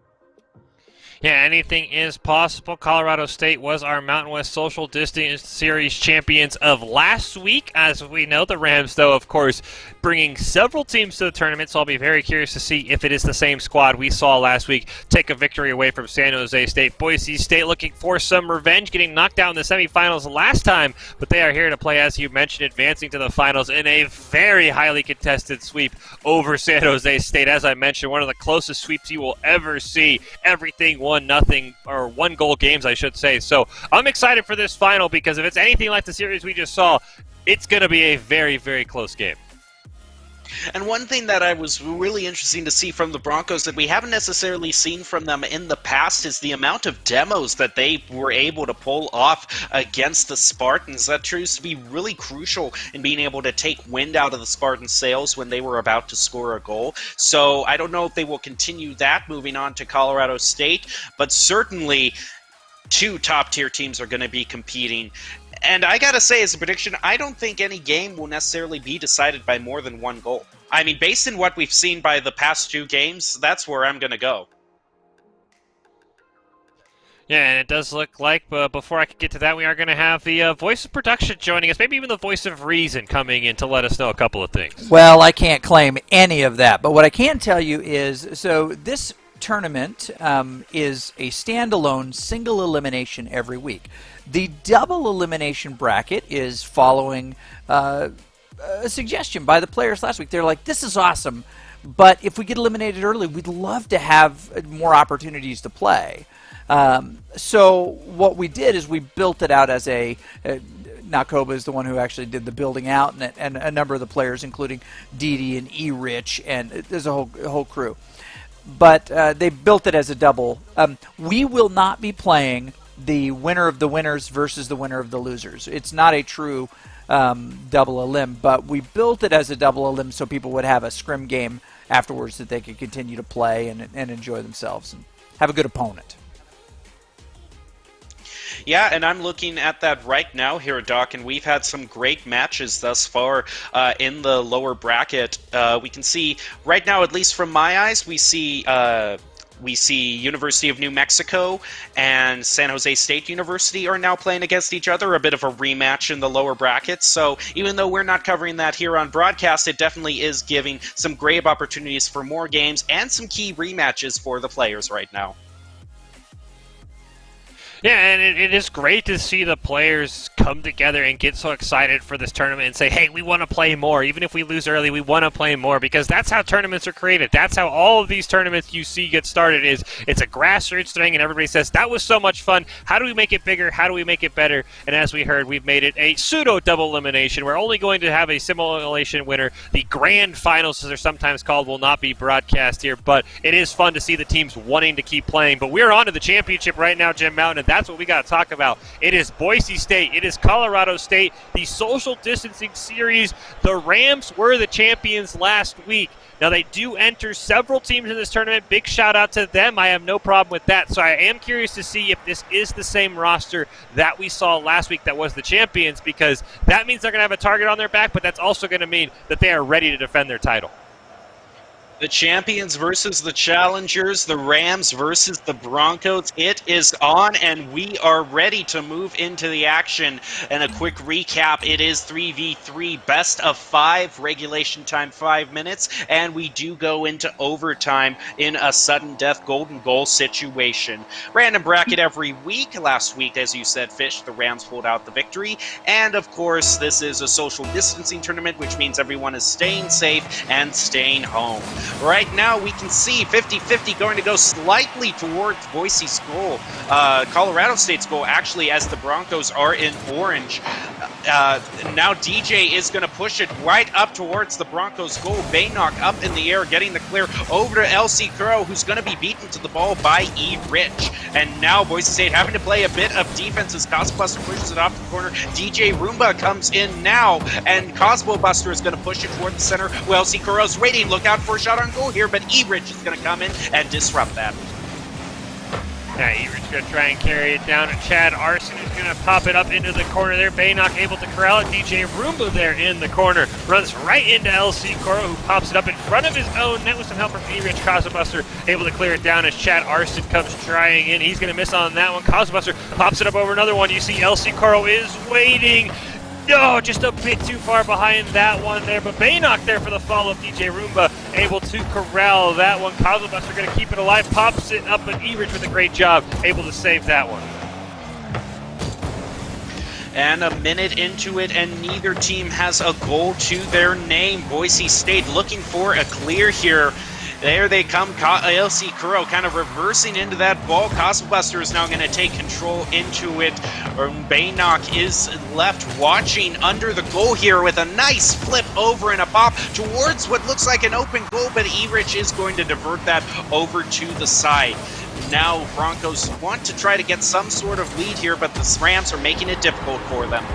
Yeah, anything is possible. Colorado State was our Mountain West Social Distance Series champions of last week. As we know, the Rams, though, of course, bringing several teams to the tournament, so I'll be very curious to see if it is the same squad we saw last week take a victory away from San Jose State. Boise State looking for some revenge, getting knocked out in the semifinals last time, but they are here to play, as you mentioned, advancing to the finals in a very highly contested sweep over San Jose State. As I mentioned, one of the closest sweeps you will ever see. Everything 1-0 or 1-goal games, I should say. So I'm excited for this final because if it's anything like the series we just saw, it's going to be a very, very close game.
And one thing that I was really interesting to see from the Broncos that we haven't necessarily seen from them in the past is the amount of demos that they were able to pull off against the Spartans. That proves to be really crucial in being able to take wind out of the Spartans' sails when they were about to score a goal. So I don't know if they will continue that moving on to Colorado State, but certainly two top-tier teams are going to be competing. And I gotta say, as a prediction, I don't think any game will necessarily be decided by more than one goal. I mean, based on what we've seen by the past two games, that's where I'm gonna go.
Yeah, and it does look like, but before I can get to that, we are going to have the voice of production joining us, maybe even the voice of reason coming in to let us know a couple of things.
Well, I can't claim any of that, but what I can tell you is, so this tournament is a standalone single elimination every week. The double elimination bracket is following a suggestion by the players last week. They're like, this is awesome, but if we get eliminated early, we'd love to have more opportunities to play. So what we did is we built it out as Nakoba is the one who actually did the building out, and a number of the players, including Didi and E-Rich, and there's a whole crew. But they built it as a double. We will not be playing the winner of the winners versus the winner of the losers. It's not a true double elim, but we built it as a double elim so people would have a scrim game afterwards that they could continue to play and enjoy themselves and have a good opponent.
Yeah, and I'm looking at that right now here, Doc, and we've had some great matches thus far in the lower bracket. We can see right now, at least from my eyes, we see University of New Mexico and San Jose State University are now playing against each other, a bit of a rematch in the lower brackets. So even though we're not covering that here on broadcast, it definitely is giving some great opportunities for more games and some key rematches for the players right now.
Yeah, and it is great to see the players come together and get so excited for this tournament and say, hey, we want to play more. Even if we lose early, we want to play more, because that's how tournaments are created. That's how all of these tournaments you see get started. It's a grassroots thing, and everybody says, that was so much fun. How do we make it bigger? How do we make it better? And as we heard, we've made it a pseudo-double elimination. We're only going to have a single elimination winner. The grand finals, as they're sometimes called, will not be broadcast here, but it is fun to see the teams wanting to keep playing. But we're on to the championship right now, Jim Mountain, and that's what we got to talk about. It is Boise State. It is Colorado State. The social distancing series. The Rams were the champions last week. Now, they do enter several teams in this tournament. Big shout out to them. I have no problem with that. So I am curious to see if this is the same roster that we saw last week that was the champions, because that means they're going to have a target on their back, but that's also going to mean that they are ready to defend their title.
The champions versus the challengers, the Rams versus the Broncos. It is on, and we are ready to move into the action. And a quick recap, it is 3v3, best of 5, regulation time 5 minutes, and we do go into overtime in a sudden death golden goal situation. Random bracket every week. Last week, as you said, Fish, the Rams pulled out the victory. And of course, this is a social distancing tournament, which means everyone is staying safe and staying home. Right now, we can see 50-50 going to go slightly towards Boise's goal. Colorado State's goal, actually, as the Broncos are in orange. Now DJ is going to push it right up towards the Broncos' goal. Baynock up in the air, getting the clear over to LC Curro, who's going to be beaten to the ball by E. Rich. And now Boise State having to play a bit of defense as Cosmo Buster pushes it off the corner. DJ Roomba comes in now, and Cosmo Buster is going to push it toward the center. Well, LC Curro's waiting. Look out for a shot on goal here, but E. Rich is going to come in and disrupt that.
Yeah, E-Rich going to try and carry it down, and Chad Arson is going to pop it up into the corner there. Baynock able to corral it. DJ Roomba there in the corner. Runs right into LC Coro, who pops it up in front of his own net with some help from E-Rich. Cosmobuster able to clear it down as Chad Arson comes trying in. He's going to miss on that one. Cosmobuster pops it up over another one. You see LC Coro is waiting. Oh, just a bit too far behind that one there, but Baynock there for the follow-up. DJ Roomba able to corral that one. Cosmobuster going to keep it alive, pops it up, but E-Rich with a great job, able to save that one.
And a minute into it, and neither team has a goal to their name. Boise State looking for a clear here. There they come, LC Curro kind of reversing into that ball. Cosmobuster is now going to take control into it. Baynock is left watching under the goal here with a nice flip over and a pop towards what looks like an open goal, but E-Rich is going to divert that over to the side. Now Broncos want to try to get some sort of lead here, but the Rams are making it difficult for them.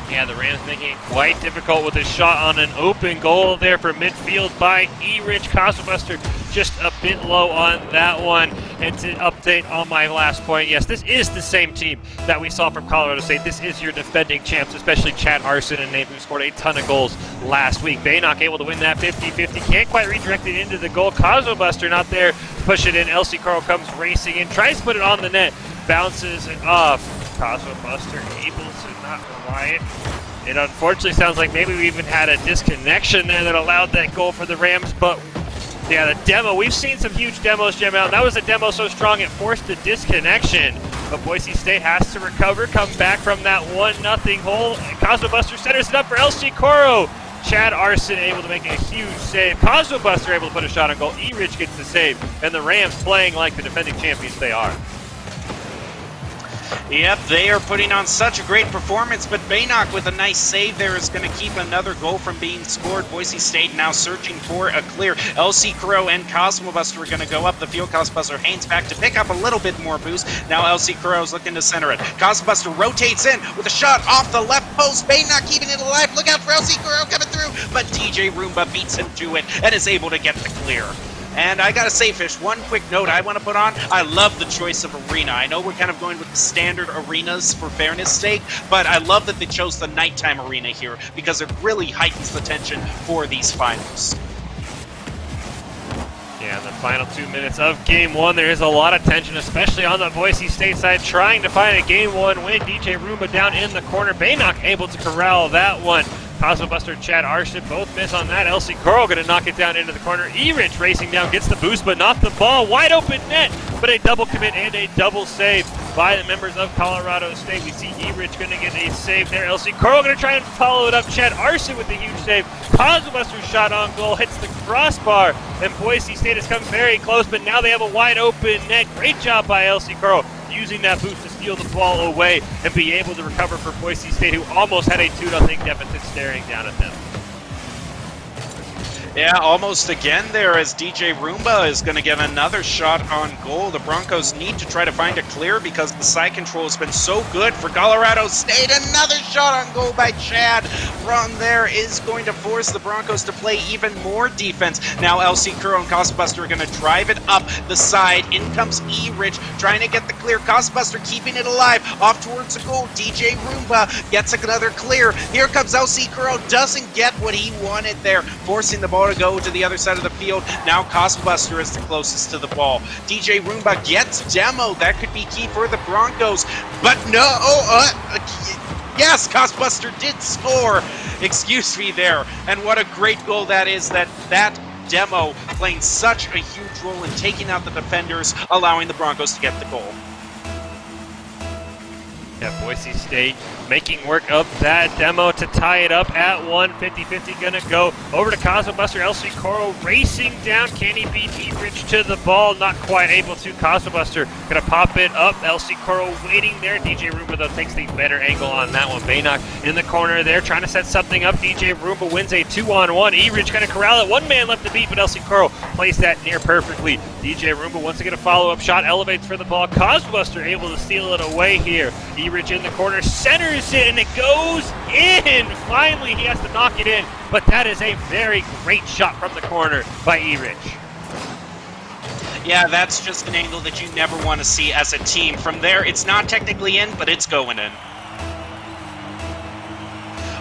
Yeah, the Rams making it quite difficult with a shot on an open goal there for midfield by E-Rich. Cosmobuster just a bit low on that one. And to update on my last point, yes, this is the same team that we saw from Colorado State. This is your defending champs, especially Chad Arson and Nate, who scored a ton of goals last week. Baynock able to win that 50-50. Can't quite redirect it into the goal. Cosmobuster not there to push it in. LC Carl comes racing in, tries to put it on the net, bounces it off. Cosmobuster able to not rely it. It unfortunately sounds like maybe we even had a disconnection there that allowed that goal for the Rams, but yeah, the demo, we've seen some huge demos, Jim Out. That was a demo so strong it forced a disconnection, but Boise State has to recover, come back from that 1-0 hole, and Cosmobuster centers it up for LC Coro. Chad Arson able to make a huge save. Cosmobuster able to put a shot on goal. E-Rich gets the save, and the Rams playing like the defending champions they are.
Yep, they are putting on such a great performance, but Baynock with a nice save there is going to keep another goal from being scored. Boise State now searching for a clear. LC Crow and Cosmobuster are going to go up the field. Cosmobuster hangs back to pick up a little bit more boost. Now LC Crow is looking to center it. Cosmobuster rotates in with a shot off the left post. Baynock keeping it alive. Look out for LC Crow coming through. through, but DJ Roomba beats him to it and is able to get the clear. And I gotta say, Fish, one quick note I want to put on. I love the choice of arena. I know we're kind of going with the standard arenas for fairness sake, but I love that they chose the nighttime arena here because it really heightens the tension for these finals.
Yeah, in the final 2 minutes of Game 1, there is a lot of tension, especially on the Boise State side, trying to find a Game 1 win. DJ Roomba down in the corner. Baynock able to corral that one. Cosmo Buster, Chad Arson both miss on that. LC Coral going to knock it down into the corner. E-Rich racing down, gets the boost, but not the ball. Wide open net, but a double commit and a double save by the members of Colorado State. We see E-Rich going to get a save there. LC Coral going to try and follow it up. Chad Arson with a huge save. Cosmo Buster's shot on goal hits the crossbar, and Boise State has come very close, but now they have a wide open net. Great job by LC Coral, using that boost to steal the ball away and be able to recover for Boise State, who almost had a 2-0 deficit staring down at them.
Yeah, almost again there as DJ Roomba is going to get another shot on goal. The Broncos need to try to find a clear because the side control has been so good for Colorado State. Another shot on goal by Chad from there is going to force the Broncos to play even more defense. Now LC Kuro and Costbuster are going to drive it up the side. In comes E-Rich trying to get the clear. Costbuster keeping it alive. Off towards the goal. DJ Roomba gets another clear. Here comes LC Kuro. Doesn't get what he wanted there, forcing the ball to go to the other side of the field. Now Costbuster is the closest to the ball. DJ Roomba gets Demo. That could be key for the Broncos. But no, yes, Costbuster did score. Excuse me there. And what a great goal that is, that Demo playing such a huge role in taking out the defenders, allowing the Broncos to get the goal.
Yeah, Boise State making work of that Demo to tie it up at 1. 50-50 gonna go over to Cosmo Buster. LC Coral racing down. Can he beat E-Rich to the ball? Not quite able to. Cosmo Buster gonna pop it up. LC Coral waiting there. DJ Roomba though takes the better angle on that one. Baynock in the corner there trying to set something up. DJ Roomba wins a 2-on-1. E-Rich gonna corral it. One man left to beat, but LC Coral plays that near perfectly. DJ Roomba wants to get a follow-up shot. Elevates for the ball. Cosmo Buster able to steal it away here. E-Rich in the corner, centers it, and it goes in! Finally, he has to knock it in, but that is a very great shot from the corner by E-Rich.
Yeah, that's just an angle that you never want to see as a team. From there, it's not technically in, but it's going in.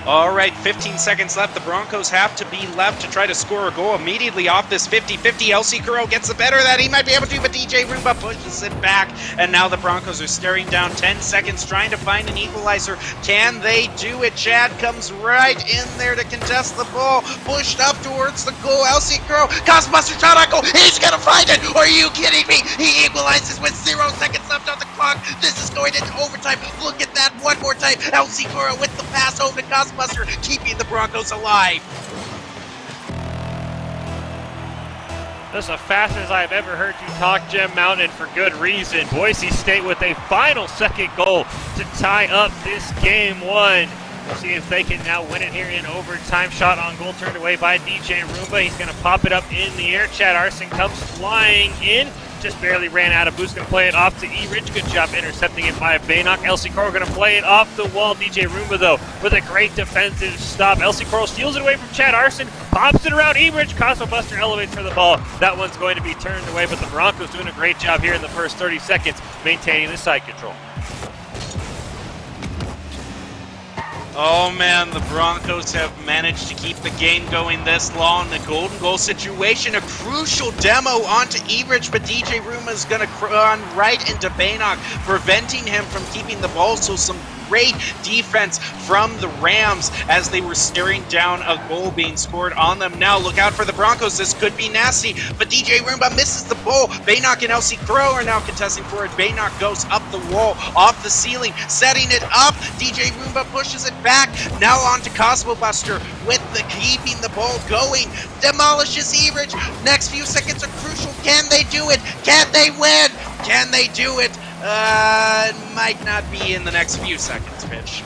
All right, 15 seconds left. The Broncos have to be left to try to score a goal immediately off this 50-50. LC Kuro gets the better of that. He might be able to, but DJ Roomba pushes it back. And now the Broncos are staring down 10 seconds, trying to find an equalizer. Can they do it? Chad comes right in there to contest the ball. Pushed up towards the goal. LC Kuro, Costbuster shot on goal. He's going to find it. Are you kidding me? He equalizes with 0 seconds left on the clock. This is going into overtime. Look at that one more time. LC Kuro with the pass over to Costbuster, keeping the Broncos alive.
That's the fastest I've ever heard you talk, Jim Mountain, for good reason. Boise State with a final second goal to tie up this Game 1. We'll see if they can now win it here in overtime. Shot on goal turned away by DJ Roomba. He's going to pop it up in the air. Chad Arson comes flying in. Just barely ran out of boost. Going to play it off to E-Rich. Good job intercepting it by Baynock. LC Coral going to play it off the wall. DJ Roomba, though, with a great defensive stop. LC Coral steals it away from Chad Arson. Pops it around E-Rich. Cosmo Buster elevates for the ball. That one's going to be turned away, but the Broncos doing a great job here in the first 30 seconds, maintaining the side control.
Oh man, the Broncos have managed to keep the game going this long. The golden goal situation, a crucial demo onto E-Rich, but DJ Roomba is going to run right into Baynock, preventing him from keeping the ball. So some great defense from the Rams as they were staring down a goal being scored on them. Now look out for the Broncos. This could be nasty, but DJ Roomba misses the ball. Baynock and LC Crow are now contesting for it. Baynock goes up the wall, off the ceiling, setting it up. DJ Roomba pushes it back. Now on to Cosmo Buster with the keeping the ball going. Demolishes E-Rich. Next few seconds are crucial. Can they do it? Can they win? Can they do it? Might not be in the next few seconds, Pitch.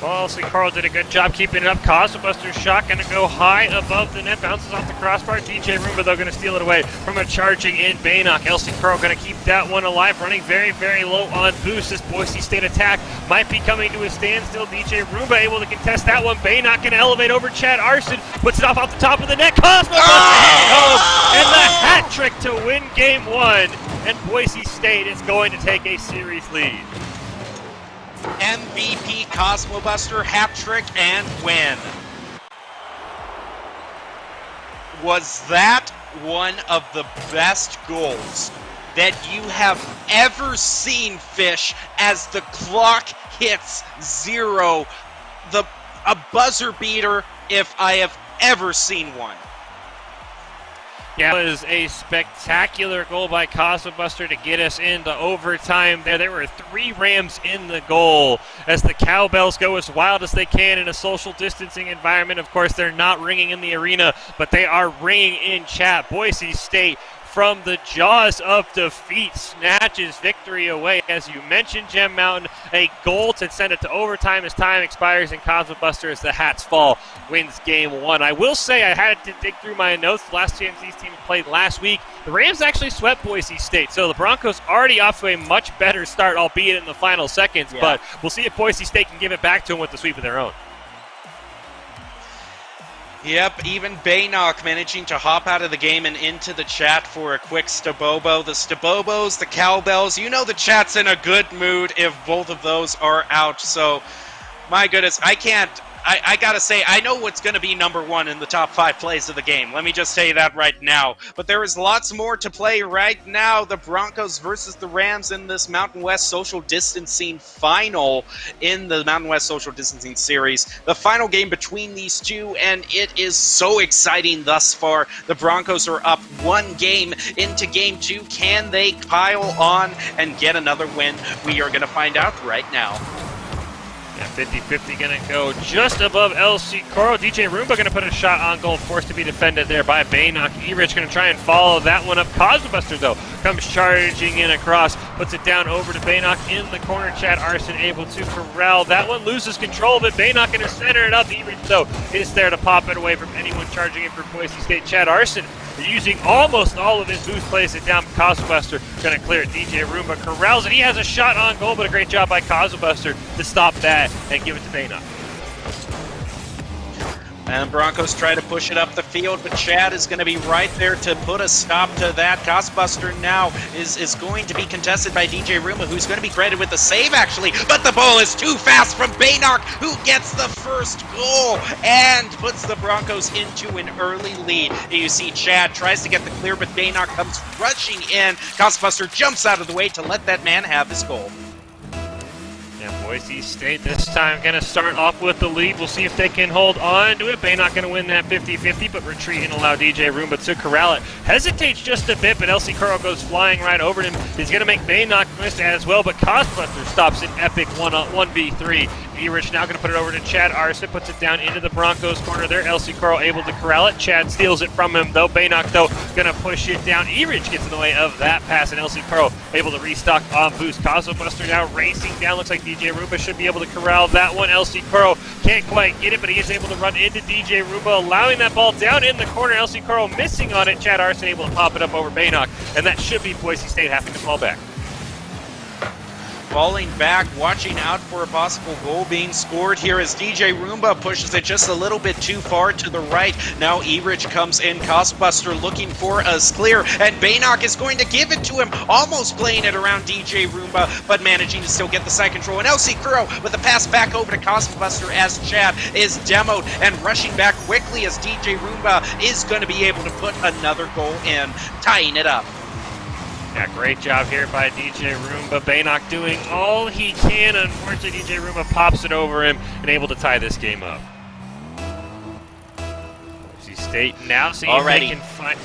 Well, see, Carl did a good job keeping it up. Cosmobuster's shot going to go high above the net. Bounces off the crossbar. DJ Roomba, though, going to steal it away from a charging in Baynock. LC Carl going to keep that one alive. Running very, very low on boost. This Boise State attack might be coming to a standstill. DJ Roomba able to contest that one. Baynock going to elevate over Chad Arson. Puts it off the top of the net. Cosmobuster home. And the hat trick to win game one. And Boise State is going to take a series lead.
MVP Cosmobuster, hat trick, and win. Was that one of the best goals that you have ever seen, Fish, as the clock hits 0? A buzzer beater if I have ever seen one.
Yeah, it was a spectacular goal by Cosmobuster to get us into overtime there. There were 3 Rams in the goal as the cowbells go as wild as they can in a social distancing environment. Of course, they're not ringing in the arena, but they are ringing in chat. Boise State, from the jaws of defeat, snatches victory away. As you mentioned, Gem Mountain, a goal to send it to overtime as time expires, and Cosmobuster, as the hats fall, wins game 1. I will say I had to dig through my notes. The last chance these teams played last week, the Rams actually swept Boise State, so the Broncos already off to a much better start, albeit in the final seconds, but we'll see if Boise State can give it back to them with the sweep of their own.
Yep, even Baynock managing to hop out of the game and into the chat for a quick Stabobo. The Stabobos, the cowbells, you know the chat's in a good mood if both of those are out. So, my goodness, I gotta say, I know what's gonna be number 1 in the top 5 plays of the game. Let me just say that right now. But there is lots more to play right now. The Broncos versus the Rams in this Mountain West Social Distancing final in the Mountain West Social Distancing Series. The final game between these two, and it is so exciting thus far. The Broncos are up 1 game into game 2. Can they pile on and get another win? We are gonna find out right now.
Yeah, 50-50 going to go just above LC Coro. DJ Roomba going to put a shot on goal, forced to be defended there by Baynock. Erich going to try and follow that one up. Cosmobuster, though, comes charging in across, puts it down over to Baynock in the corner. Chad Arson able to corral that one, loses control of it. Baynock going to center it up. Erich, though, is there to pop it away from anyone charging in for Boise State. Chad Arson using almost all of his boost, plays it down. Cosmobuster going to clear it. DJ Roomba corrals it. He has a shot on goal, but a great job by Cosmobuster to stop that and give it to Baynock.
And Broncos try to push it up the field, but Chad is going to be right there to put a stop to that. Cosmobuster now is going to be contested by DJ Roomba, who's going to be credited with the save, actually. But the ball is too fast from Baynock, who gets the first goal and puts the Broncos into an early lead. You see Chad tries to get the clear, but Baynock comes rushing in. Cosmobuster jumps out of the way to let that man have his goal.
And Boise State this time going to start off with the lead. We'll see if they can hold on to it. Baynock going to win that 50-50, but retreat and allow DJ Roomba to corral it. Hesitates just a bit, but LC Curl goes flying right over him. He's going to make Baynock miss as well, but Cosmobuster stops an epic 1v3. Erich now going to put it over to Chad Arson, puts it down into the Broncos corner there. LC Curl able to corral it. Chad steals it from him, though. Baynock, though, going to push it down. Erich gets in the way of that pass, and LC Curl able to restock on boost. Cosmobuster now racing down. Looks like DJ Roomba should be able to corral that one. LC Curl can't quite get it, but he is able to run into DJ Roomba, allowing that ball down in the corner. LC Curl missing on it. Chad Arson able to pop it up over Baynock, and that should be Boise State having to fall back.
Falling back, watching out for a possible goal being scored here as DJ Roomba pushes it just a little bit too far to the right. Now Erich comes in, Cosmobuster looking for a clear, and Baynock is going to give it to him, almost playing it around DJ Roomba, but managing to still get the side control. And LC Curl with a pass back over to Cosmobuster as Chad is demoed, and rushing back quickly as DJ Roomba is going to be able to put another goal in, tying it up.
Yeah, great job here by DJ Roomba. Baynock doing all he can. Unfortunately, DJ Roomba pops it over him and able to tie this game up. Boise State now seeing if they can find...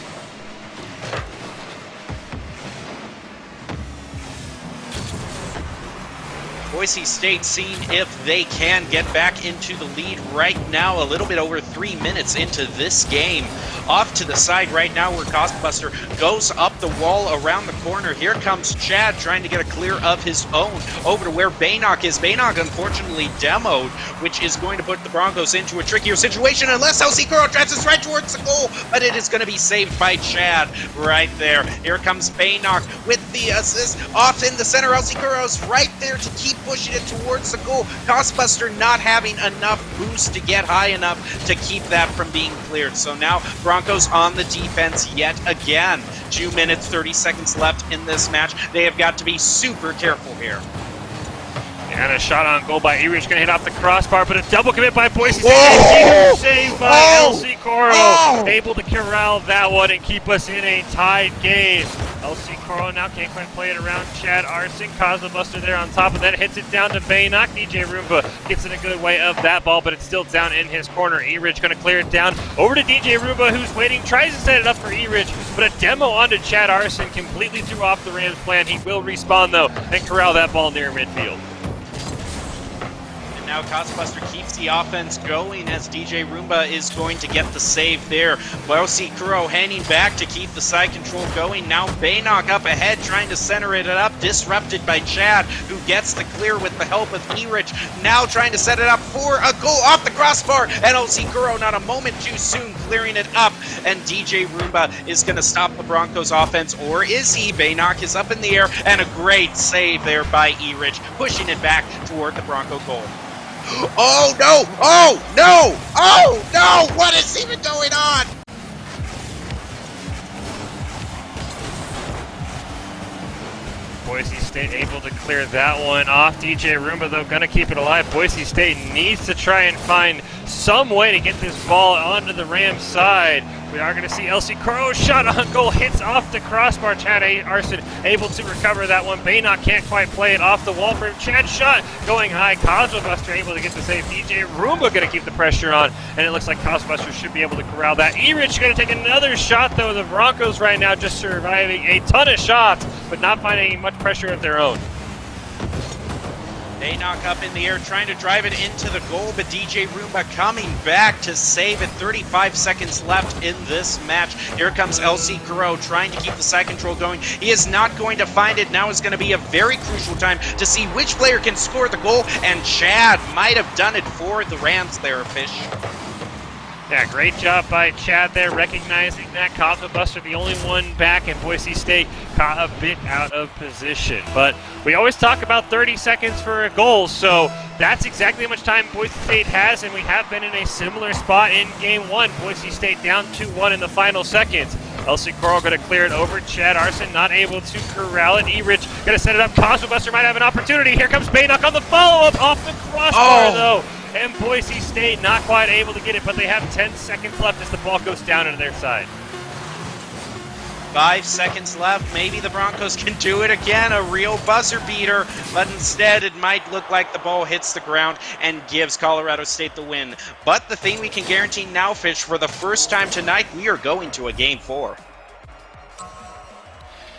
Boise State seeing if they can get back into the lead right now, a little bit over 3 minutes into this game. Off to the side right now where Cosbuster goes up the wall around the corner. Here comes Chad trying to get a clear of his own over to where Baynock is. Baynock unfortunately demoed, which is going to put the Broncos into a trickier situation unless LC Kuro drives us right towards the goal, but it is going to be saved by Chad right there. Here comes Baynock with the assist off in the center. LC Kuro's right there to keep pushing it towards the goal. Cosbuster not having enough boost to get high enough to keep that from being cleared. So now Broncos on the defense yet again. 2 minutes, 30 seconds left in this match. They have got to be super careful here.
And a shot on goal by Erich, going to hit off the crossbar, but a double commit by Boise State. Saved by LC Kuro. Able to corral that one and keep us in a tied game. LC Kuro now can't quite play it around Chad Arson. Cosmobuster there on top of that. Hits it down to Baynock. DJ Roomba gets in a good way of that ball, but it's still down in his corner. Erich going to clear it down over to DJ Roomba, who's waiting. Tries to set it up for Erich, but a demo onto Chad Arson completely threw off the Rams' plan. He will respawn, though, and corral that ball near midfield.
Now Cosbuster keeps the offense going as DJ Roomba is going to get the save there. LC Kuro hanging back to keep the side control going. Now Baynock up ahead trying to center it up. Disrupted by Chad, who gets the clear with the help of Erich. Now trying to set it up for a goal off the crossbar. And LC Kuro not a moment too soon clearing it up. And DJ Roomba is going to stop the Broncos offense. Or is he? Baynock is up in the air. And a great save there by Erich, pushing it back toward the Bronco goal. Oh no! Oh no! Oh no! What is even going on?
Boise State able to clear that one off. DJ Roomba, though, going to keep it alive. Boise State needs to try and find some way to get this ball onto the Rams side. We are going to see LC Kuro shot on goal, hits off the crossbar. Chad Arson able to recover that one. Baynock can't quite play it off the wall for him. Chad shot going high. Cosmobuster able to get the save. DJ Roomba going to keep the pressure on, and it looks like Cosmobuster should be able to corral that. Erich going to take another shot, though. The Broncos right now just surviving a ton of shots, but not finding much pressure of their own.
Baynock up in the air trying to drive it into the goal, but DJ Roomba coming back to save it. 35 seconds left in this match. Here comes LC Kuro trying to keep the side control going. He is not going to find it. Now is going to be a very crucial time to see which player can score the goal, and Chad might have done it for the Rams there, Fish.
Yeah, great job by Chad there, recognizing that. Cosmobuster, the only one back, and Boise State caught a bit out of position. But we always talk about 30 seconds for a goal, so that's exactly how much time Boise State has, and we have been in a similar spot in Game 1. Boise State down 2-1 in the final seconds. LC Kuro going to clear it over. Chad Arson not able to corral it. Erich going to set it up. Cosmobuster might have an opportunity. Here comes Baynock on the follow-up off the crossbar, though. And Boise State not quite able to get it, but they have 10 seconds left as the ball goes down into their side.
5 seconds left. Maybe the Broncos can do it again. A real buzzer beater. But instead, it might look like the ball hits the ground and gives Colorado State the win. But the thing we can guarantee now, Fish, for the first time tonight, we are going to a Game 4.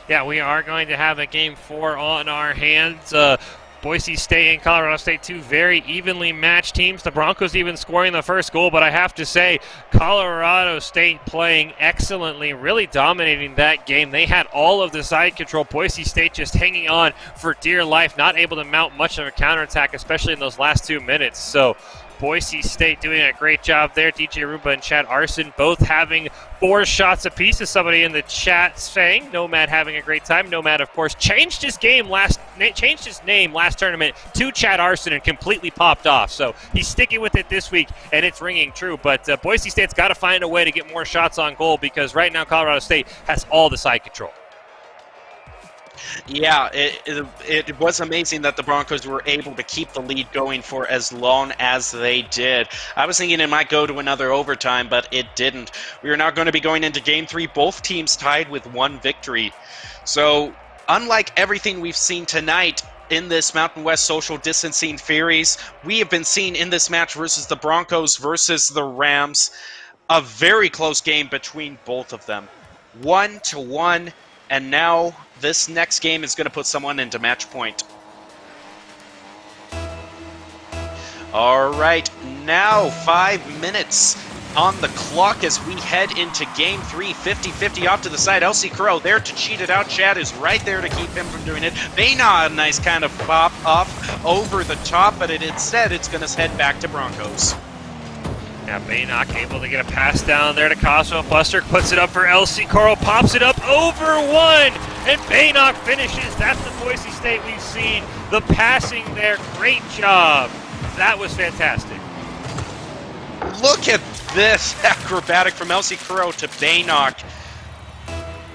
Yeah, we are going to have a Game 4 on our hands. Boise State and Colorado State, two very evenly matched teams. The Broncos even scoring the first goal, but I have to say, Colorado State playing excellently, really dominating that game. They had all of the side control. Boise State just hanging on for dear life, not able to mount much of a counterattack, especially in those last 2 minutes. So Boise State doing a great job there. DJ Roomba and Chad Arson both having 4 shots apiece. As somebody in the chat saying, Nomad having a great time. Nomad, of course, changed his name last tournament to Chad Arson and completely popped off. So he's sticking with it this week, and it's ringing true. But Boise State's got to find a way to get more shots on goal because right now Colorado State has all the side control.
Yeah, it was amazing that the Broncos were able to keep the lead going for as long as they did. I was thinking it might go to another overtime, but it didn't. We are now going to be going into Game 3, both teams tied with 1 victory. So, unlike everything we've seen tonight in this Mountain West social distancing series, we have been seeing in this match versus the Broncos versus the Rams a very close game between both of them. 1-1, and now this next game is going to put someone into match point. All right, now 5 minutes on the clock as we head into game 3. 50-50 off to the side. LC Crow there to cheat it out. Chad is right there to keep him from doing it. Bayna, a nice kind of pop up over the top, but instead it's going to head back to Broncos.
Yeah, Baynock able to get a pass down there to Cosmo. Buster puts it up for LC Coral, pops it up over one, and Baynock finishes. That's the Boise State we've seen. The passing there, great job. That was fantastic.
Look at this acrobatic from LC Crow to Baynock.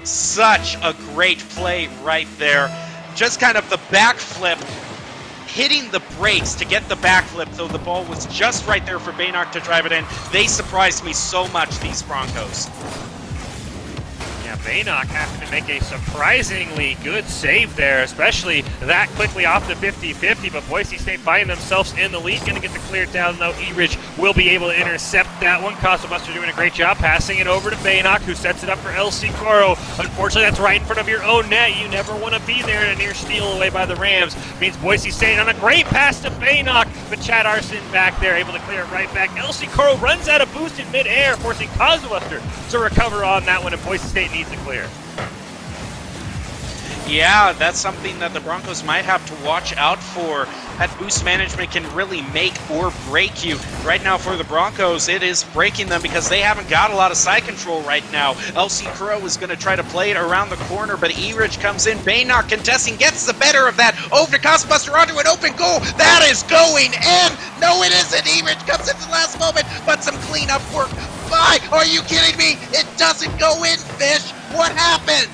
Such a great play right there. Just kind of the backflip, hitting the brakes to get the backflip, though the ball was just right there for Baynock to drive it in. They surprised me so much, these Broncos.
Yeah, Baynock having to make a surprisingly good save there, especially that quickly off the 50-50, but Boise State finding themselves in the lead. Going to get the clear down, though. E-Ridge will be able to intercept that one. Buster doing a great job passing it over to Baynock, who sets it up for LC Coro. Unfortunately, that's right in front of your own net. You never want to be there, and a near steal away by the Rams means Boise State on a great pass to Baynock, but Chad Arson back there, able to clear it right back. LC Coro runs out of boost in midair, forcing Buster to recover on that one, and Boise State needs to clear.
Yeah, that's something that the Broncos might have to watch out for. That boost management can really make or break you. Right now for the Broncos, it is breaking them because they haven't got a lot of side control right now. LC Crow is going to try to play it around the corner, but E-Ridge comes in. Baynock contesting, gets the better of that. Over to Buster onto an open goal. That is going in. No, it isn't. E-Ridge comes in the last moment, but some cleanup work. Are you kidding me? It doesn't go in, Fish. What happened?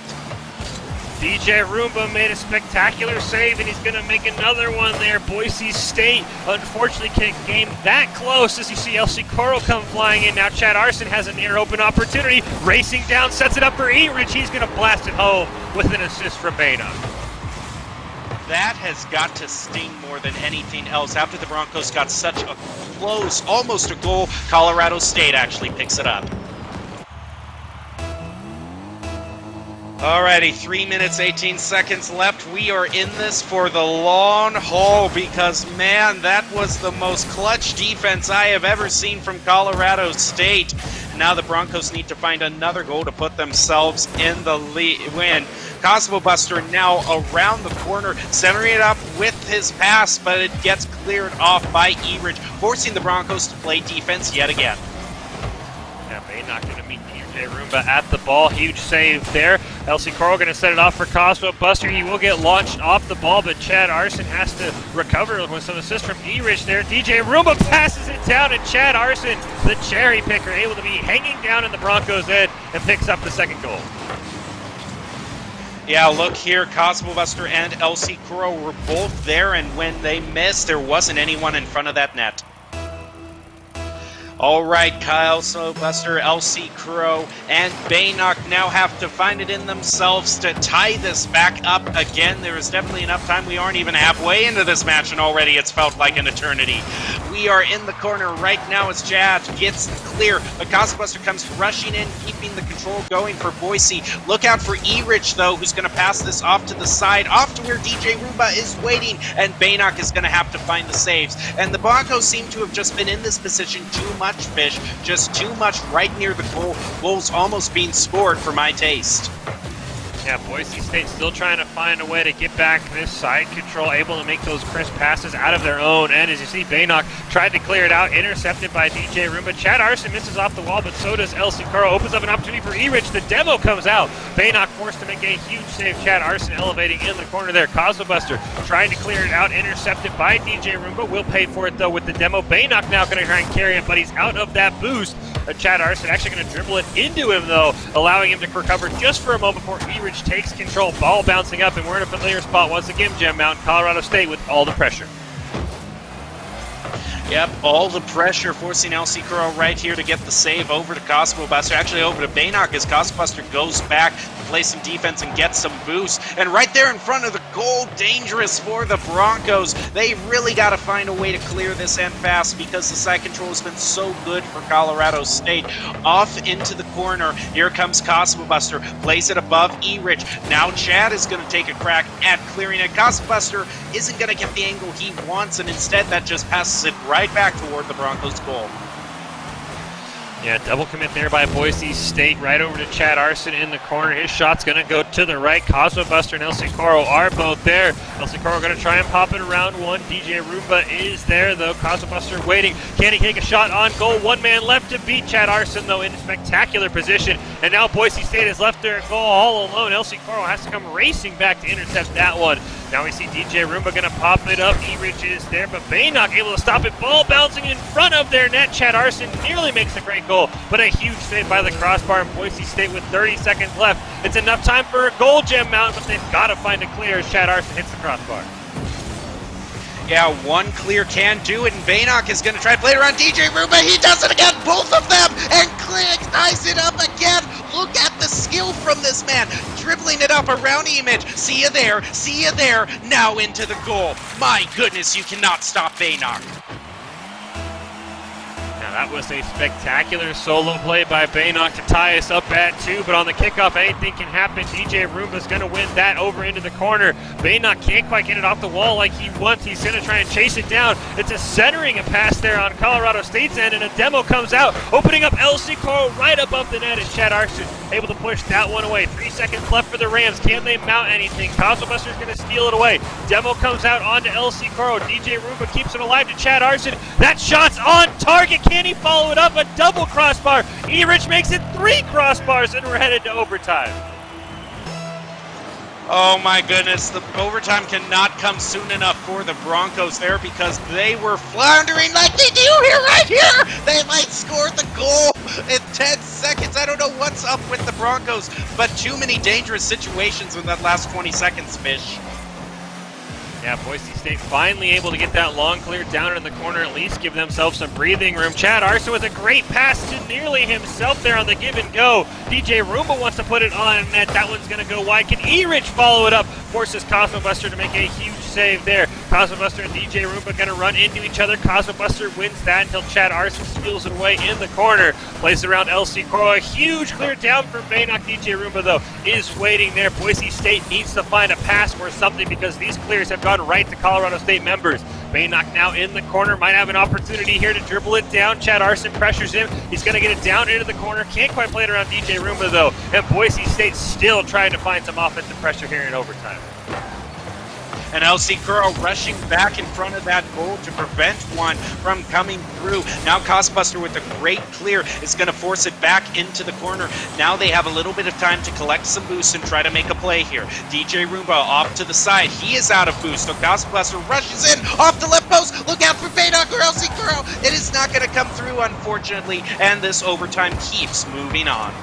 DJ Roomba made a spectacular save, and he's going to make another one there. Boise State, unfortunately, can't game that close as you see LC Coral come flying in. Now Chad Arson has a near open opportunity. Racing down, sets it up for E-Ridge. He's going to blast it home with an assist from Baynock.
That has got to sting more than anything else. After the Broncos got such a close, almost a goal, Colorado State actually picks it up. Alrighty, 3 minutes, 18 seconds left. We are in this for the long haul because, man, that was the most clutch defense I have ever seen from Colorado State. Now the Broncos need to find another goal to put themselves in the win. Cosmo Buster now around the corner, centering it up with his pass, but it gets cleared off by E-Ridge, forcing the Broncos to play defense yet again.
Yeah, Baynock going to meet DJ Roomba at the ball. Huge save there. LC Coral going to set it off for Cosmo Buster. He will get launched off the ball, but Chad Arson has to recover with some assist from E-Ridge there. DJ Roomba passes it down, and Chad Arson, the cherry picker, able to be hanging down in the Broncos' end and picks up the second goal.
Yeah, look here, Cosmo Buster and LC Crow were both there, and when they missed, there wasn't anyone in front of that net. All right, Cosmo Buster, LC Crow, and Baynock now have to find it in themselves to tie this back up again. There is definitely enough time. We aren't even halfway into this match, and already it's felt like an eternity. We are in the corner right now as Chad gets clear. But Cosmo Buster comes rushing in, keeping the control going for Boise. Look out for E-Rich, though, who's going to pass this off to the side, off to where DJ Roomba is waiting, and Baynock is going to have to find the saves. And the Broncos seem to have just been in this position too much, Fish, just too much right near the goal. Goals almost being scored for my taste.
Yeah, Boise State still trying to find a way to get back this side control, able to make those crisp passes out of their own end. As you see, Baynock tried to clear it out, intercepted by DJ Roomba. Chad Arson misses off the wall, but so does LC Caro. Opens up an opportunity for E-Rich. The demo comes out. Baynock forced to make a huge save. Chad Arson elevating in the corner there. Cosmo Buster trying to clear it out, intercepted by DJ Roomba. Will pay for it, though, with the demo. Baynock now going to try and carry him, but he's out of that boost. Chad Arson actually going to dribble it into him, though, allowing him to recover just for a moment before E-Rich takes control. Ball bouncing up, and we're in a familiar spot once again, Gem Mountain, Colorado State with all the pressure.
Yep, all the pressure forcing LC Curl right here to get the save over to Cosmo Buster. Actually over to Baynock as Cosmo Buster goes back to play some defense and get some boost. And right there in front of the goal, dangerous for the Broncos. They really got to find a way to clear this end fast because the side control has been so good for Colorado State. Off into the corner, here comes Cosmo Buster, plays it above E-Rich. Now Chad is going to take a crack at clearing it. Cosmo Buster isn't going to get the angle he wants, and instead that just passes it right right back toward the Broncos' goal.
Yeah, double commit there by Boise State, right over to Chad Arson in the corner. His shot's going to go to the right. Cosmo Buster and El Coro are both there. El Coro going to try and pop it around one. DJ Roomba is there, though. Cosmo Buster waiting. Can he take a shot on goal? One man left to beat Chad Arson, though, in spectacular position. And now Boise State is left there at goal all alone. El Coro has to come racing back to intercept that one. Now we see DJ Roomba going to pop it up. E-Rich is there, but Baynock able to stop it. Ball bouncing in front of their net. Chad Arson nearly makes a great goal, but a huge save by the crossbar. And Boise State with 30 seconds left. It's enough time for a goal, Gem Mountain, but they've got to find a clear as Chad Arson hits the crossbar.
Yeah, one clear can do it, and Baynock is going to try to play it around DJ Roomba. He does it again, both of them, and Clear ties it up again. Look at the skill from this man, dribbling it up around Image. See you there, now into the goal. My goodness, you cannot stop Baynock.
That was a spectacular solo play by Baynock to tie us up at 2, but on the kickoff, anything can happen. DJ Roomba's going to win that over into the corner. Baynock can't quite get it off the wall like he wants. He's going to try and chase it down. It's a centering a pass there on Colorado State's end, and a demo comes out, opening up El Coro right above the net, and Chad Arson able to push that one away. 3 seconds left for the Rams. Can they mount anything? Cosmo Buster's going to steal it away. Demo comes out onto El Coro. DJ Roomba keeps it alive to Chad Arson. That shot's on target. Can he follow it up? A double crossbar. E-Rich makes it 3 crossbars, and we're headed to overtime.
Oh my goodness, the overtime cannot come soon enough for the Broncos there because they were floundering like they do right here. They might score the goal in 10 seconds. I don't know what's up with the Broncos, but too many dangerous situations in that last 20 seconds, Fish.
Yeah, Boise State finally able to get that long clear down in the corner, at least give themselves some breathing room. Chad Arson with a great pass to nearly himself there on the give and go. DJ Roomba wants to put it on net. That one's going to go wide. Can E-Rich follow it up? Forces Cosmo Buster to make a huge save there. Cosmo Buster and DJ Roomba going to run into each other. Cosmo Buster wins that until Chad Arson steals it away in the corner. Plays around El Coro. A huge clear down for Baynock. DJ Roomba, though, is waiting there. Boise State needs to find a pass or something because these clears have gone right to Colorado State members. Baynock now in the corner, might have an opportunity here to dribble it down. Chad Arson pressures him. He's going to get it down into the corner. Can't quite play it around DJ Roomba, though. And Boise State still trying to find some offensive pressure here in overtime.
And El Coro rushing back in front of that goal to prevent one from coming through. Now Cosbuster with a great clear is going to force it back into the corner. Now they have a little bit of time to collect some boost and try to make a play here. DJ Roomba off to the side. He is out of boost, so Cosbuster rushes in off the left post. Look out for Baynock or El Coro. It is not going to come through, unfortunately, and this overtime keeps moving on.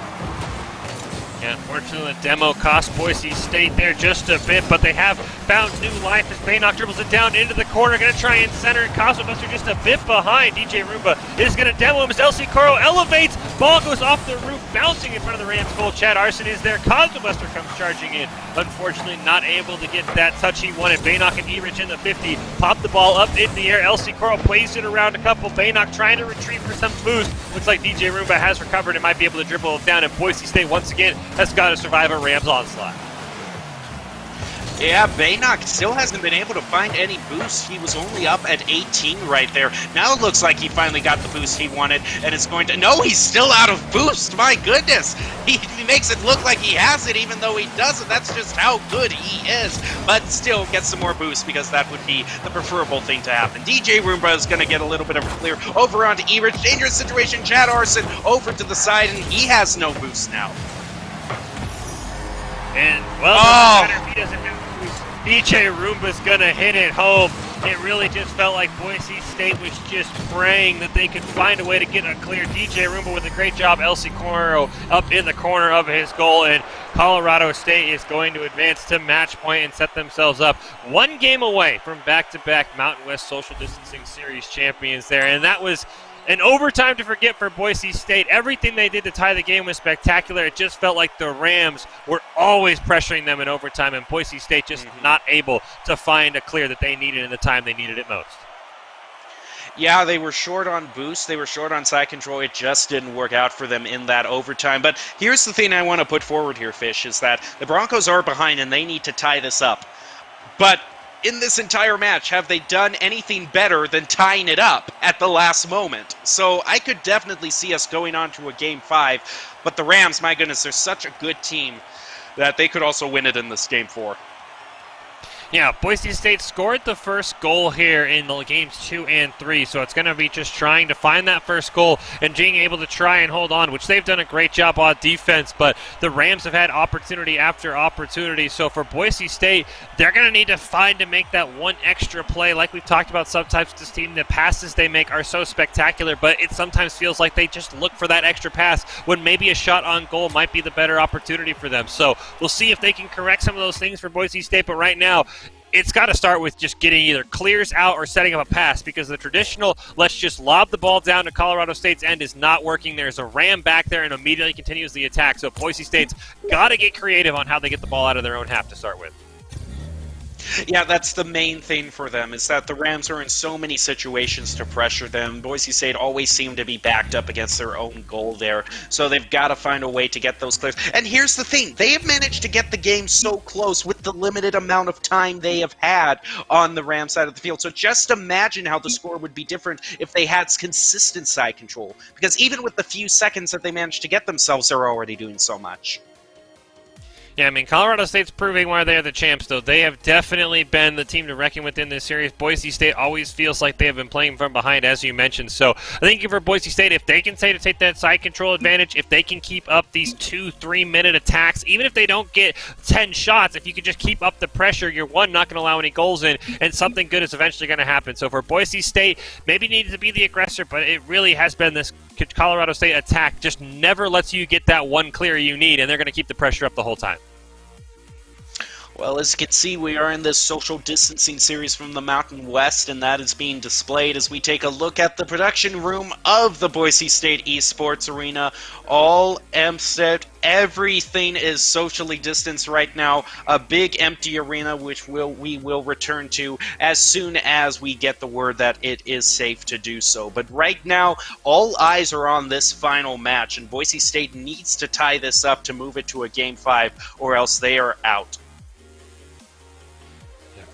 Yeah, unfortunately, the demo cost Boise State there just a bit, but they have found new life as Baynock dribbles it down into the corner. Going to try and center it. Cosmo Buster just a bit behind. DJ Roomba is going to demo him as El Coro elevates. Ball goes off the roof, bouncing in front of the Rams goal. Chad Arson is there. Cosmo Buster comes charging in. Unfortunately, not able to get that touch he wanted. Baynock and E-Rich in the 50. Pop the ball up in the air. El Coro plays it around a couple. Baynock trying to retrieve for some boost. Looks like DJ Roomba has recovered and might be able to dribble it down. And Boise State once again has got to survive a Rams onslaught.
Yeah, Baynock still hasn't been able to find any boost. He was only up at 18 right there. Now it looks like he finally got the boost he wanted, and it's going to... No, he's still out of boost. My goodness. He makes it look like he has it, even though he doesn't. That's just how good he is. But still, get some more boost, because that would be the preferable thing to happen. DJ Roomba is going to get a little bit of a clear over onto E-Rich. Dangerous situation. Chad Arson over to the side, and he has no boost now.
And, well, if he doesn't have boost, DJ Roomba's going to hit it home. It really just felt like Boise State was just praying that they could find a way to get a clear. DJ Roomba with a great job. El Coro up in the corner of his goal, and Colorado State is going to advance to match point and set themselves up one game away from back-to-back Mountain West Social Distancing Series champions there, and that was an overtime to forget for Boise State. Everything they did to tie the game was spectacular. It just felt like the Rams were always pressuring them in overtime, and Boise State just not able to find a clear that they needed in the time they needed it most.
Yeah, they were short on boost. They were short on side control. It just didn't work out for them in that overtime. But here's the thing I want to put forward here, Fish, is that the Broncos are behind and they need to tie this up. But in this entire match have they done anything better than tying it up at the last moment. So I could definitely see us going on to a Game 5, but the Rams, my goodness, they're such a good team that they could also win it in this Game 4.
Yeah, Boise State scored the first goal here in the games 2 and 3, so it's going to be just trying to find that first goal and being able to try and hold on, which they've done a great job on defense, but the Rams have had opportunity after opportunity, so for Boise State, they're going to need to find to make that one extra play. Like we've talked about sometimes with this team, the passes they make are so spectacular, but it sometimes feels like they just look for that extra pass when maybe a shot on goal might be the better opportunity for them. So we'll see if they can correct some of those things for Boise State, but right now, it's got to start with just getting either clears out or setting up a pass, because the traditional let's just lob the ball down to Colorado State's end is not working. There's a ram back there and immediately continues the attack. So Boise State's got to get creative on how they get the ball out of their own half to start with.
Yeah, that's the main thing for them, is that the Rams are in so many situations to pressure them. Boise State always seem to be backed up against their own goal there, so they've got to find a way to get those clears. And here's the thing, they have managed to get the game so close with the limited amount of time they have had on the Rams side of the field. So just imagine how the score would be different if they had consistent side control, because even with the few seconds that they managed to get themselves, they're already doing so much.
Yeah, I mean, Colorado State's proving why they're the champs, though. They have definitely been the team to reckon with in this series. Boise State always feels like they have been playing from behind, as you mentioned. So I think for Boise State, if they can say to take that side control advantage, if they can keep up these 2-3 minute attacks, even if they don't get 10 shots, if you can just keep up the pressure, you're, one, not going to allow any goals in, and something good is eventually going to happen. So for Boise State, maybe needed to be the aggressor, but it really has been this Colorado State attack just never lets you get that one clear you need, and they're going to keep the pressure up the whole time.
Well, as you can see, we are in this social distancing series from the Mountain West, and that is being displayed as we take a look at the production room of the Boise State Esports Arena. All empty, everything is socially distanced right now. A big empty arena, which we will return to as soon as we get the word that it is safe to do so. But right now, all eyes are on this final match, and Boise State needs to tie this up to move it to a Game 5, or else they are out.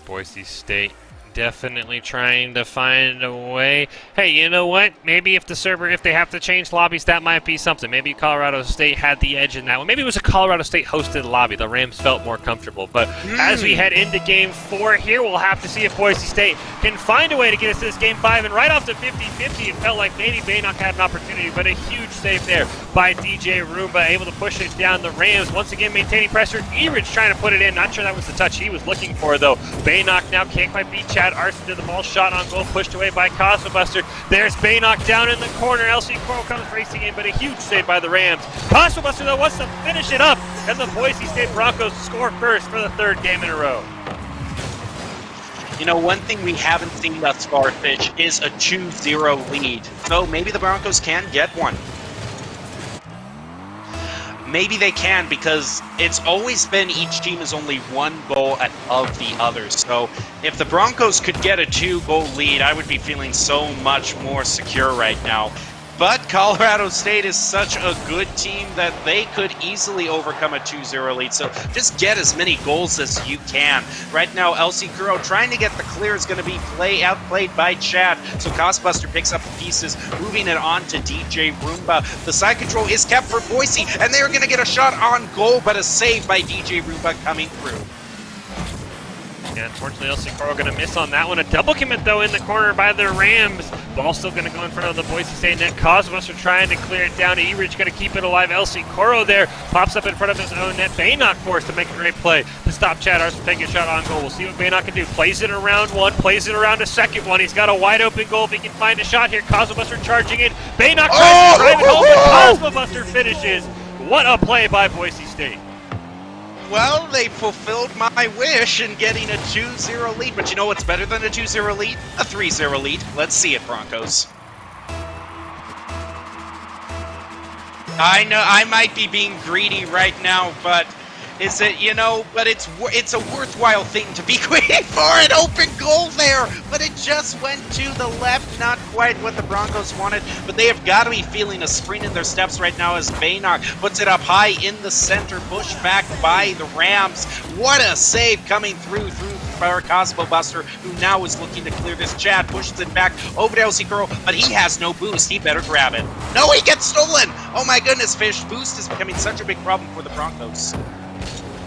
Boise State definitely trying to find a way. Hey, you know what? Maybe if they have to change lobbies, that might be something. Maybe Colorado State had the edge in that one. Maybe it was a Colorado State hosted lobby. The Rams felt more comfortable. But as we head into Game 4 here, we'll have to see if Boise State can find a way to get us to this Game 5. And right off the 50-50, it felt like maybe Baynock had an opportunity, but a huge save there by DJ Roomba, able to push it down. The Rams once again maintaining pressure. Erich trying to put it in. Not sure that was the touch he was looking for, though. Baynock now can't quite beat Chad Arson to the ball. Shot on goal, pushed away by Cosmobuster. There's Baynock down in the corner. LC Coral comes racing in, but a huge save by the Rams. Cosmobuster, though, wants to finish it up, and the Boise State Broncos score first for the third game in a row.
You know, one thing we haven't seen thus far, Fish, is a 2-0 lead. So maybe the Broncos can get one. Maybe they can, because it's always been each team is only one goal of the other. So if the Broncos could get a 2-goal lead, I would be feeling so much more secure right now. But Colorado State is such a good team that they could easily overcome a 2-0 lead. So just get as many goals as you can. Right now, LC Kuro trying to get the clear is going to be outplayed by Chad. So Cosbuster picks up the pieces, moving it on to DJ Roomba. The side control is kept for Boise, and they're going to get a shot on goal, but a save by DJ Roomba coming through.
Yeah, unfortunately, LC Coro going to miss on that one. A double commit, though, in the corner by the Rams. Ball still going to go in front of the Boise State net. Cosmobuster trying to clear it down to Erich, going to keep it alive. LC Coro there pops up in front of his own net. Baynock forced to make a great play to stop Chad Arson taking a shot on goal. We'll see what Baynock can do. Plays it around one, plays it around a second one. He's got a wide open goal if he can find a shot here. Cosmobuster charging in. Baynock tries to drive it home, but Cosmobuster finishes. What a play by Boise State.
Well, they fulfilled my wish in getting a 2-0 lead, but you know what's better than a 2-0 lead? A 3-0 lead. Let's see it, Broncos. I know I might be being greedy right now, but is it, you know, but it's a worthwhile thing to be waiting for an open goal there, but it just went to the left, not quite what the Broncos wanted, but they have got to be feeling a spring in their steps right now as Baynock puts it up high in the center, pushed back by the Rams. What a save coming through for Cosmo Buster, who now is looking to clear this. Chad pushes it back over to LC Curl, but he has no boost. He better grab it. No, he gets stolen! Oh my goodness, Fish. Boost is becoming such a big problem for the Broncos.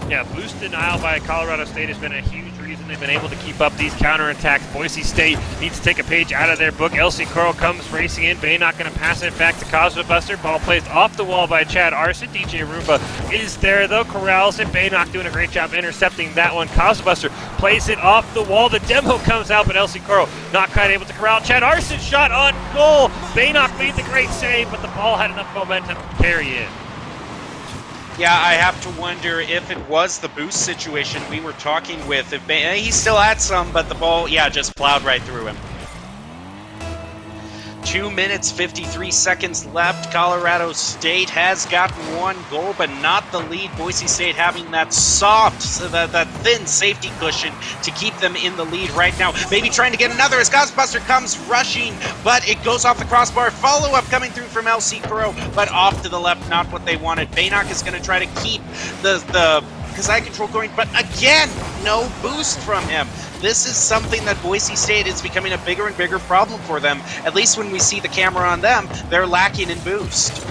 Yeah, boost denial by Colorado State has been a huge reason they've been able to keep up these counterattacks. Boise State needs to take a page out of their book. LC Curl comes racing in. Baynock going to pass it back to Cosmo Buster. Ball placed off the wall by Chad Arson. DJ Roomba is there, though. Corrals it. Baynock doing a great job intercepting that one. Cosmo Buster plays it off the wall. The demo comes out, but LC Curl not quite able to corral. Chad Arson shot on goal. Baynock made the great save, but the ball had enough momentum to carry in.
Yeah, I have to wonder if it was the boost situation we were talking with. If he still had some, but the ball, just plowed right through him. 2 minutes, 53 seconds left. Colorado State has gotten one goal, but not the lead. Boise State having that that thin safety cushion to keep them in the lead right now. Maybe trying to get another as Ghostbuster comes rushing, but it goes off the crossbar. Follow-up coming through from LC Kuro, but off to the left, not what they wanted. Baynock is going to try to keep the Kazai control going, but again, no boost from him. This is something that Boise State is becoming a bigger and bigger problem for them. At least when we see the camera on them, they're lacking in boost.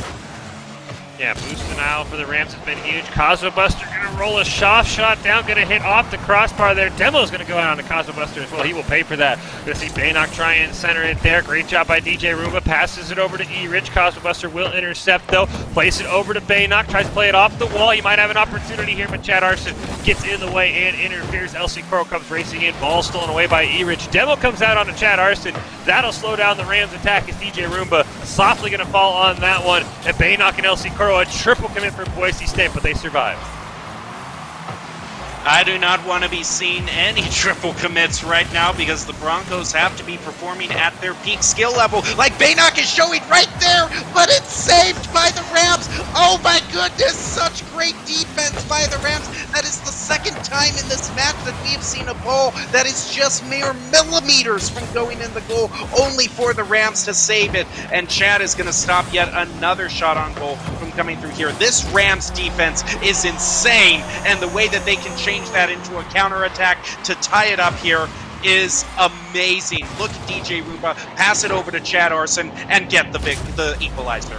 Yeah, boost denial for the Rams has been huge. Cosmo Buster going to roll a shot down, going to hit off the crossbar there. Demo's going to go out on the Cosmo Buster as well. He will pay for that. Going to see Baynock try and center it there. Great job by DJ Roomba. Passes it over to E-Rich. Cosmo Buster will intercept, though. Place it over to Baynock. Tries to play it off the wall. He might have an opportunity here, but Chad Arson gets in the way and interferes. LC Crow comes racing in. Ball stolen away by E-Rich. Demo comes out onto Chad Arson. That'll slow down the Rams' attack as DJ Roomba softly going to fall on that one. And Baynock and LC Crow a triple commit for Boise State, but they survive.
I do not want to be seeing any triple commits right now because the Broncos have to be performing at their peak skill level, like Baynock is showing right there, but it's saved by the Rams. Oh my goodness, such great defense by the Rams. That is the second time in this match that we have seen a ball that is just mere millimeters from going in the goal, only for the Rams to save it. And Chad is going to stop yet another shot on goal from coming through here. This Rams defense is insane, and the way that they can change that into a counterattack to tie it up here is amazing. Look at DJ Roomba, pass it over to Chad Arson, and get the equalizer.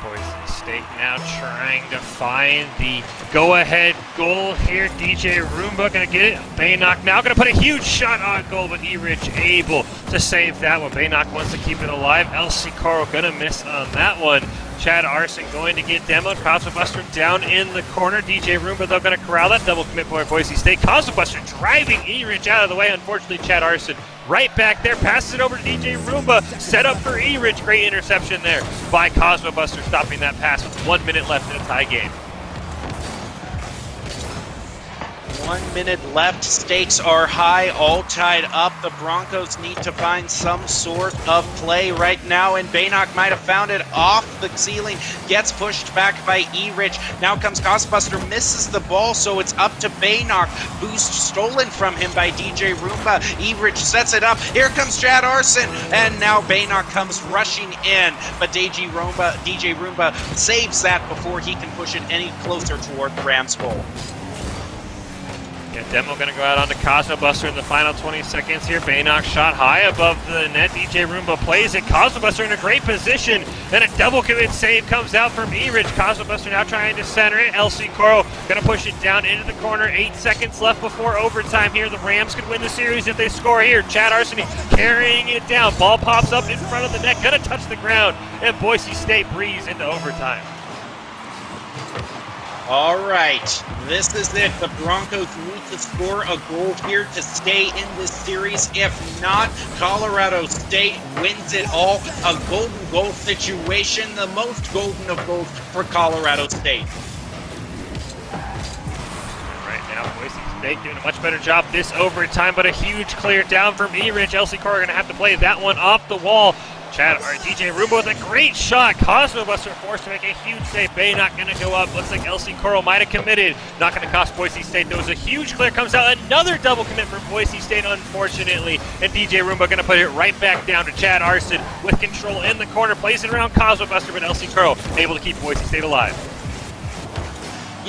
Boise State now trying to find the go-ahead goal here. DJ Roomba going to get it. Baynock now going to put a huge shot on goal, but E-Rich able to save that one. Baynock wants to keep it alive. LC Coro going to miss on that one. Chad Arson going to get demoed. Cosmo Buster down in the corner. DJ Roomba, though, going to corral that double commit by Boise State. Cosmo Buster driving E-Rich out of the way. Unfortunately, Chad Arson right back there. Passes it over to DJ Roomba. Set up for E-Rich. Great interception there by Cosmo Buster, stopping that pass with 1 minute left in a tie game.
1 minute left. Stakes are high, all tied up. The Broncos need to find some sort of play right now, and Baynock might have found it off the ceiling. Gets pushed back by E-Rich. Now comes Costbuster, misses the ball, so it's up to Baynock. Boost stolen from him by DJ Roomba. E-Rich sets it up. Here comes Chad Arson, and now Baynock comes rushing in, but DJ Roomba saves that before he can push it any closer toward the Rams' goal.
Yeah, Demo going to go out onto Cosmo Buster in the final 20 seconds here. Baynock shot high above the net. DJ Roomba plays it. Cosmo Buster in a great position. Then a double commit save comes out from E-Rich. Cosmo Buster now trying to center it. LC Coro going to push it down into the corner. 8 seconds left before overtime here. The Rams could win the series if they score here. Chad Arson carrying it down. Ball pops up in front of the net. Going to touch the ground. And Boise State breeze into overtime.
All right, this is it. The Broncos need to score a goal here to stay in this series. If not, Colorado State wins it all. A golden goal situation, the most golden of goals for Colorado State.
Right now, Boise State doing a much better job this overtime, but a huge clear down from E-Rich. LC Coro going to have to play that one off the wall. DJ Roomba with a great shot. Cosmo Buster forced to make a huge save. Baynock going to go up. Looks like LC Coro might have committed. Not going to cost Boise State. There was a huge clear. Comes out another double commit for Boise State, unfortunately. And DJ Roomba going to put it right back down to Chad Arson with control in the corner. Plays it around Cosmo Buster, but LC Coro able to keep Boise State alive.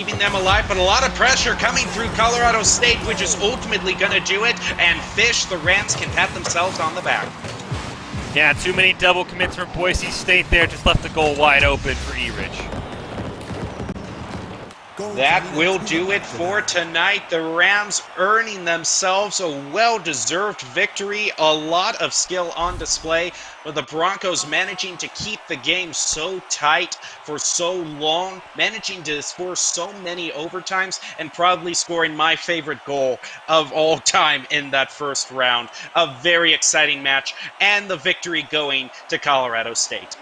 keeping them alive, but a lot of pressure coming through Colorado State, which is ultimately going to do it, and Fish, the Rams, can pat themselves on the back.
Yeah, too many double commits from Boise State there, just left the goal wide open for E-Rich.
That will do it for tonight. The Rams earning themselves a well-deserved victory. A lot of skill on display, but the Broncos managing to keep the game so tight for so long, managing to score so many overtimes, and probably scoring my favorite goal of all time in that first round. A very exciting match, and the victory going to Colorado State.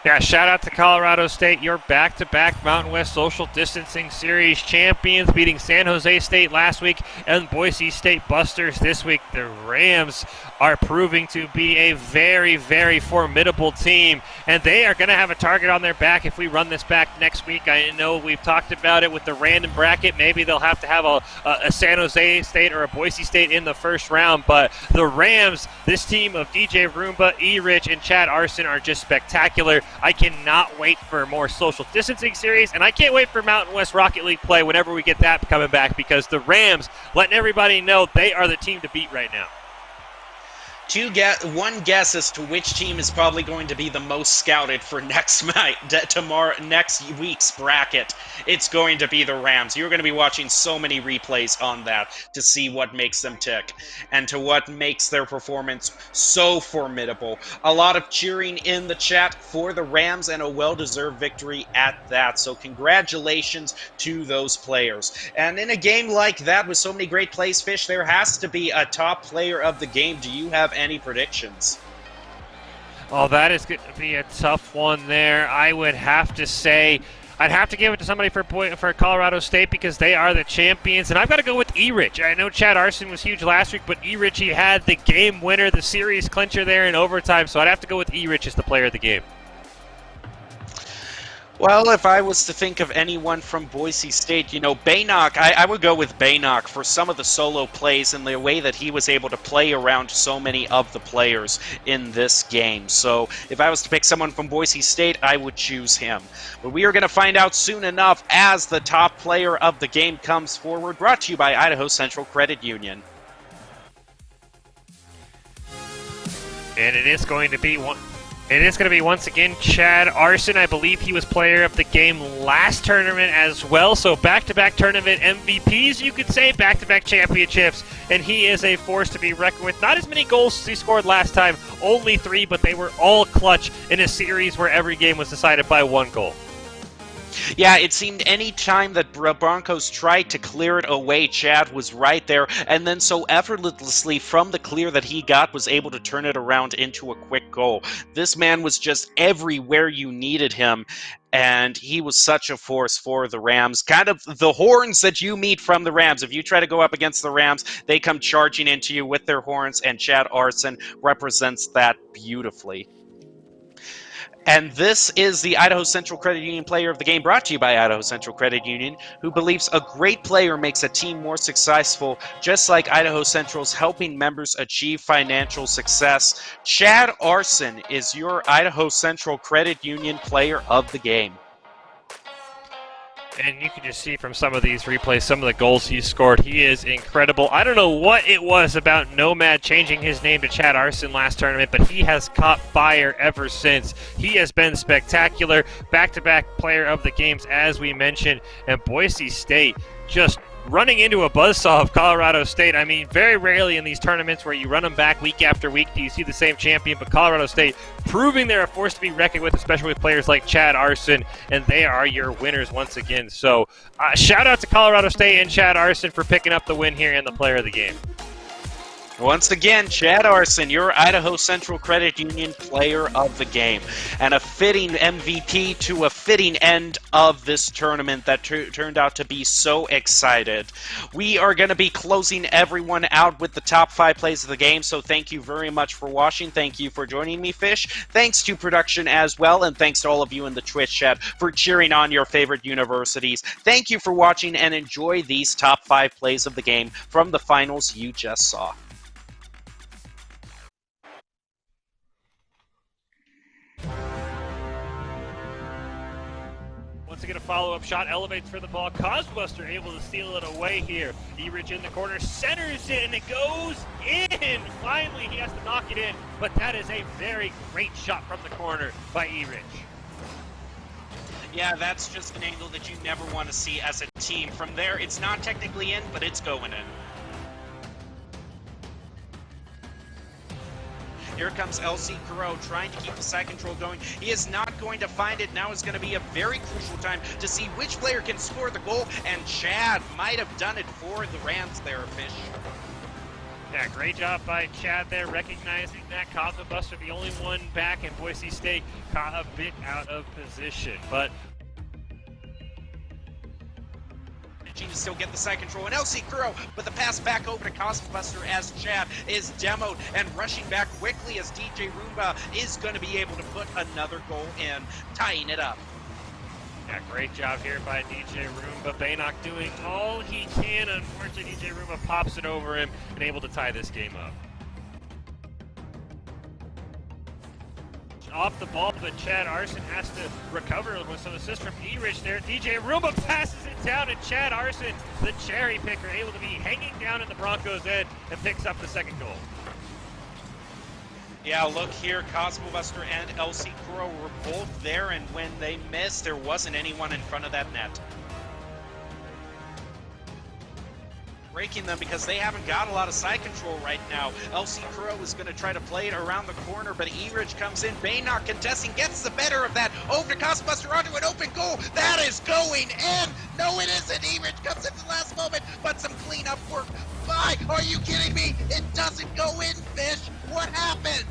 Yeah, shout out to Colorado State, your back-to-back Mountain West Social Distancing Series champions, beating San Jose State last week and Boise State Busters this week. The Rams are proving to be a very, very formidable team, and they are going to have a target on their back if we run this back next week. I know we've talked about it with the random bracket. Maybe they'll have to have a San Jose State or a Boise State in the first round, but the Rams, this team of DJ Roomba, E-Rich, and Chad Arson are just spectacular. I cannot wait for more social distancing series, and I can't wait for Mountain West Rocket League play whenever we get that coming back, because the Rams letting everybody know they are the team to beat right now.
One guess as to which team is probably going to be the most scouted for next week's bracket. It's going to be the Rams. You're going to be watching so many replays on that to see what makes them tick and to what makes their performance so formidable. A lot of cheering in the chat for the Rams and a well-deserved victory at that. So congratulations to those players. And in a game like that with so many great plays, Fish, there has to be a top player of the game. Do you have any predictions?
Oh, that is going to be a tough one there. I would have to say, I'd have to give it to somebody for Colorado State because they are the champions, and I've got to go with E-Rich. I know Chad Arson was huge last week, but E-Rich, he had the game winner, the series clincher there in overtime, so I'd have to go with E-Rich as the player of the game.
Well, if I was to think of anyone from Boise State, Baynock, I would go with Baynock for some of the solo plays and the way that he was able to play around so many of the players in this game. So if I was to pick someone from Boise State, I would choose him. But we are going to find out soon enough as the top player of the game comes forward, brought to you by Idaho Central Credit Union.
And it is going to be once again Chad Arson. I believe he was player of the game last tournament as well. So back-to-back tournament MVPs, you could say, back-to-back championships. And he is a force to be reckoned with. Not as many goals as he scored last time, only 3, but they were all clutch in a series where every game was decided by 1 goal.
Yeah, it seemed any time that Broncos tried to clear it away, Chad was right there, and then so effortlessly from the clear that he got was able to turn it around into a quick goal. This man was just everywhere you needed him, and he was such a force for the Rams. Kind of the horns that you meet from the Rams. If you try to go up against the Rams, they come charging into you with their horns, and Chad Arson represents that beautifully. And this is the Idaho Central Credit Union Player of the Game, brought to you by Idaho Central Credit Union, who believes a great player makes a team more successful, just like Idaho Central's helping members achieve financial success. Chad Arson is your Idaho Central Credit Union Player of the Game.
And you can just see from some of these replays, some of the goals he scored. He is incredible. I don't know what it was about Nomad changing his name to Chad Arson last tournament, but he has caught fire ever since. He has been spectacular. Back-to-back player of the games, as we mentioned. And Boise State just running into a buzzsaw of Colorado State. I mean, very rarely in these tournaments where you run them back week after week do you see the same champion, but Colorado State proving they're a force to be reckoned with, especially with players like Chad Arson, and they are your winners once again. So shout out to Colorado State and Chad Arson for picking up the win here and the player of the game.
Once again, Chad Arson, your Idaho Central Credit Union Player of the Game. And a fitting MVP to a fitting end of this tournament that turned out to be so excited. We are going to be closing everyone out with the top 5 plays of the game, so thank you very much for watching. Thank you for joining me, Fish. Thanks to production as well, and thanks to all of you in the Twitch chat for cheering on your favorite universities. Thank you for watching, and enjoy these top 5 plays of the game from the finals you just saw.
wants to get a follow-up shot, elevates for the ball. Cosmobuster able to steal it away here. E-Rich in the corner, centers it, and it goes in! Finally, he has to knock it in, but that is a very great shot from the corner by E-Rich.
Yeah, that's just an angle that you never want to see as a team. From there, it's not technically in, but it's going in. Here comes LC Crow trying to keep the side control going. He is not going to find it. Now is going to be a very crucial time to see which player can score the goal, and Chad might have done it for the Rams there, Fish.
Yeah, great job by Chad there, recognizing that. Cosmobuster, the only one back, and Boise State caught a bit out of position. But
to still get the side control, and LC Crow, but the pass back over to Cosmobuster as Chad is demoed and rushing back quickly as DJ Roomba is going to be able to put another goal in, tying it up.
yeah, great job here by DJ Roomba. Baynock doing all he can. Unfortunately, DJ Roomba pops it over him and able to tie this game up. Off the ball, but Chad Arson has to recover with some assist from E-Rich there. DJ Roomba passes it down, and Chad Arson, the cherry picker, able to be hanging down in the Broncos' end and picks up the second goal.
Yeah, look here, Cosmobuster and LC Crow were both there, and when they missed, there wasn't anyone in front of that net. Breaking them because they haven't got a lot of side control right now. LC Crow is going to try to play it around the corner, but E-Rich comes in. Baynock contesting, gets the better of that. Over to Cosmobuster, onto an open goal. That is going in. No, it isn't. E-Rich comes in the last moment, but some cleanup work. Are you kidding me? It doesn't go in, Fish. What happened?